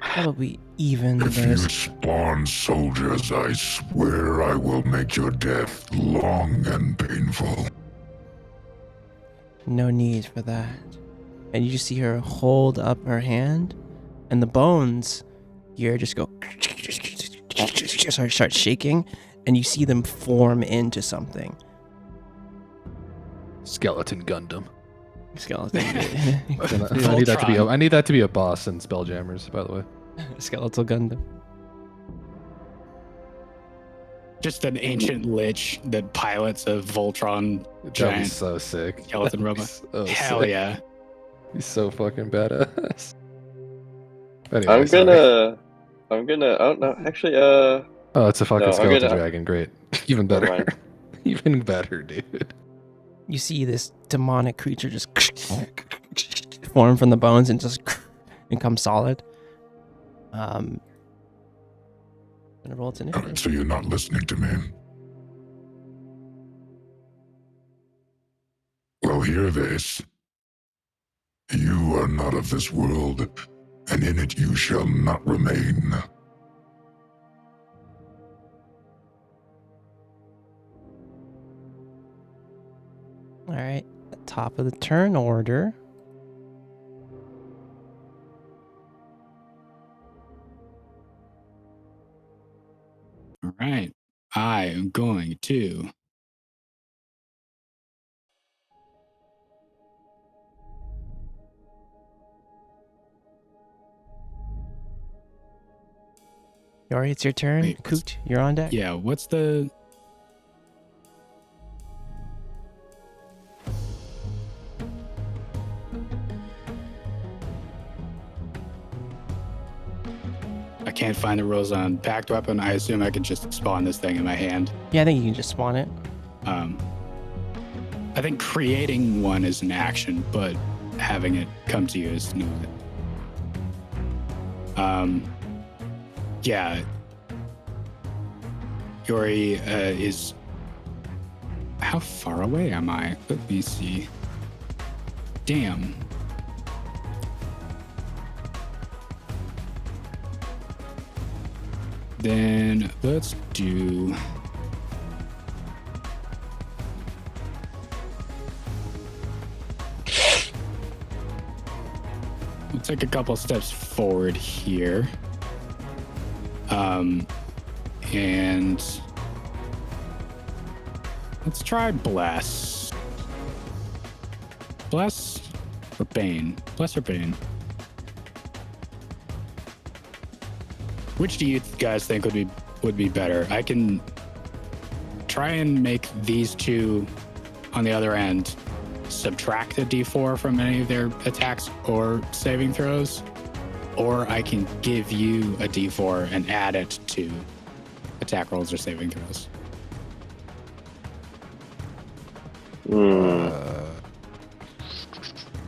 Probably even If you there's spawn soldiers, I swear I will make your death long and painful. no need for that. and you just see her hold up her hand, and the bones here just go start shaking, and you see them form into something. Skeleton Gundam. Skeleton. I need that to be. I need that to be a boss in Spelljammers, by the way. Skeletal Gundam. Just an ancient lich that pilots a Voltron That'd be giant so sick. skeleton That'd be robot. so Hell sick. yeah. He's so fucking badass. Anyway, I'm sorry. gonna. Oh no, actually, Oh, it's a fucking No, I'm skeleton gonna- dragon. Great. Even Never better. mind. Even better, dude. You see this demonic creature just form from the bones and just become solid. Gonna roll its initiative. So you're not listening to me. Well, hear this. You are not of this world, and in it you shall not remain. All right, top of the turn order. All right. I am going to Yori, it's your turn. Wait, what's- Coot, you're on deck. Yeah, what's the I can't find the rules on packed weapon. I assume I can just spawn this thing in my hand. Yeah, I think you can just spawn it. I think creating one is an action, but having it come to you is no. Yeah. Yori is. How far away am I? Let me see. Damn. Then let's do. We'll take a couple steps forward here. And let's try Bless. Bless or Bane? Bless or Bane? Which do you guys think would be better? I can try and make these two on the other end subtract a d4 from any of their attacks or saving throws, or I can give you a d4 and add it to attack rolls or saving throws.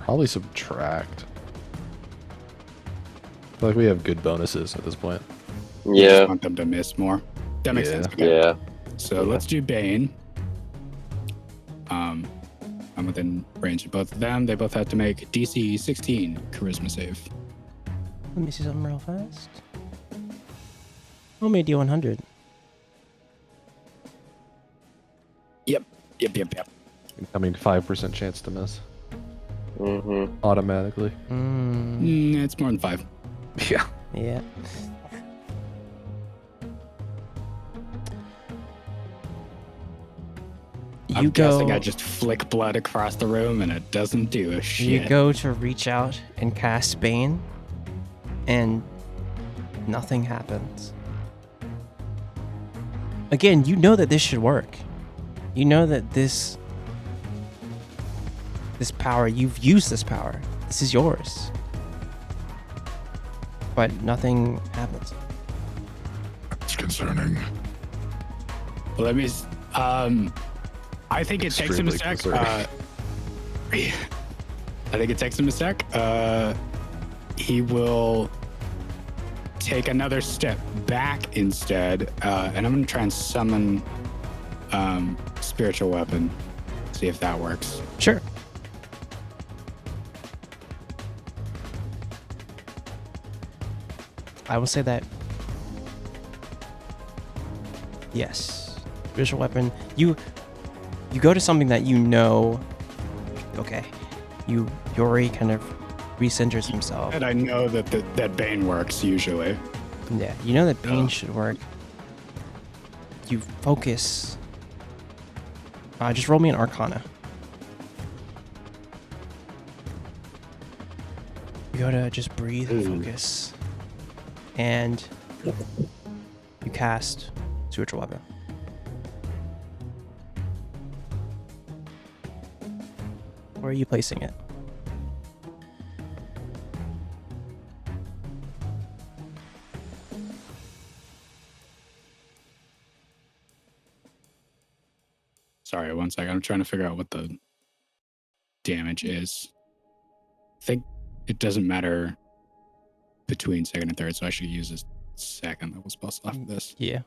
Probably subtract. I feel like we have good bonuses at this point. I Yeah. just want them to miss more. That makes Yeah. sense. Okay. Yeah. So let's do Bane. I'm within range of both of them. They both have to make DC 16 charisma save. Let me see something real fast. Oh, made you 100. Yep. Incoming 5% chance to miss Mm-hmm. automatically. It's more than 5. Yeah. Yeah. I'm guessing I just flick blood across the room and it doesn't do a shit. You go to reach out and cast Bane, and nothing happens. Again, you know that this should work. You know that this power, you've used this power. This is yours. But nothing happens. It's concerning. Let me. I think it takes him a Extremely sec. concerning. I think it takes him a sec. He will take another step back instead, and I'm gonna try and summon spiritual weapon. See if that works. Sure. I will say that. Yes. Spiritual weapon. You go to something that you know. Okay. Yori kind of recenters himself. And I know that that Bane works usually. Yeah, you know that Bane should work. You focus. Just roll me an Arcana. You gotta just breathe and focus. And you cast Spiritual Weapon. Where are you placing it? Sorry, one second. I'm trying to figure out what the damage is. I think it doesn't matter between second and third, so I should use a second level spell slot for this. Yeah.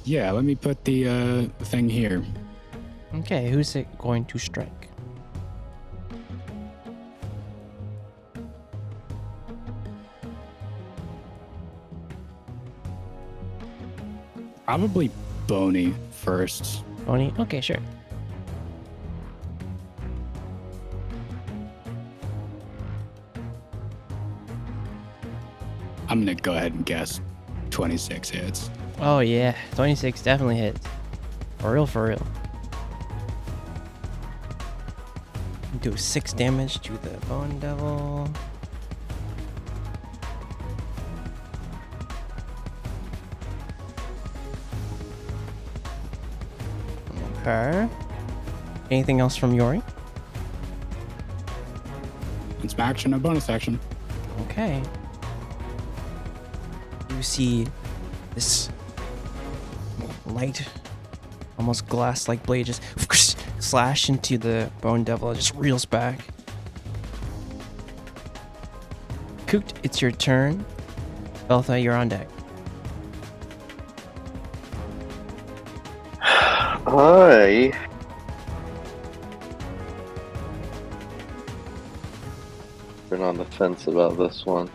Yeah, let me put the thing here. Okay, who's it going to strike? Probably Boney first. Bonnie? Okay, sure. I'm gonna go ahead and guess 26 hits. Oh yeah, 26 definitely hits. For real, for real. Do 6 damage to the Bone Devil. Okay. Anything else from Yori? It's my action, a bonus action. Okay. You see this light, almost glass-like blade just slash into the Bone Devil. It just reels back. Coot, it's your turn. Beltha, you're on deck. I been on the fence about this one.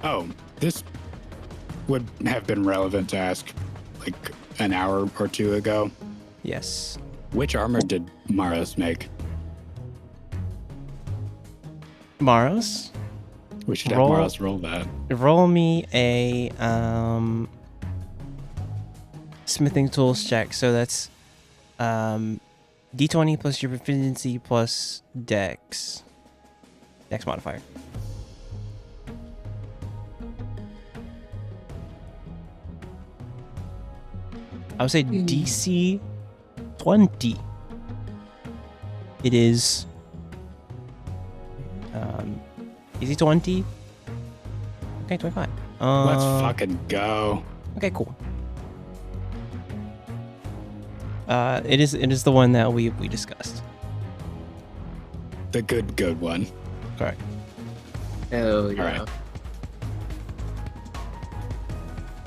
Oh, this would have been relevant to ask like an hour or two ago. Yes. Which armor did Maros make? Maros? We should have Maros roll that. Roll me a smithing tools check. So that's D20 plus your proficiency plus dex. Dex modifier. I would say DC 20. It is is it 20? Okay, 25. Let's fucking go. Okay, cool. It is the one that we discussed. The good one. Correct. Hell yeah. Alright.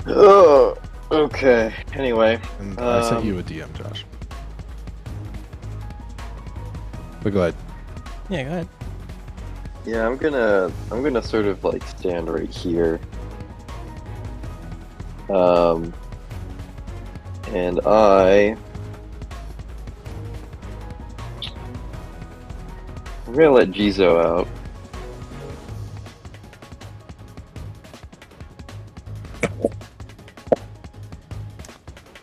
Oh, okay. Anyway, And I sent you a DM, Josh. But go ahead. Yeah, go ahead. yeah, I'm gonna sort of like stand right here. And I'm gonna let Jizo out.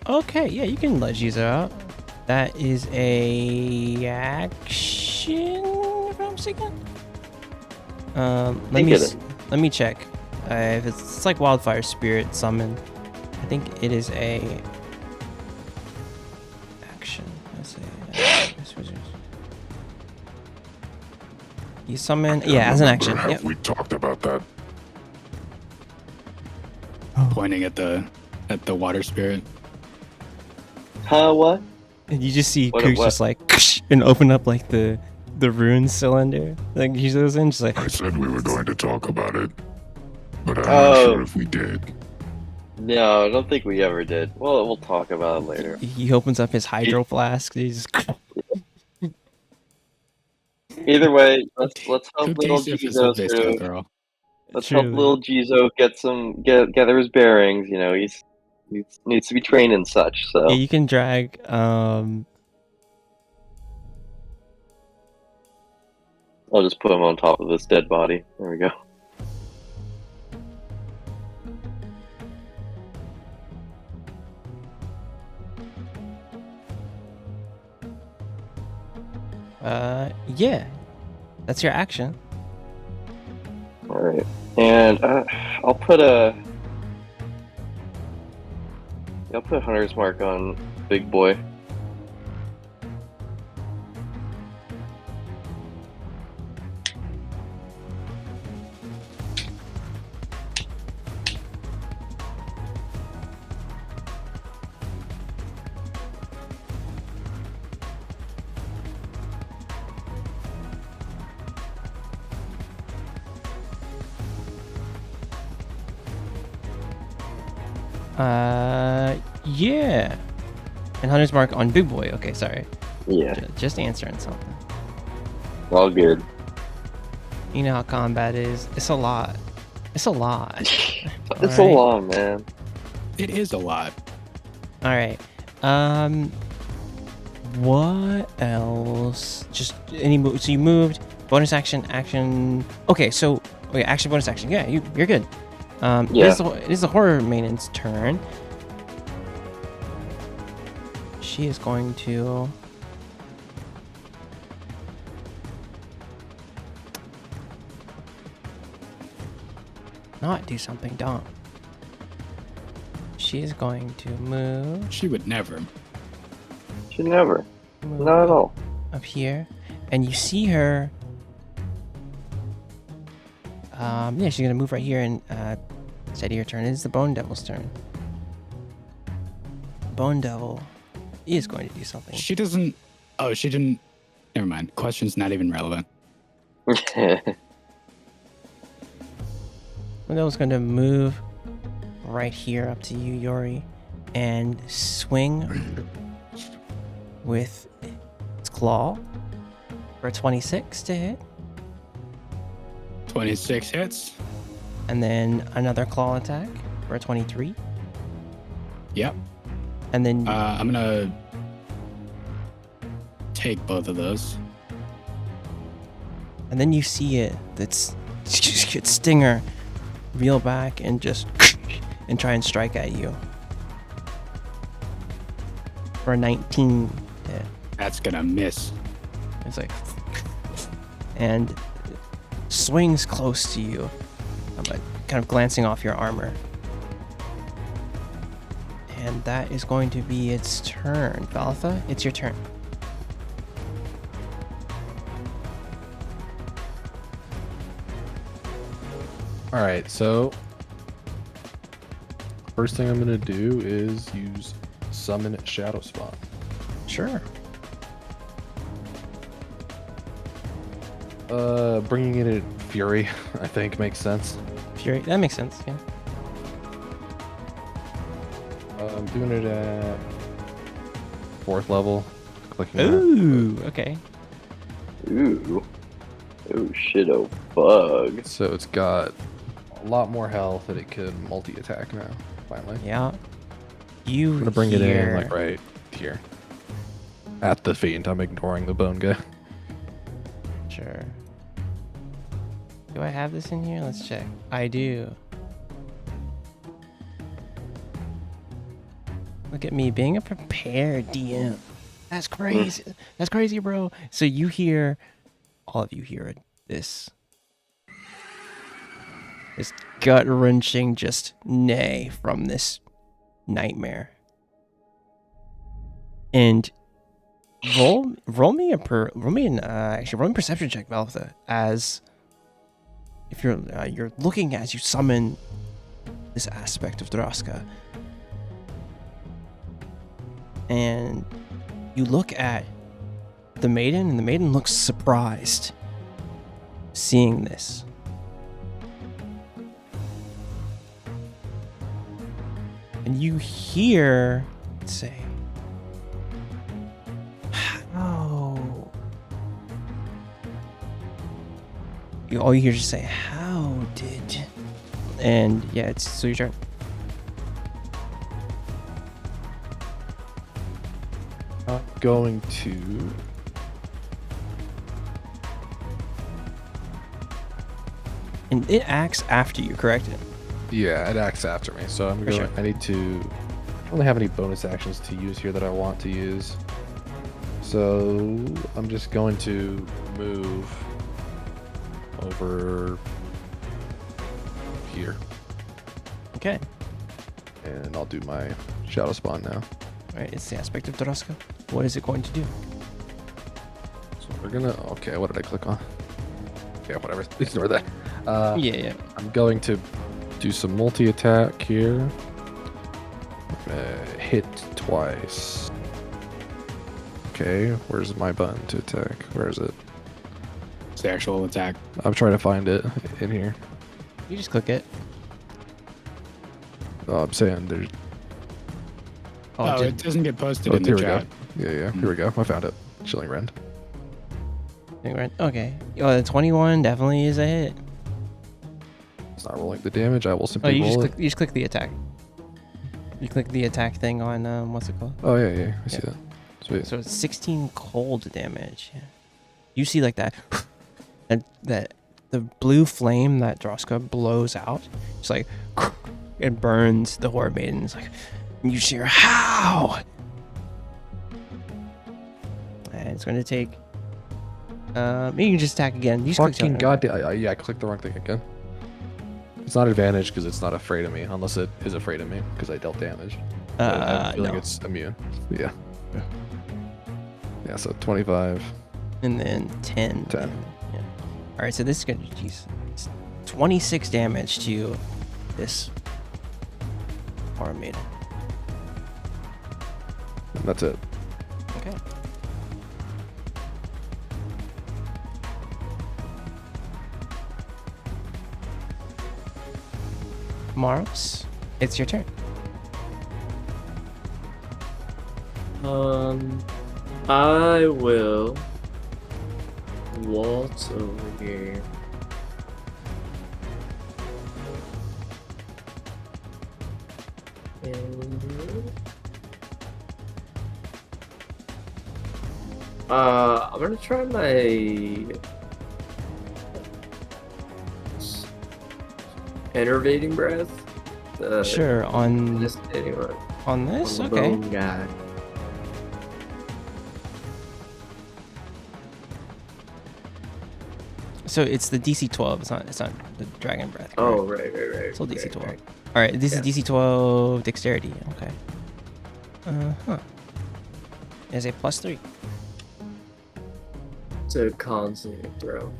Okay, yeah, you can let Jizo out. That is a action, if I'm mistaken. Let me check. If it's like Wildfire Spirit summon, I think it is a action. Let's see. You summon, yeah, as an action. Have Yep. we talked about that? Pointing at the water spirit. Huh? What? And you just see What- Kooks what? just like and open up like the rune cylinder. Like Jizo's in, just like I said we were going to talk about it, but I'm not Oh. sure if we did. No, I don't think we ever did. Well, we'll talk about it later. he opens up his hydro flask. He's just Either way, let's help Who little cares if it's a Jizo Visco sort of. girl? Let's help Truly. little Jizo gather his bearings. You know, he needs to be trained and such. So Yeah, you can drag. I'll just put him on top of this dead body. There we go. Yeah, that's your action. All right, and I'll put Hunter's Mark on Big Boy. Yeah. And Hunter's Mark on Big Boy. Okay, sorry. Yeah, Just answering something. all good. You know how combat is. It's a lot. It's a lot. It's a lot, man. It is a lot. All right. What else? Just any move. So you moved. Bonus action. Okay. So action. Bonus action. Yeah, you're good. Yeah. It is the horror maiden's turn. She is going to. Not do something dumb. She is going to move. She would never. Should never. move Not at all. up here, and you see her. Yeah, she's gonna move right here and steady her turn. It is the Bone Devil's turn. Bone Devil is going to do something. She doesn't. Oh, she didn't. Never mind. Question's not even relevant. Bone Devil's going to move right here up to you, Yori, and swing with its claw for a 26 to hit, 26 hits. and then another claw attack for a 23, Yep. and then I'm gonna take both of those. And then you see it. It's Stinger reel back and just and try and strike at you for a 19 hit. That's gonna miss. It's like and swings close to you, but kind of glancing off your armor. And that is going to be its turn. Baltha, it's your turn. All right, so first thing I'm gonna do is use Summon Shadow Spot. Sure. Bringing in a Fury, I think makes sense. Fury. That makes sense. Yeah. I'm doing it at 4th level. Clicking that. Ooh. Okay. Ooh. Oh shit, oh bug. So it's got a lot more health and it can multi-attack now, finally. Yeah. You I'm gonna bring it in hear- like right here. At the Fiend. I'm ignoring the bone guy. Sure. Do I have this in here? Let's check. I do. Look at me being a prepared DM. That's crazy. That's crazy, bro. So you hear, all of you hear this gut-wrenching just neigh from this nightmare. And roll me a perception check, Valtha, as if you're looking as you summon this aspect of Draska, and you look at the maiden, and the maiden looks surprised seeing this. And you hear it say, "How?" All you hear just say, "How loaded. And yeah, it's so your turn. I'm going to. And it acts after you, correct? Yeah, it acts after me, so I'm For going. sure. I need to. I don't really have any bonus actions to use here that I want to use. So I'm just going to move over here, Okay. and I'll do my shadow spawn now. All right, it's the aspect of Droska. What is it going to do? So we're gonna. Okay, what did I click on? Yeah, whatever. Ignore that. Yeah. I'm going to do some multi-attack here. Hit twice. Okay, where's my button to attack? Where is it? It's the actual attack. I'm trying to find it in here. You just click it. Oh, I'm saying there's. Oh, did- it doesn't get posted Oh, in here the we go. chat. Yeah. Here we go. I found it. Chilling Rend. Okay. Oh, the 21 definitely is a hit. It's not rolling the damage. I will Oh, simply you roll it. just click the attack. You click the attack thing on what's it called? Oh yeah. I see Yeah. that. Sweet. So it's 16 cold damage. You see like that, that the blue flame that Droska blows out. It's like it burns the Horde Maiden. It's like and you hear how. And it's going to take. You can just attack again. You just click Fucking jump. goddamn. Yeah, I clicked the wrong thing again. It's not advantage because it's not afraid of me, unless it is afraid of me because I dealt damage. But I have a feeling No. it's immune. Yeah. Yeah, so 25. And then 10. 10. Yeah. All right, so this is going to it's 26 damage to this Horde Maiden. And that's it. Okay. Maros, it's your turn. I will waltz over here. And I'm gonna try my enervating breath. Sure, on This anyway. on this, On the okay. bone guy. So it's the DC 12. It's not the dragon breath. Oh, correct? right. It's all DC right, 12. right. All right, this Yeah. is DC 12 dexterity. Okay. Is a +3. It's a con saving throw.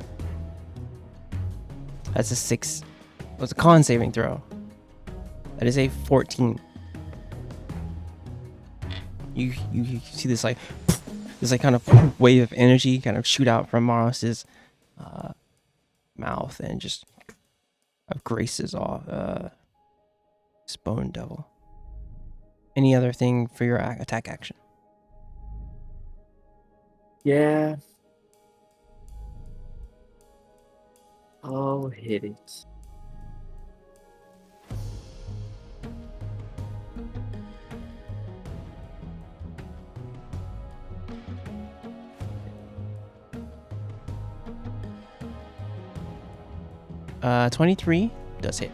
That's a 6. Well, it's a con saving throw. That is a 14. You see this like kind of wave of energy kind of shoot out from Maros's mouth and just graces off this bone devil. Any other thing for your attack action? Yeah. I'll hit it. Uh, 23 does hit.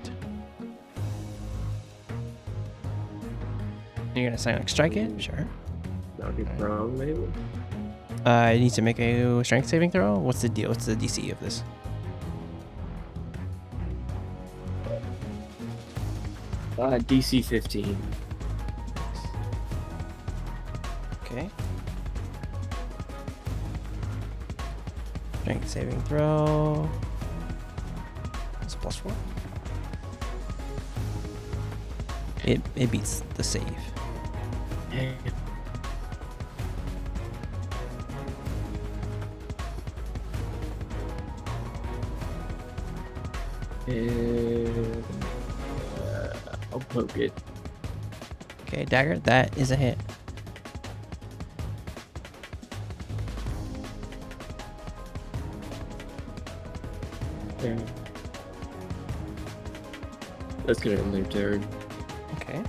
You're gonna silent strike it? Sure. That'll be prone, maybe. It needs to make a strength saving throw. What's the deal? What's the DC of this? DC 15. Okay. Strength saving throw. It's a +4. It beats the save. And I'll poke it. Okay, dagger. That is a hit. There. That's gonna end their turn. Okay.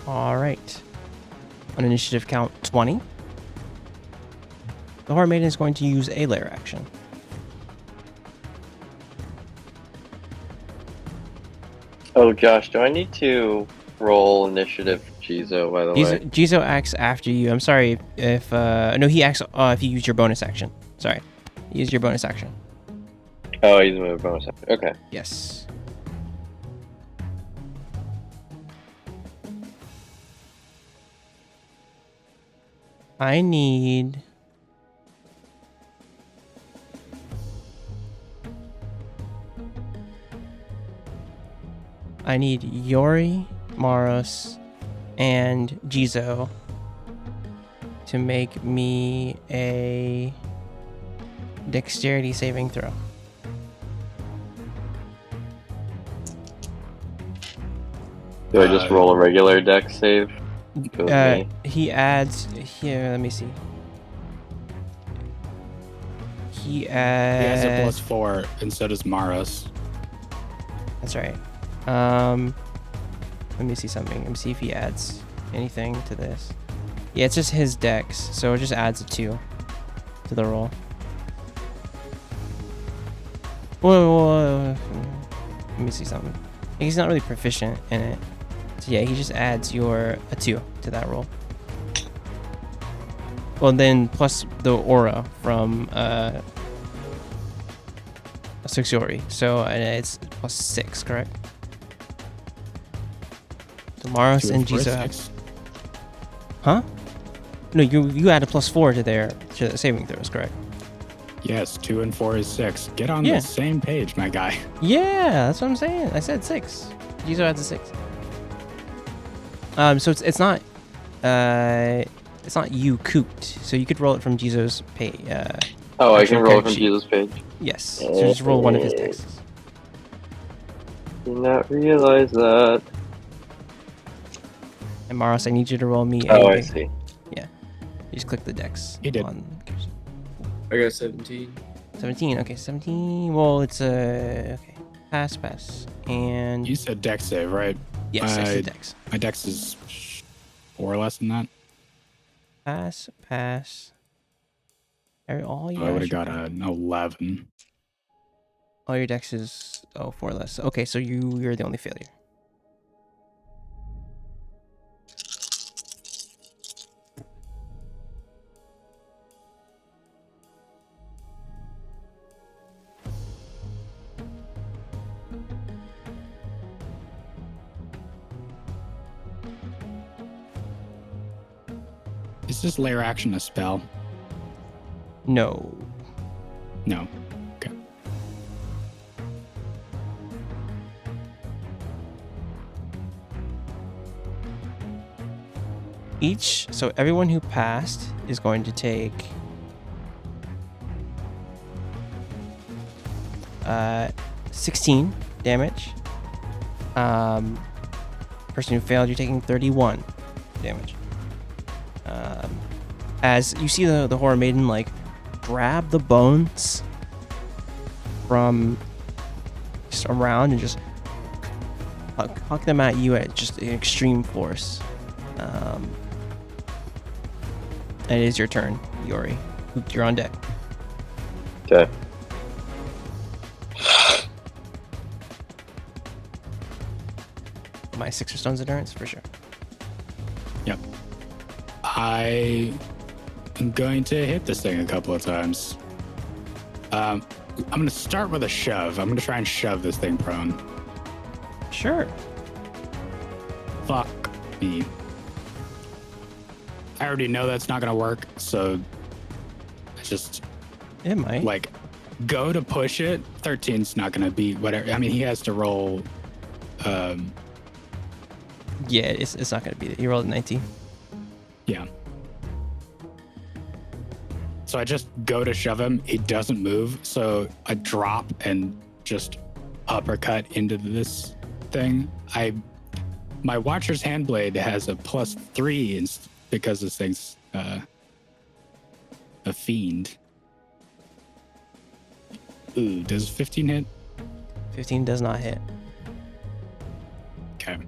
All right. On initiative count 20, the Horror Maiden is going to use a lair action. Oh, Josh, do I need to roll initiative for Jizo, by the way? Jizo acts after you. I'm sorry if no, he acts if you use your bonus action. Sorry, use your bonus action. Oh, he's moving bonus action. Okay. Yes. I need Yori, Maros, and Jizo to make me a dexterity saving throw. Do I just roll a regular dex save? Me? He adds here. Let me see. He He has a adds. +4, and so does Maros. That's right. Let me see something. Let me see if he adds anything to this. Yeah, it's just his dex, so it just adds a 2 to the roll. Whoa. Let me see something. He's not really proficient in it. So yeah, he just adds a 2 to that roll. Well, then plus the aura from Suxiori. So it's +6, correct? Maros 2 and4 is Jizo have. 6. Huh? No, you add a +4 to their saving throws, correct? Yes, 2 and 4 is 6. Get on Yeah. the same page, my guy. Yeah, that's what I'm saying. I said 6. Jizo adds a 6. So it's not you cooped. So you could roll it from Jizo's pay. Oh, I actual can roll it character from sheet. Jesus' page. Yes. So just roll one of his dexes. Did not realize that. And Maros, I need you to roll me Oh, a. I see. You just click the dex. He did. I got 17. 17. Okay, 17. Well, it's okay. Pass. And You said dex save, right? yes, I said dex. My dex is 4 or less than that. Pass. All So I would have got an 11. All your dex is 4 less. Okay, so you're the only failure. Is this lair action a spell? No. No. Okay. So everyone who passed is going to take 16 damage. Person who failed, you're taking 31 damage. As you see the Horror Maiden like grab the bones from just around and just huck them at you at just extreme force. And it is your turn, Yori. You're on deck. Okay. My 6 stones endurance for sure. Yep. I am going to hit this thing a couple of times. I'm going to start with a shove. I'm going to try and shove this thing prone. Sure. Fuck me. I already know that's not going to work, so I just It might. like go to push it. 13's not going to be whatever. I mean, he has to roll. Yeah, it's not gonna be it. You rolled a 19. Yeah. So I just go to shove him. He doesn't move. So I drop and just uppercut into this thing. My Watcher's Handblade has a +3 because this thing's a fiend. Ooh, does 15 hit? 15 does not hit. Okay.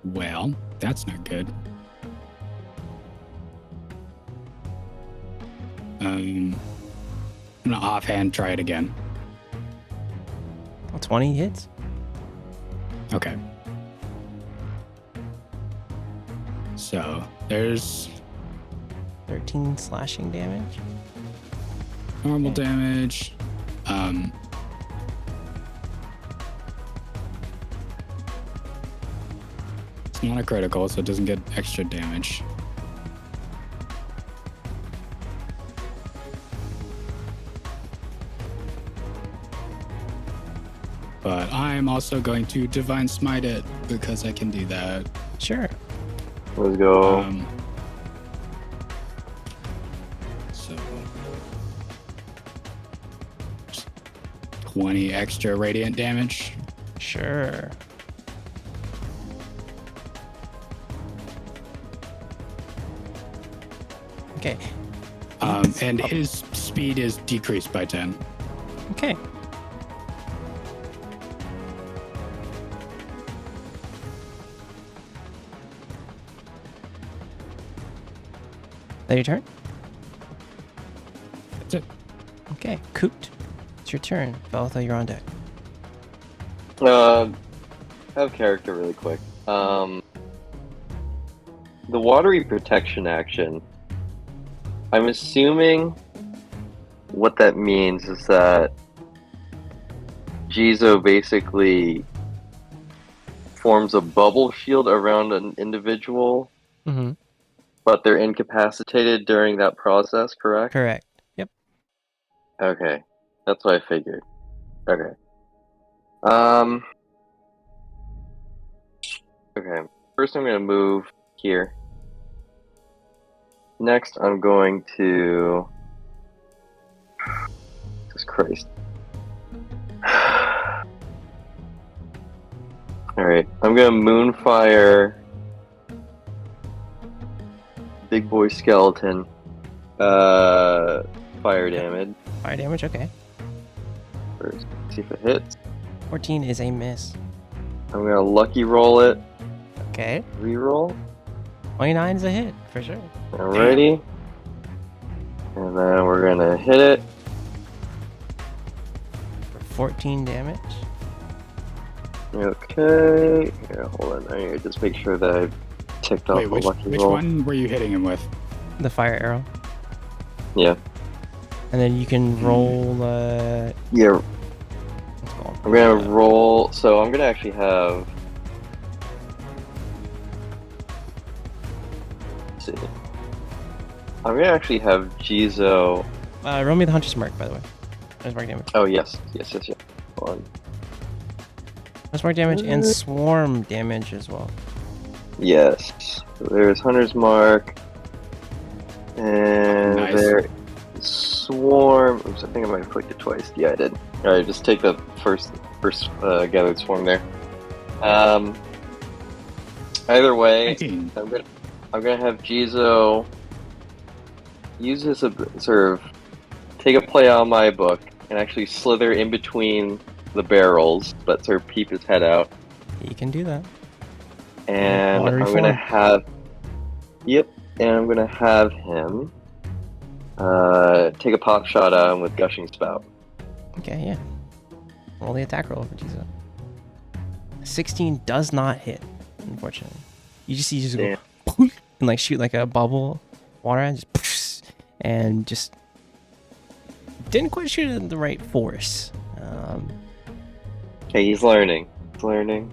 Well, that's not good. I'm gonna offhand try it again. 20 hits. Okay. So there's 13 slashing damage. normal damage. It's not a critical, so it doesn't get extra damage. But I'm also going to Divine Smite it because I can do that. Sure. Let's go. So 20 extra radiant damage. Sure. Okay. And his speed is decreased by 10. Okay. That your turn? That's it. Okay. Coot. It's your turn. Belitha, you're on deck. I have character really quick. The Watery Protection action. I'm assuming what that means is that Jizo basically forms a bubble shield around an individual, Mm-hmm. but they're incapacitated during that process, correct? Correct. Yep. Okay. That's what I figured. Okay. Okay. First I'm gonna move here. Next I'm going to Jesus Christ. Alright, I'm gonna Moonfire Big Boy Skeleton. Fire damage. Fire damage, okay. First, see if it hits. 14 is a miss. I'm gonna lucky roll it. Okay. Reroll. 29 is a hit, for sure. Alrighty. And then we're gonna hit it. For 14 damage. Okay. Here, hold on. I need to just make sure that I've ticked off Wait, the which lucky which roll. one were you hitting him with? The fire arrow. Yeah. And then you can roll, Yeah. what's it called? I'm gonna roll. So I'm gonna actually have. Let's see. I'm gonna actually have Jizo. Roll me the Hunter's Mark, by the way. Hunter's Mark damage. Oh yes. Hold on. Hunter's Mark damage and Swarm damage as well. Yes. So there's Hunter's Mark. And Nice. there Swarm. Oops, I think I might have clicked it twice. Yeah, I did. Alright, just take the first gathered swarm there. Either way, 19. I'm gonna have Jizo use his sort of take a play on my book and actually slither in between the barrels, but sort of peep his head out. You can do that. And Watery I'm gonna form. have and I'm gonna have him take a pop shot at him with Gushing Spout. Okay, yeah. Roll the attack roll for Jizo. 16 does not hit, unfortunately. You just go and like shoot like a bubble water and just didn't quite shoot it at the right force. Okay, he's learning. Learning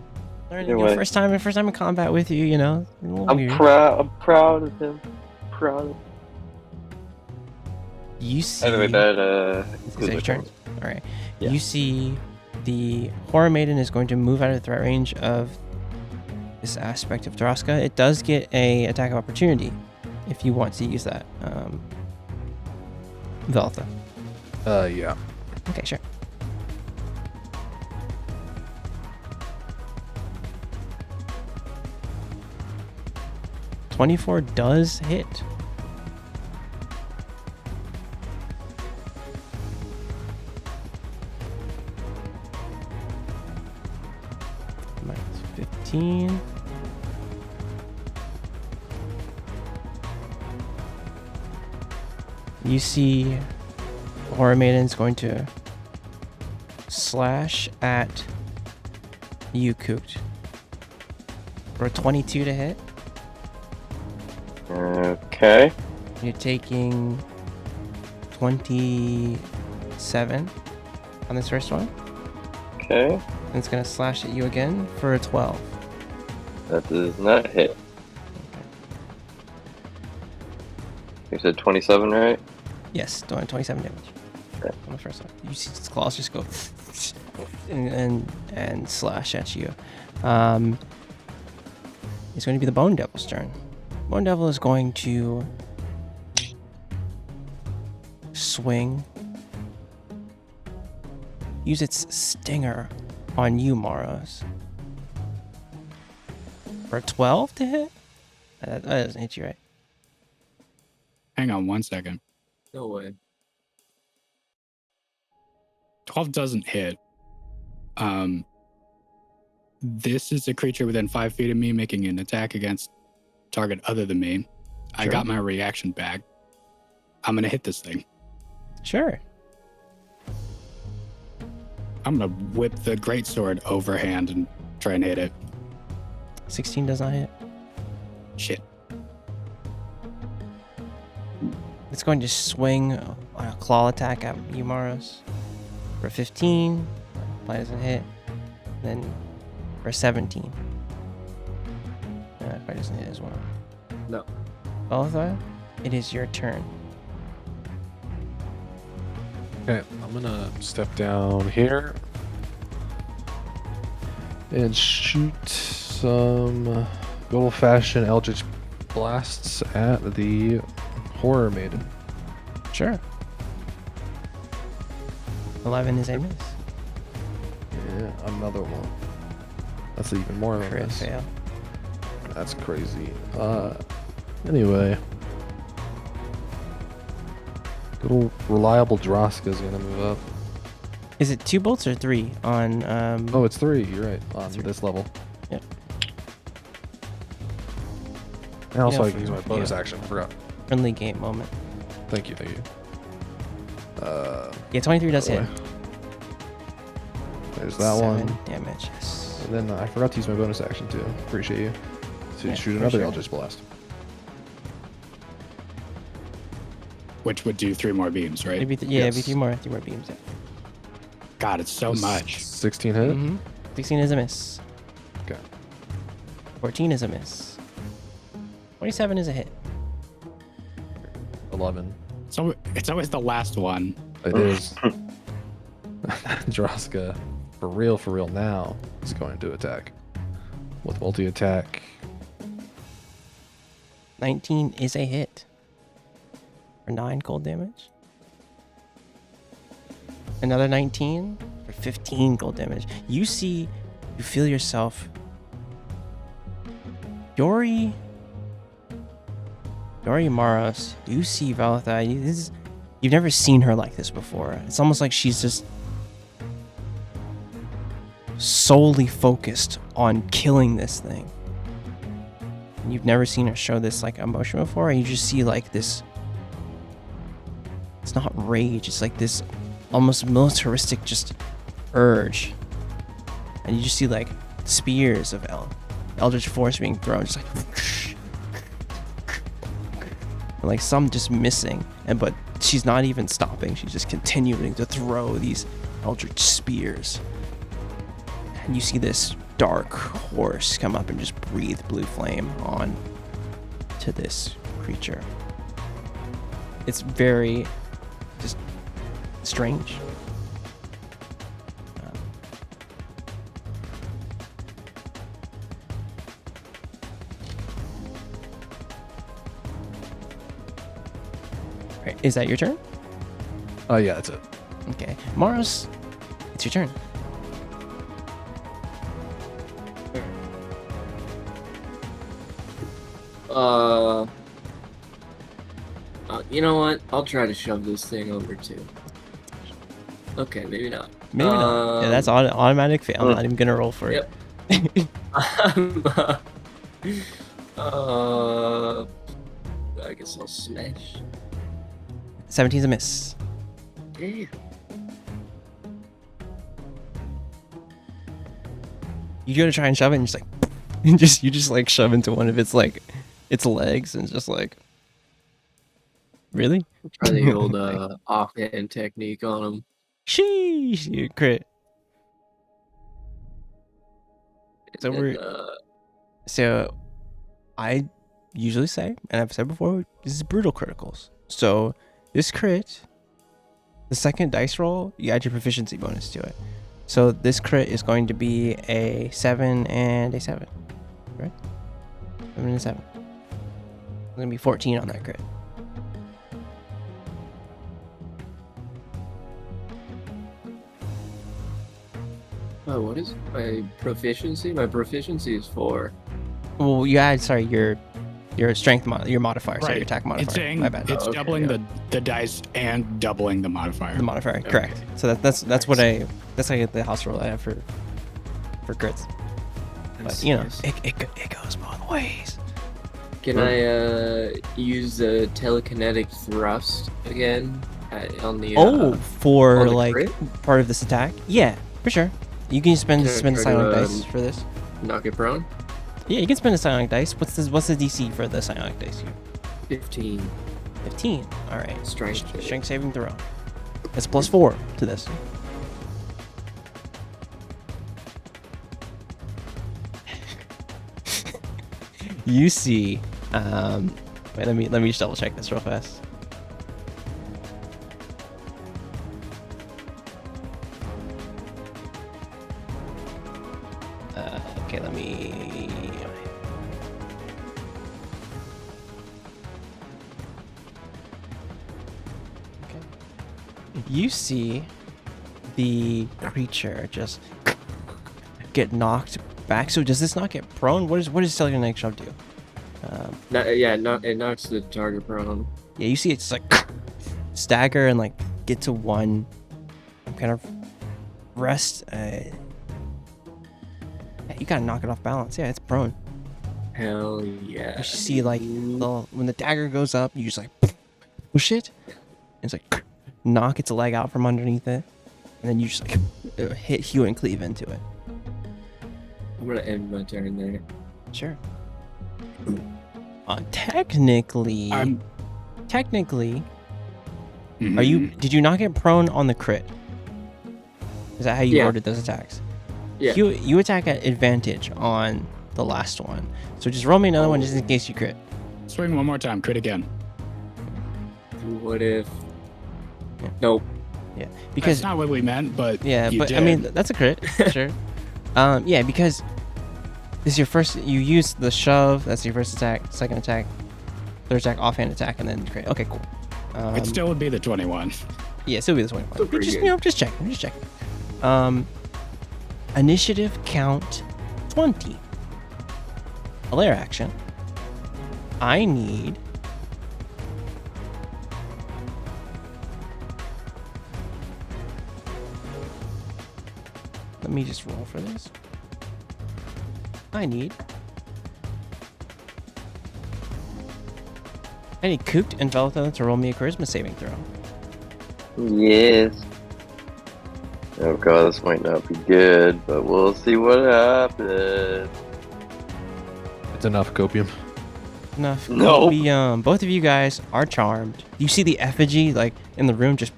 Either your way. first time in combat with you, you know. A little I'm weird. proud of him. Proud of You see. Either way, that Is concludes that your my turn? turn. All right. Yeah. You see the Horror Maiden is going to move out of the threat range of this aspect of Droska. It does get a attack of opportunity if you want to use that. Veltha. Yeah. Okay, sure. $24 does hit. 17. You see Horror Maiden's going to slash at you, Cooked. For a 22 to hit. Okay. You're taking 27 on this first one. Okay. And it's going to slash at you again for a 12. That does not hit. You said 27, right? Yes, doing 27 damage. Okay. On the first one. You see its claws just go and slash at you. It's going to be the Bone Devil's turn. Bone Devil is going to swing. Use its stinger on you, Maros. For a 12 to hit? That doesn't hit you, right? Hang on 1 second. No way. 12 doesn't hit. This is a creature within 5 feet of me making an attack against target other than me. I Sure. got my reaction back. I'm gonna hit this thing. Sure. I'm gonna whip the greatsword overhand and try and hit it. 16 does not hit. Shit. It's going to swing a claw attack at you, Maros. For 15. Probably doesn't hit. Then for 17. Probably doesn't hit as well. No. Beltha, it is your turn. Okay, I'm gonna step down here and shoot some good old-fashioned Eldritch blasts at the Horror Maiden. Sure. 11 is a miss. Yeah, another one. That's even more of a Crit miss. fail. That's crazy. Anyway. Good old reliable Droska is gonna move up. Is it 2 bolts or 3 on Oh, it's 3. You're right. On 3. this level. Yep. And also, Yeah, I can use my bonus yeah. action. Forgot. friendly game moment? Thank you. Thank you. Yeah, 23 does hit. away. There's that 7 one. damage. Yes. And then I forgot to use my bonus action too. Appreciate you. To Yeah, shoot for another sure. Eldritch Blast. Which would do 3 more beams, right? It'd be Yes. 3 more beams. Yeah. God, it's so much. 16 hit. Mm-hmm. 16 is a miss. Okay. 14 is a miss. 27 is a hit. 11. So it's always the last one. It is. Droska, for real now, is going to attack. With multi-attack. 19 is a hit. For 9 cold damage. Another 19 for 15 cold damage. You feel yourself. Yori Maros, you see Valethai. You've never seen her like this before. It's almost like she's just solely focused on killing this thing. And you've never seen her show this like emotion before, and you just see like this. It's not rage, it's like this almost militaristic just urge. And you just see like spears of Eldritch Force being thrown, just like and like some just missing, but she's not even stopping. She's just continuing to throw these Eldritch spears. And you see this dark horse come up and just breathe blue flame on to this creature. It's very just strange. Right, is that your turn? Yeah, that's it. Okay. Maros, it's your turn. You know what? I'll try to shove this thing over too. Okay, maybe not. Maybe not. Yeah, that's automatic fail. I'm not even gonna roll for Yep. I guess I'll smash. 17's a miss. Damn. You go to try and shove it, and just like, you just like shove into one of its like, its legs, and just like, really? Try the old offhand technique on him. Sheesh, you crit. So And, so I usually say, and I've said before, this is brutal criticals. So this crit, the second dice roll, you add your proficiency bonus to it. So this crit is going to be a 7 and a 7, right? 7 and a 7. It's gonna be 14 on that crit. oh, what is my proficiency? My proficiency is 4. Well, you add, sorry, your strength your modifier, sorry, Right. your attack modifier. It's saying My bad. it's Oh, okay, doubling yeah. the dice and doubling the modifier. The modifier, Okay. correct. So that's what that's like the house rule I have for crits. But you know, it goes both ways. Can I use the telekinetic thrust again on the? For on the like crit? part of this attack? Yeah, for sure. You can spend Can I spend a try to, psionic dice for this. knock it prone. Yeah, you can spend a psionic dice. What's the DC for the psionic dice here? 15 15. All right. strength. Strength saving throw. It's +4 to this. You see, wait, let me just double check this real fast. Okay, let me. Okay. You see the creature just get knocked back. So does this not get prone? What does telekinetic shove do? It knocks the target prone. Yeah, you see it's like stagger and like get to one kind of rest. Yeah, you gotta knock it off balance. Yeah, it's prone. Hell yeah. You just see like when the dagger goes up, you just like push it. And it's like knock its leg out from underneath it, and then you just like hit hew and cleave into it. I'm gonna end my turn there. Sure. Technically, Mhm. are you? Did you not get prone on the crit? Is that how you Yeah. ordered those attacks? Yeah. You attack at advantage on the last one. So just roll me another one just in case you crit. Swing one more time. Crit again. What if? Yeah. Nope. Yeah, That's because not what we meant, but yeah, you but did. I mean that's a crit, sure. Yeah, because this is your first. You use the shove. That's your first attack. Second attack, third attack, offhand attack, and then crit. Okay, cool. It still would be the 21. Yeah, still be this one. Still pretty Just good. just checking. I'm just checking. Initiative count 20. A layer action. I need. Let me just roll for this. I need Cooped and Velotha to roll me a charisma saving throw. Yes. Oh god, this might not be good, but we'll see what happens. It's enough copium. Enough. Nope. Both of you guys are charmed. You see the effigy like in the room just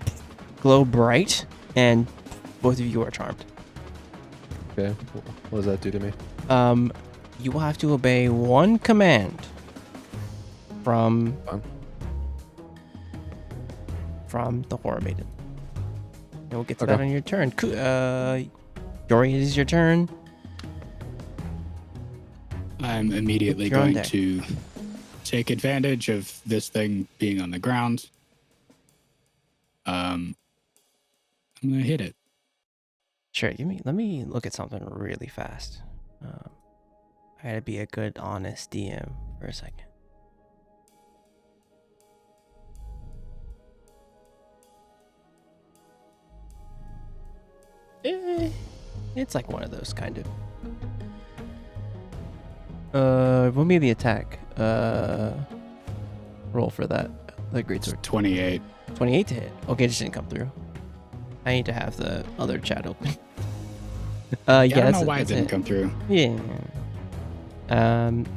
glow bright, and both of you are charmed. Okay. What does that do to me? You will have to obey one command from the Horror Maiden. And we'll get to that Okay. on your turn. Dory, it is your turn. I'm immediately You're on going deck. to take advantage of this thing being on the ground. I'm gonna hit it. Sure. Let me look at something really fast. I gotta be a good, honest DM for a second. It's like one of those kind of What made the attack? Roll for that. The greatsword. 28. 28 to hit. Okay, it just didn't come through. I need to have the other chat open. Yeah, I don't that's know why it that's didn't come through. Yeah.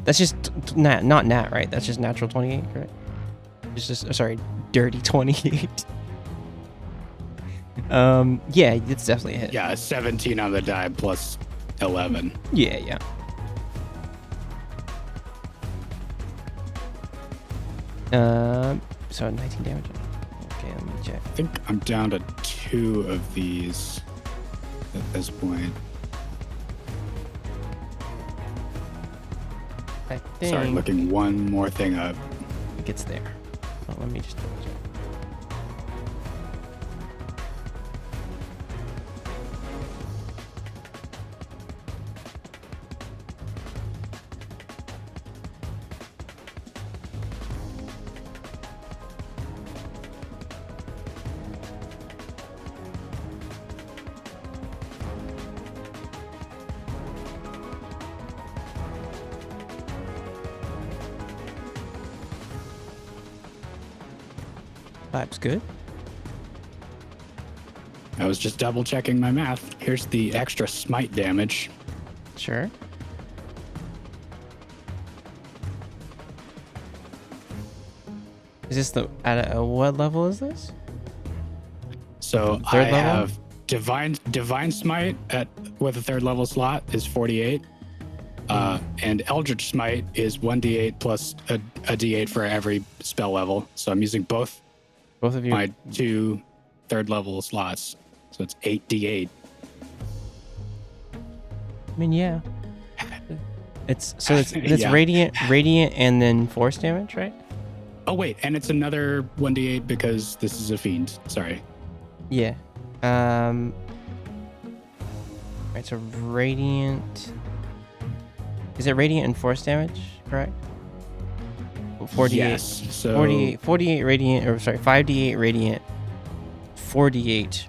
That's just not nat, right? That's just natural 28, correct? It's just sorry, dirty 28. Yeah, it's definitely a hit. Yeah, 17 on the die plus 11. Yeah. So 19 damage. Okay, let me check. I think I'm down to 2 of these at this point. I think Sorry, looking one more thing up. it gets there. Oh, let me just double check. Vibe's good. I was just double checking my math. Here's the extra smite damage. Sure. Is this the at what level is this? So Third I level? have divine smite with a 3rd level slot is 48. And Eldritch Smite is 1d8 plus a d8 for every spell level. So I'm using both Both of you. my 2 3rd level slots. So it's 8d8. I mean, yeah. It's Yeah. radiant, and then force damage, right? Oh wait, and it's another 1d8 because this is a fiend. Sorry. Yeah. Right. So radiant. Is it radiant and force damage? Correct. 48. Yes. So 48 radiant, or sorry, 5d8 radiant, 48.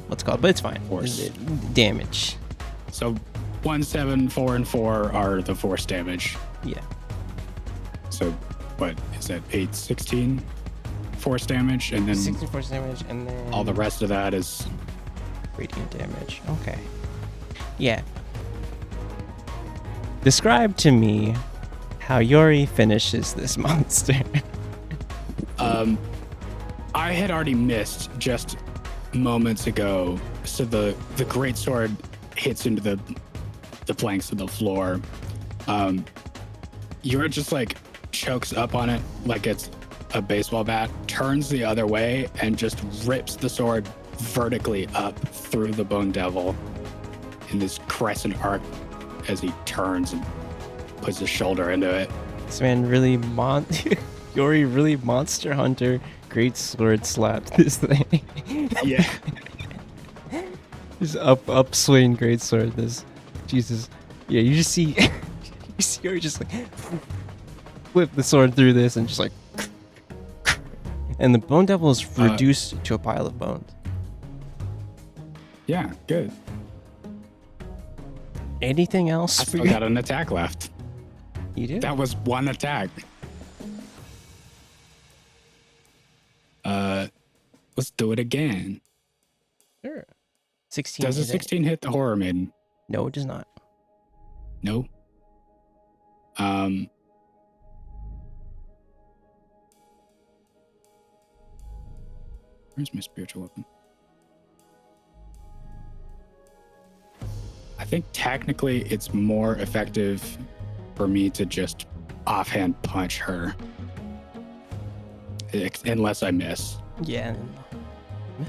What's it called? But it's fine. Force. Damage. So 1, 7, 4, and 4 are the force damage. Yeah. So what is that? 8, 16 force damage, and then 16 force damage, and then all the rest of that is radiant damage. Okay. Yeah. Describe to me how Yori finishes this monster. I had already missed just moments ago, so the greatsword hits into the planks of the floor. Yori just like chokes up on it like it's a baseball bat, turns the other way, and just rips the sword vertically up through the Bone Devil in this crescent arc as he turns and puts his shoulder into it. This man really Yori really Monster Hunter great sword slapped this thing. Yeah. Just upswing great sword. This, Jesus. Yeah, you just see you see Yori just like flip the sword through this and just like, and the Bone Devil is reduced to a pile of bones. Yeah, good. Anything else? I still got an attack left. You do? That was one attack. Let's do it again. Sure. 16. Does a is it? 16 hit the Horror Maiden? No, it does not. No. Where's my spiritual weapon? I think technically it's more effective for me to just offhand punch her. Unless I miss. Yeah. Miss.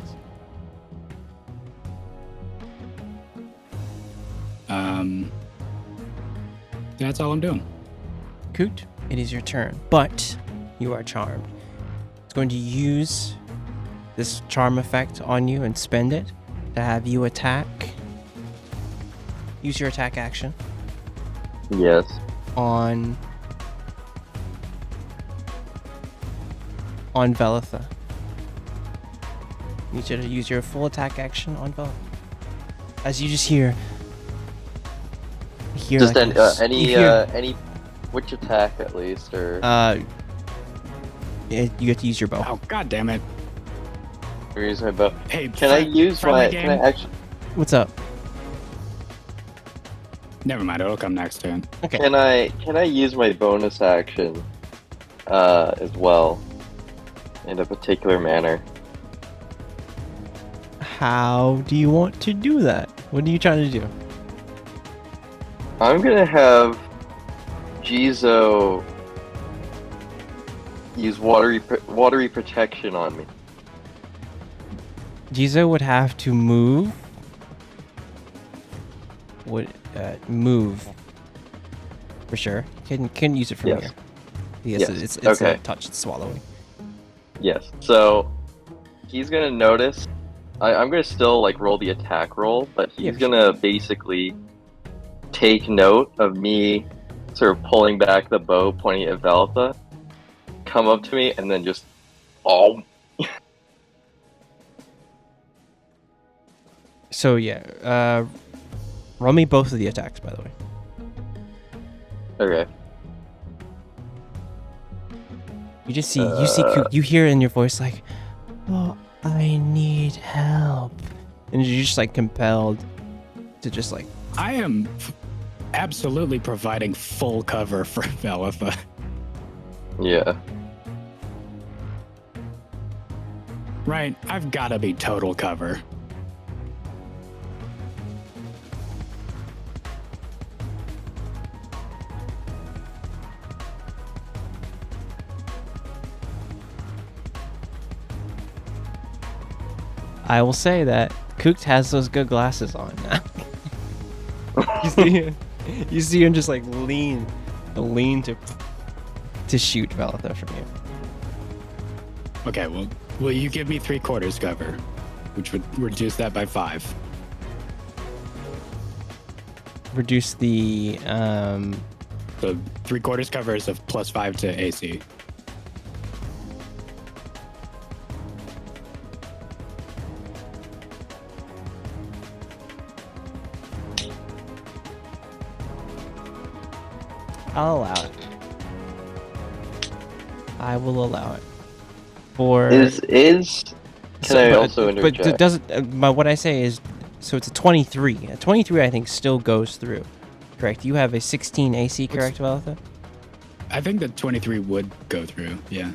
That's all I'm doing. Coot, it is your turn, but you are charmed. It's going to use this charm effect on you and spend it to have you attack. Use your attack action Yes. on Velitha. You need you to use your full attack action on Velitha. As you just hear hear Just like any which attack at least, or you have to use your bow. Oh, god damn it. use my bow. Hey, Can I use my? Can I actually? What's up? Never mind, it'll come next turn. Okay. Can I use my bonus action as well in a particular manner? How do you want to do that? What are you trying to do? I'm gonna have Jizo use watery protection on me. Jizo would have to move. Move for sure. Can use it from Yes. here. Yes, Yes. it's Okay. a touch. It's swallowing. Yes. So he's gonna notice. I'm gonna still like roll the attack roll, but he's Yeah, gonna basically take note of me sort of pulling back the bow, pointing at Velitha, come up to me, and then just So yeah, roll me both of the attacks, by the way. Okay. You just see you hear in your voice like, "Oh, I need help," and you're just like compelled to just like. I am absolutely providing full cover for Velitha. Yeah. Right, I've gotta be total cover. I will say that Kook has those good glasses on now. you see him just like lean to shoot Velitha from you. Okay, well, will you give me 3/4 cover, which would reduce that by 5? Reduce the So 3/4 cover is of +5 to AC. I'll allow it. I will allow it. For Is can I also interject? But doesn't but what I say is, so it's a 23. A 23 I think still goes through. Correct. You have a 16 AC, correct, Velitha? I think the 23 would go through, yeah.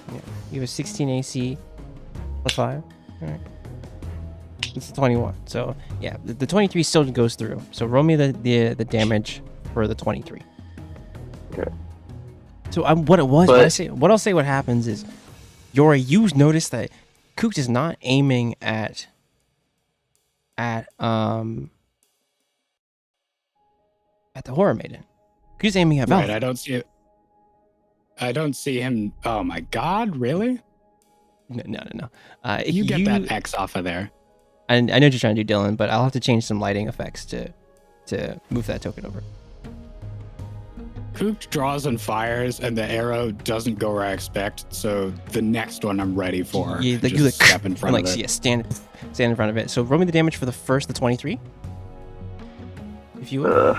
You have a 16 AC +5. All right. It's a 21. So yeah, the 23 still goes through. So roll me the damage for the 23. Okay. So what I'll say what happens is, Yori, you notice that Kook is not aiming at the Horror Maiden. He's aiming at Velitha. Right, I don't see him. Oh my god, really? No. You get that X off of there. I know what you're trying to do, Dylan, but I'll have to change some lighting effects to move that token over. Kook draws and fires, and the arrow doesn't go where I expect. So the next one I'm ready for. Yeah, like, just step in front of it. Yeah, stand in front of it. So roll me the damage for the 23. If you would.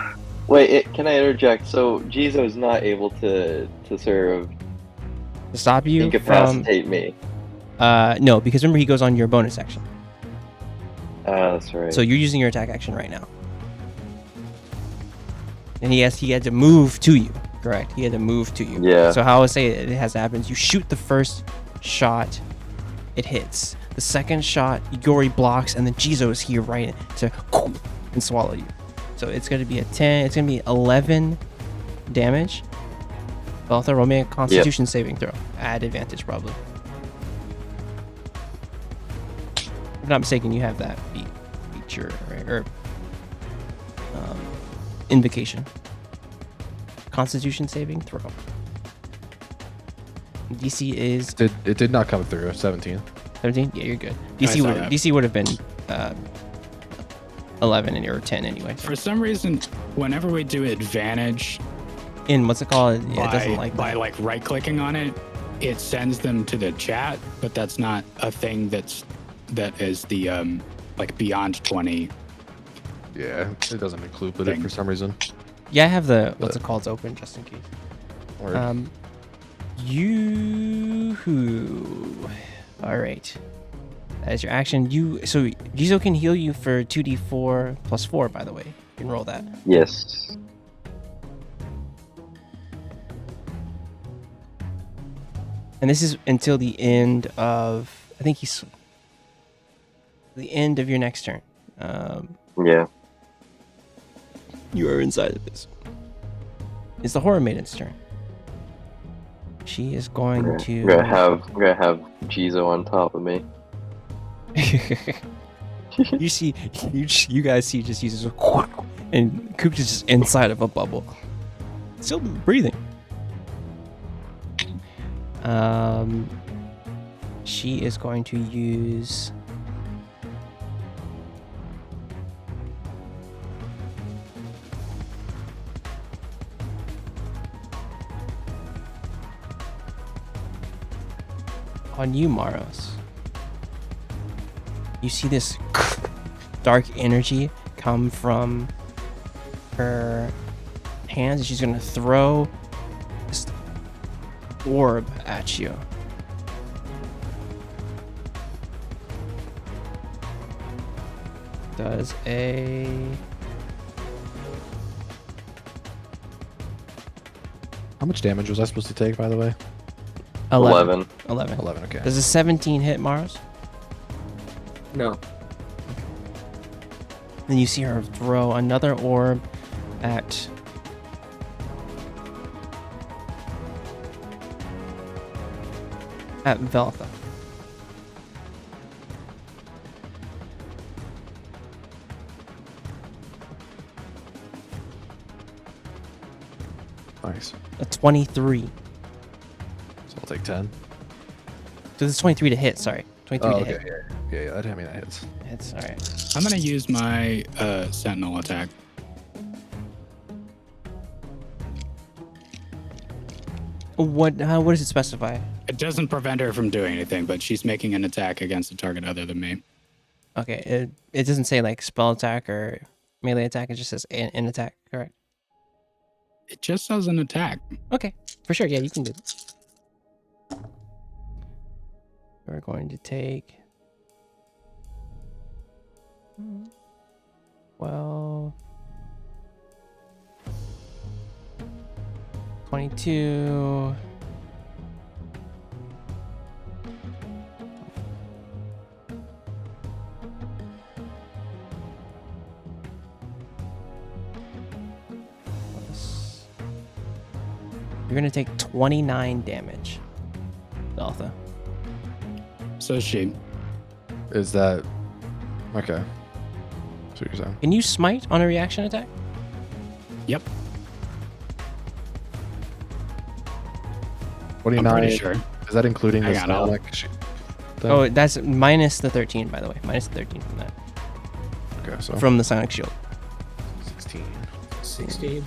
Wait, can I interject? So Jizo is not able to sort of To stop you incapacitate me. No, because remember he goes on your bonus action. That's right. So you're using your attack action right now. And he had to move to you, correct? He had to move to you. Yeah. So how I would say it has happens, you shoot the first shot, it hits. The second shot, Yori blocks, and then Jizo is here right to and swallow you. So it's gonna be it's gonna be 11 damage. Velitha, roll me a Constitution saving throw. At advantage, probably. If I'm not mistaken, you have that feature, right? Or invocation. Constitution saving throw. DC is It did not come through. 17. 17. Yeah, you're good. I saw that. DC would have been 11 and you're 10 anyway. For some reason, whenever we do advantage, In what's it called? Yeah, it doesn't like by that. like right clicking on it, it sends them to the chat, but that's not a thing that is the like beyond 20. Yeah, it doesn't include it Thing. for some reason. Yeah, I have the what's The- it called open just in case. Or All right. That is your action. So Jizo can heal you for 2d4 plus 4. By the way, you can roll that. Yes. And this is until the end of the end of your next turn. Yeah. You are inside of this. It's the Horror Maiden's turn. She is going to. I'm gonna have Jizo on top of me. you see, you guys see, just uses and Coop is just inside of a bubble, still breathing. She is going to use. On you, Maros. You see this dark energy come from her hands, and she's gonna throw this orb at you. Does a how much damage was I supposed to take, by the way? 11. 11. 11. Okay. Does a 17 hit Maros? No. Then you see her throw another orb at Veltha. Nice. A 23. So I'll take 10. So this is 23 to hit, sorry. 23 Oh, to okay. hit. Yeah, that hit me. That hits. Hits, alright. I'm gonna use my Sentinel Attack. What does it specify? It doesn't prevent her from doing anything, but she's making an attack against a target other than me. Okay, it doesn't say like spell attack or melee attack, it just says an attack, correct? It just says an attack. Okay, for sure, yeah, you can do it. We're going to take 12, 22, you're going to take 29 damage, Daltha. So is she. Is that okay? So you're saying? Can you smite on a reaction attack? Yep. 29. I'm pretty sure. Is that including the Hang on, spell? Oh, that's minus the 13, by the way. Minus the 13 from that. Okay, so From the Sonic Shield. 16. 16.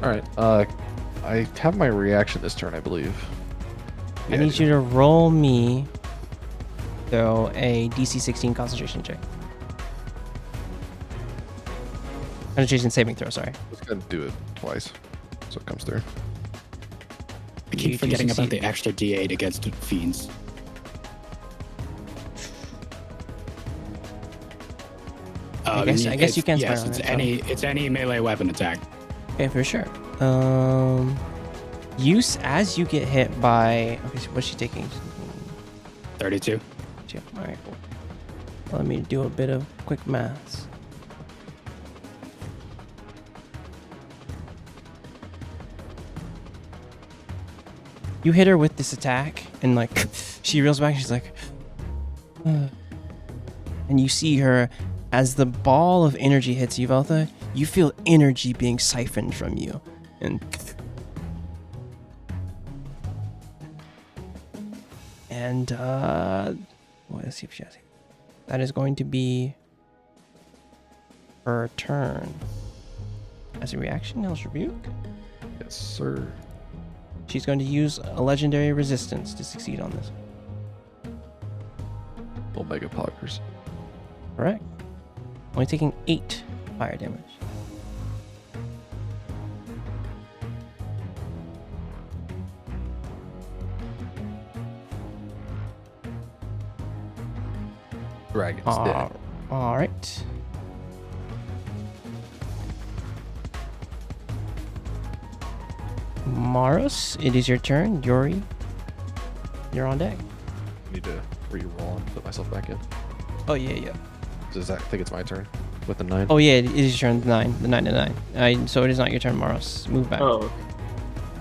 All right. I have my reaction this turn, I believe. I need you to roll me, though, a DC 16 concentration check. Concentration saving throw, sorry. Let's go do it twice, so it comes through. I keep You forgetting about succeed. the extra D8 against fiends. I guess you can Yes, spell it's on it, it's any melee weapon attack. Okay, for sure. As you get hit by... Okay, so what's she taking? 32. Alright, cool. Let me do a bit of quick maths. You hit her with this attack, and like she reels back. She's like, and you see her as the ball of energy hits you, Veltha. You feel energy being siphoned from you, and well, let's see if she has it. That is going to be her turn. As a reaction, Hellish Rebuke. Yes, sir. She's going to use a legendary resistance to succeed on this. Omega Poggers. Correct. Only taking 8 fire damage. Dragon's dead. All right. Maros, it is your turn. Yuri, you're on deck. I need to re-roll and put myself back in. Oh yeah. I think it's my turn with the 9. Oh yeah, it is your turn. The 9 to 9. So it is not your turn, Maros. Move back. Oh,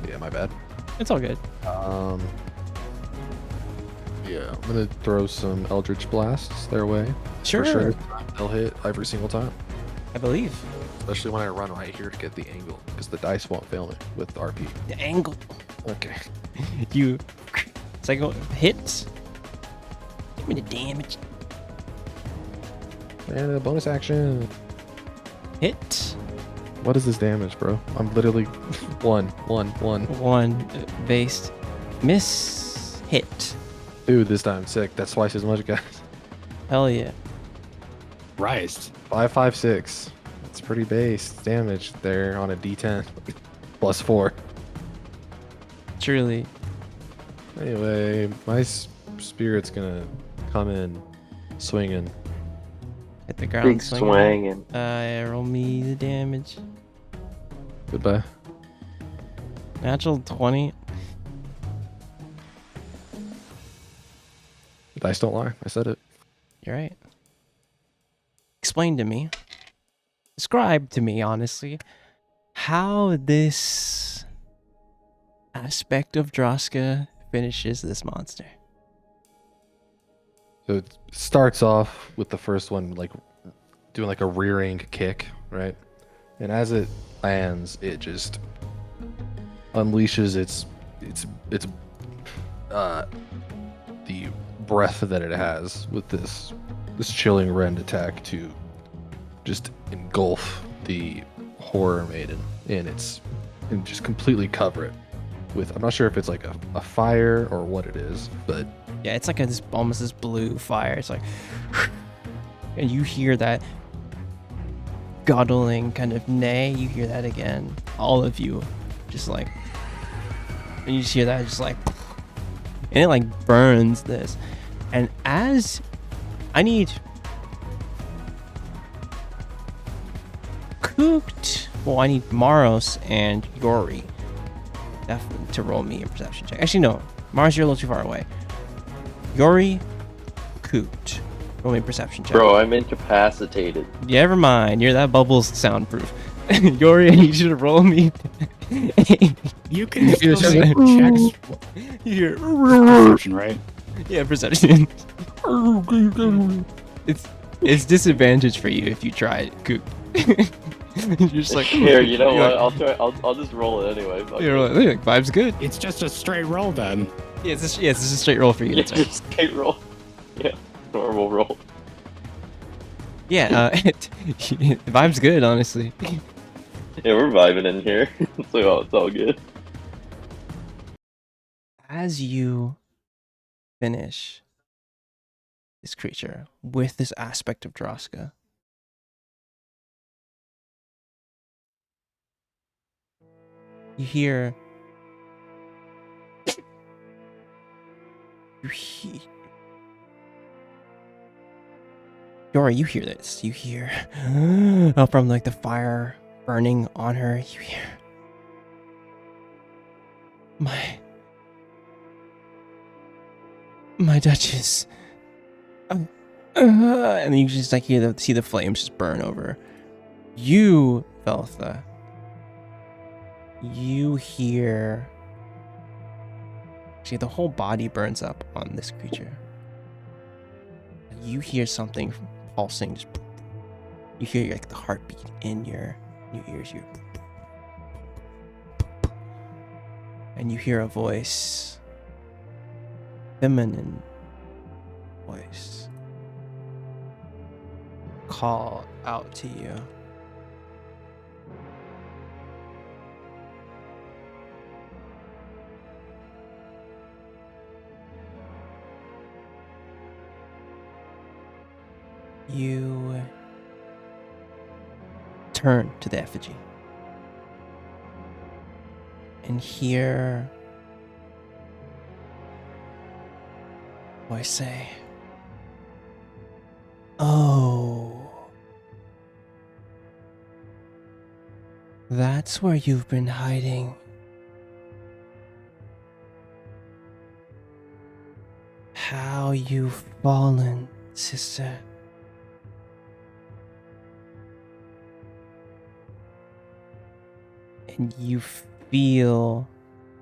Yeah, my bad. It's all good. Yeah, I'm gonna throw some Eldritch Blasts their way. Sure. For sure. They'll hit every single time. I believe. Especially when I run right here to get the angle, because the dice won't fail me with RP. The angle. Okay. You. Psycho hits. Give me the damage. And a bonus action. Hit. What is this damage, bro? I'm literally one. 1 based. Miss. Hit. Dude, this time sick. That's twice as much, guys. Hell yeah. Rise. 5, 5, 6. It's pretty base damage there on a D10. Plus 4. Truly. Anyway, my spirit's gonna come in swinging. Hit the ground. Big swing and Roll me the damage. Goodbye. Natural 20. The dice don't lie. I said it. You're right. Explain to me. Describe to me, honestly, how this aspect of Droska finishes this monster. So it starts off with the first one like doing like a rearing kick, right? And as it lands, it just unleashes its the breath that it has with this chilling rend attack to just engulf the horror maiden and just completely cover it with, I'm not sure if it's like a fire or what it is, but Yeah, it's like almost this blue fire. It's like, and you hear that guddling kind of neigh. You hear that again. All of you, just like, and you just hear that just like, and it like burns this. And as I need cooked, well, I need Maros and Yori definitely to roll me a perception check. Actually, no, Maros, you're a little too far away. Yori, cooked. Roll me a perception check. bro, I'm incapacitated. Yeah, never mind. That bubble's soundproof. Yori, I need you to roll me. You can If you still say- make checks. You hear, Perception, right? yeah, perception. It's disadvantage for you if you try it, cooked. You're just like, Here, you know you're what? like- I'll try. I'll just roll it anyway. Fuck You're it. like, vibe's good. It's just a straight roll then. Yeah, it's just a straight roll for you. Yeah, That's right. just straight roll. Yeah, normal roll. Yeah, vibe's good, honestly. Yeah, we're vibing in here, so it's all good. As you finish this creature with this aspect of Droska, you hear Yori, you hear this. You hear from like the fire burning on her. You hear my Duchess. And then you just like see the flames just burn over. You, Veltha, you hear. See, the whole body burns up on this creature. You hear something pulsing. Just, you hear like the heartbeat in your ears. And you hear a voice, feminine voice, call out to you. You turn to the effigy and hear a voice say, Oh. That's where you've been hiding. How you've fallen, sister. And you feel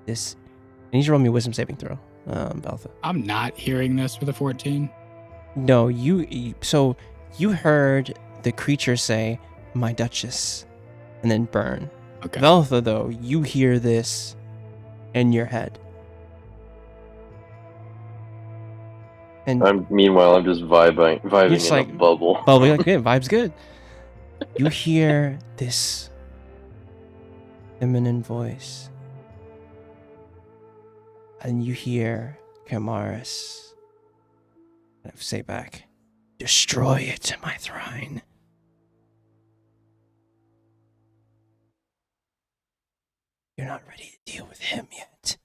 this. I need you to roll me a wisdom saving throw, Baltha. I'm not hearing this with a 14. No, so you heard the creature say, "My Duchess," and then burn. Okay. Veltha, though, you hear this in your head. And Meanwhile, I'm just vibing just in like, a bubble. Bubble, like, yeah, vibe's good. You hear this feminine voice. And you hear Kamaris say back, "Destroy it, my thrine." You're not ready to deal with him yet.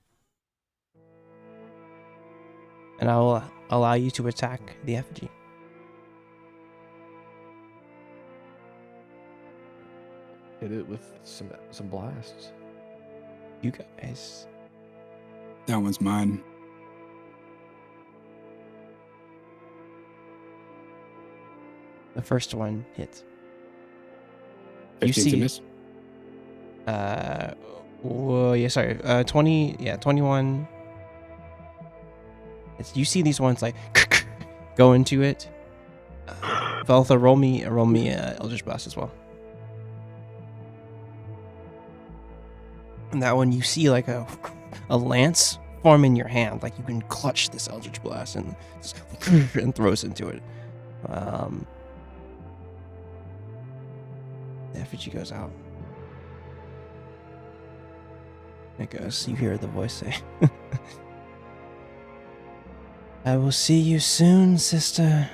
And I will allow you to attack the effigy. Hit it with some blasts. You guys. That one's mine. The first one hits. 15's see- a miss. Well, yeah, sorry. 21. You see these ones like go into it. Veltha, roll me Eldritch Blast as well. And that one, you see like a lance form in your hand, like you can clutch this Eldritch Blast and throws into it. The effigy goes out. It goes. You hear the voice say, "I will see you soon, sister."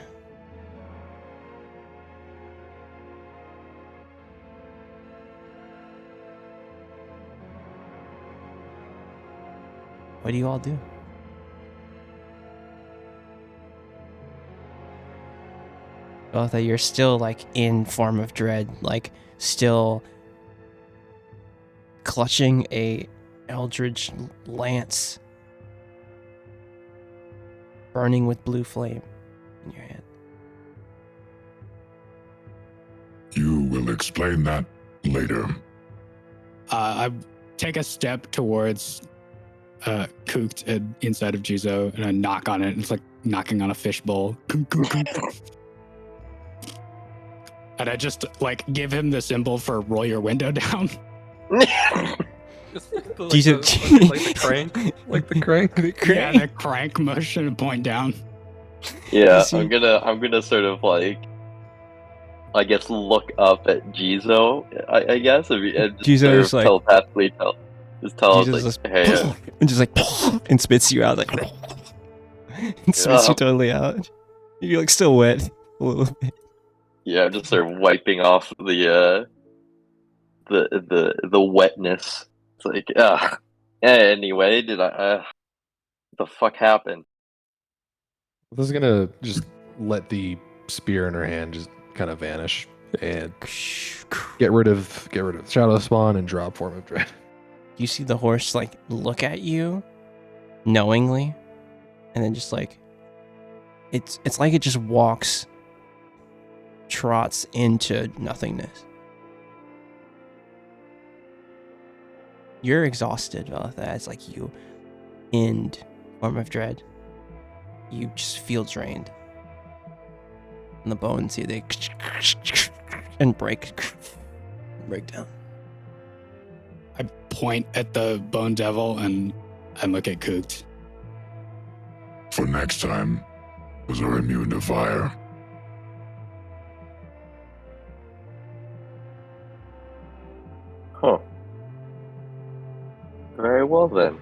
What do you all do? Both that you're still like in form of dread, like still clutching a eldritch lance, burning with blue flame in your hand. You will explain that later. I take a step towards Kooked and inside of Jizo, and I knock on it. It's like knocking on a fishbowl. And I just like give him the symbol for roll your window down. Just like Jizo- like the crank. Like the crank. Yeah, the crank motion and point down. Yeah, See- I'm gonna sort of like, I guess, look up at Jizo. I guess and just sort Jizo's of like- telepathically tell Jizo's us, just- hey, and just like and spits you out, like and spits you totally out. You're like still wet a little bit. yeah, I'm just sort of wiping off the wetness. It's like, anyway, did I? What the fuck happened? This is gonna just let the spear in her hand just kind of vanish and get rid of Shadow Spawn and drop Form of Dread. You see the horse like look at you knowingly, and then just like it's like it just trots into nothingness. You're exhausted, Veltha. It's like you end Form of Dread. You just feel drained. And the bones here, they and break down. I point at the bone devil and I look at Kooked. For next time, those are immune to fire. Huh. Very well then.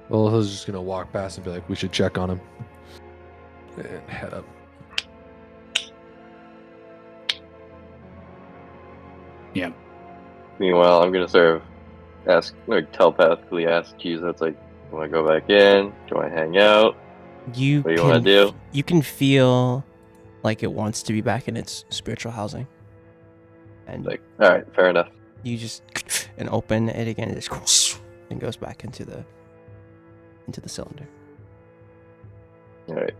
Well, he's just gonna walk past and be like, "We should check on him," and head up. Meanwhile, I'm gonna sort of telepathically ask Jesus, like, do I go back in? Do I hang out? You What do you want to do? You can feel like it wants to be back in its spiritual housing, and Like, all right, fair enough. you just and open it again. It just and goes back into the cylinder. All right.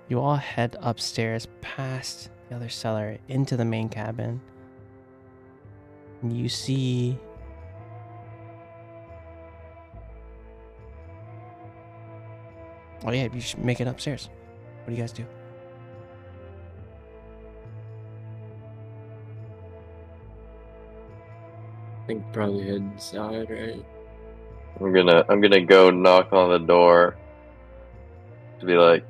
You all head upstairs past the other cellar into the main cabin. And you see oh yeah, you should make it upstairs. What do you guys do? I think probably head inside, right? I'm gonna go knock on the door to be like,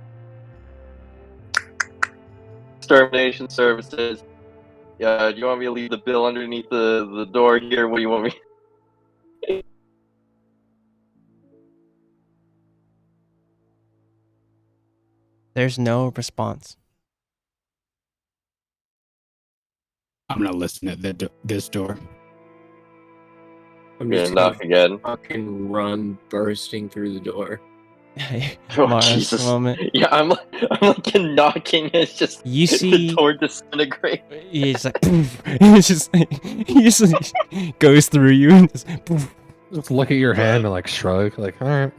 extermination services. Yeah, do you want me to leave the bill underneath the door here? What do you want me? There's no response. I'm gonna listen at this door. I'm gonna just knock again. fucking run bursting through the door. Oh, Mars, Jesus. a moment. Yeah, I'm like knocking. It's just You see the door disintegrate. it's like poof. It's just he just goes through you and just poof. Just look at your hand and like shrug, like, all right.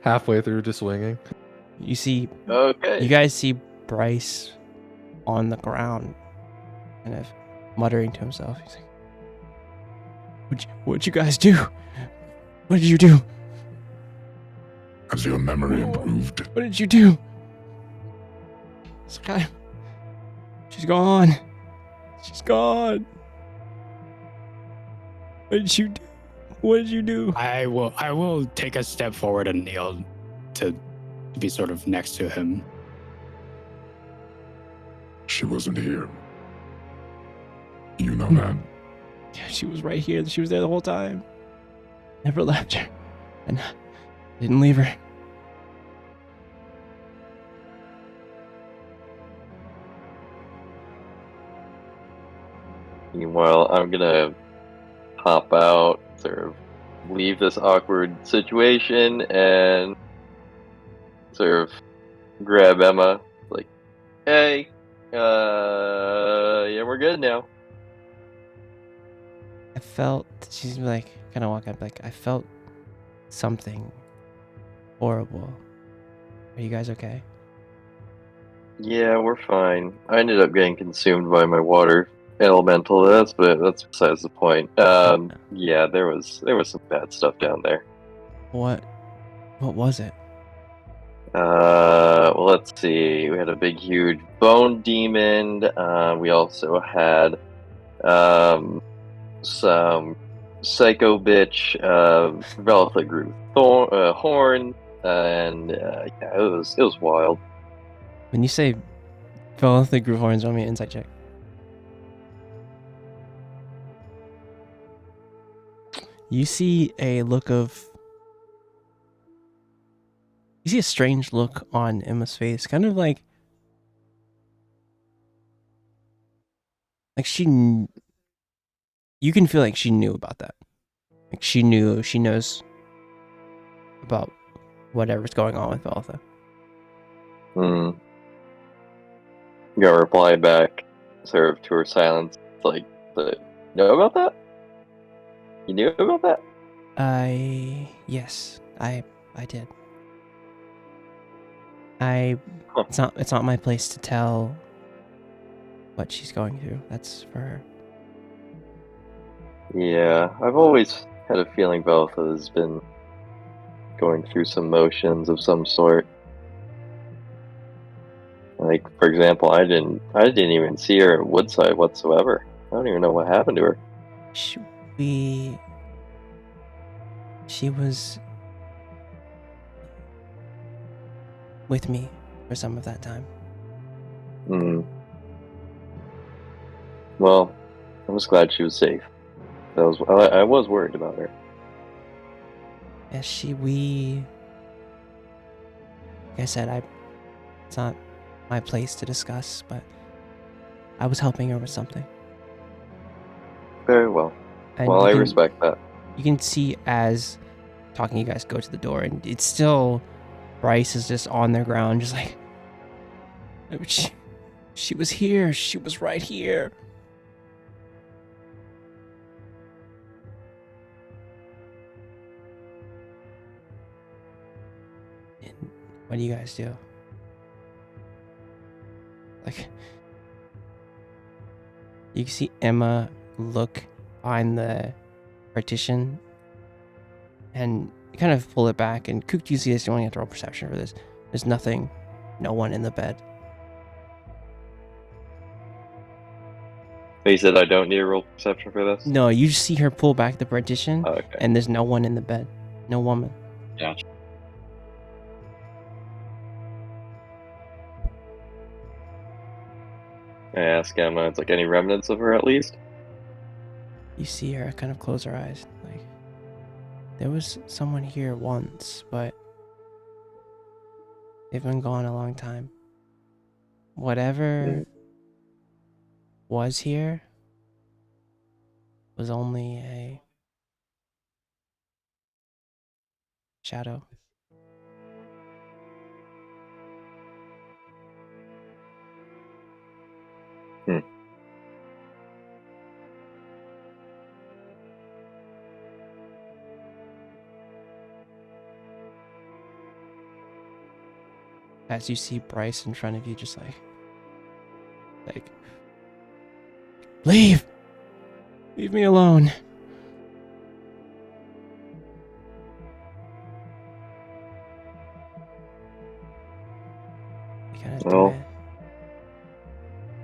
Halfway through, just swinging. You see Okay. you guys see Bryce on the ground, kind of muttering to himself. He's like, What'd you guys do? What did you do? Has your memory improved? What did you do? It's like, she's gone. She's gone. What did you do? What did you do? I will take a step forward and kneel to be sort of next to him. She wasn't here. You know that. Yeah, she was right here. She was there the whole time. Never left her. And didn't leave her. Meanwhile, I'm gonna pop out, sort of leave this awkward situation, and sort of grab Emma, like, hey, yeah, we're good now. I felt, she's like, kind of walk up, like, I felt something horrible. Are you guys okay? Yeah, we're fine. I ended up getting consumed by my water elemental. That's besides the point. Yeah, there was some bad stuff down there. What was it? Well, let's see. We had a big, huge bone demon. We also had some psycho bitch Velvet that grew horn, and yeah, it was wild. When you say Velvet grew horns, roll me an insight check. You see a strange look on Emma's face, kind of like you can feel like she knew about that. Like she knows about whatever's going on with Veltha. Got a reply back, sort of to her silence, like, know about that? You knew about that? Yes, I did. It's not my place to tell what she's going through. That's for her. Yeah, I've always had a feeling Veltha has been going through some motions of some sort. Like, for example, I didn't even see her at Woodside whatsoever. I don't even know what happened to her. She was with me for some of that time. Well, I was glad she was safe. I was worried about her. Yeah, like I said, it's not my place to discuss, but I was helping her with something. Very well. And Well, you I can- respect that. You can see as talking, you guys go to the door, and it's still Bryce is just on the ground, just like she was here. She was right here. And what do you guys do? Like, you can see Emma look behind the partition and kind of pull it back. And Cook, you see this? You only have to roll perception for this. There's nothing, no one in the bed. He said I don't need a roll perception for this? No, you just see her pull back the partition, Oh, okay. and there's no one in the bed. No woman. Gotcha. I ask Emma, it's like any remnants of her at least? You see her kind of close her eyes. Like, there was someone here once, but they've been gone a long time. Whatever was here was only a shadow. As you see Bryce in front of you, just like, leave me alone. You kind of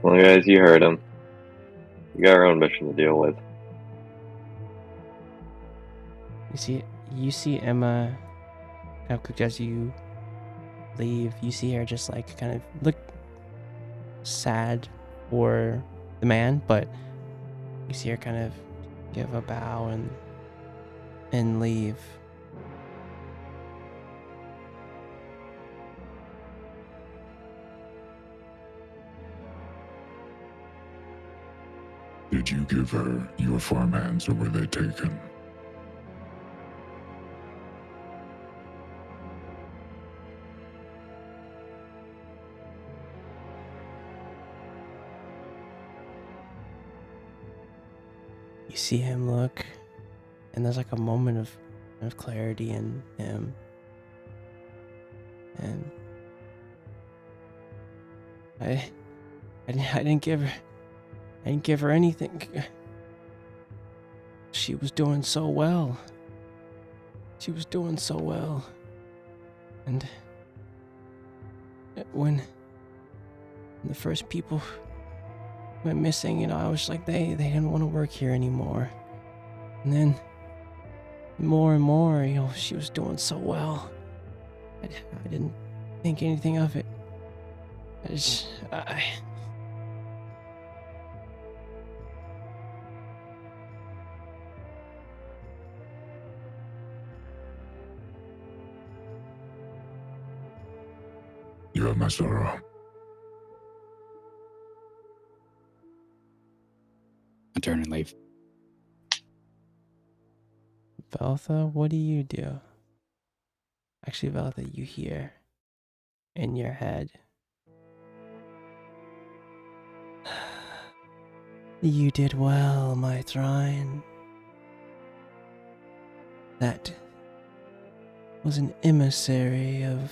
Well, guys, you heard him. You got our own mission to deal with. You see Emma kind of cooked as you leave. You see her just like kind of look sad for the man, but you see her kind of give a bow and leave. Did you give her your farmhands, or were they taken? You see him look, and there's like a moment of clarity in him. And I didn't give her anything. She was doing so well. And when the first people went missing, I was like, they didn't want to work here anymore. And then more and more, she was doing so well. I didn't think anything of it. You have my sorrow. I turn and leave. Veltha, what do you do? Actually, Veltha, you hear in your head. You did well, my Thrine. That was an emissary of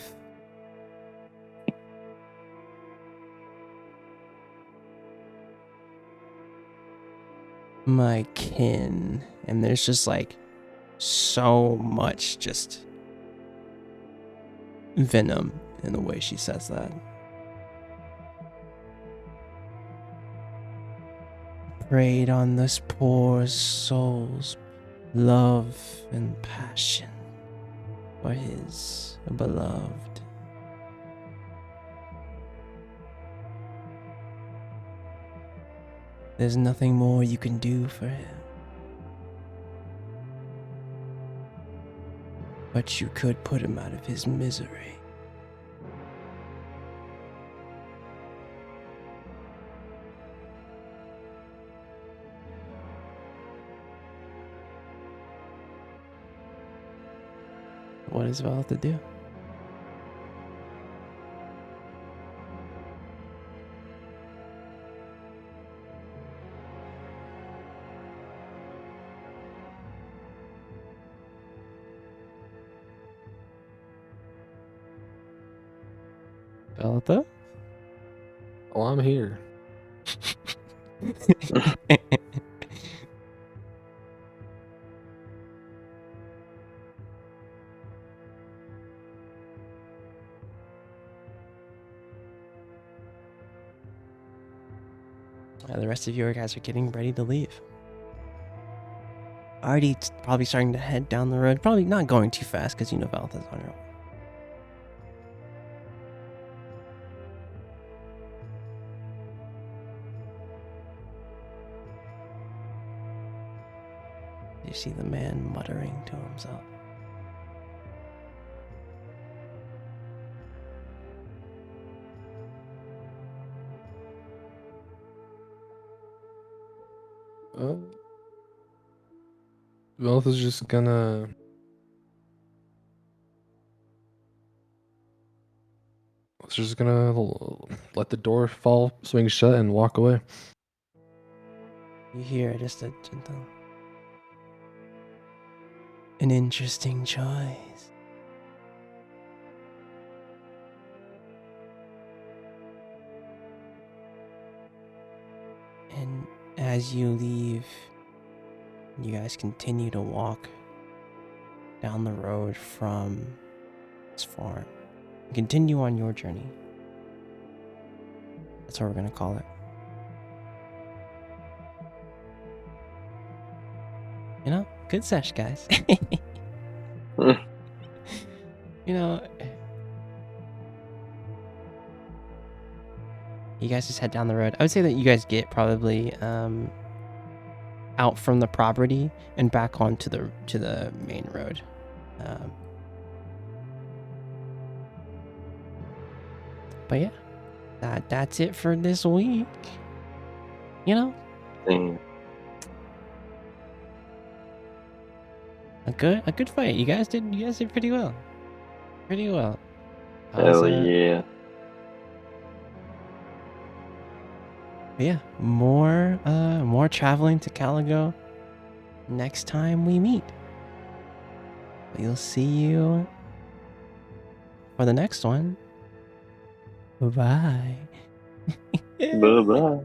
my kin. And there's just like so much just venom in the way she says that. Preyed on this poor soul's love and passion for his beloved. There's nothing more you can do for him. But you could put him out of his misery. What does Veltha do? Veltha? Oh, I'm here. The rest of you guys are getting ready to leave. Already probably starting to head down the road. Probably not going too fast because you know Veltha's on her own. You see the man muttering to himself. Veltha's just gonna let the door fall, swing shut, and walk away. You hear just a gentle, an interesting choice. And as you leave, you guys continue to walk down the road from this farm. Continue on your journey. That's what we're gonna call it. You know, good sesh, guys. You know, you guys just head down the road. I would say that you guys get probably out from the property and back onto the main road. But yeah, that's it for this week. You know, Dang. a good fight. You guys did pretty well. Pretty well. Hell yeah. But yeah, more traveling to Caligo next time we meet. We'll see you for the next one. Bye. Bye-bye.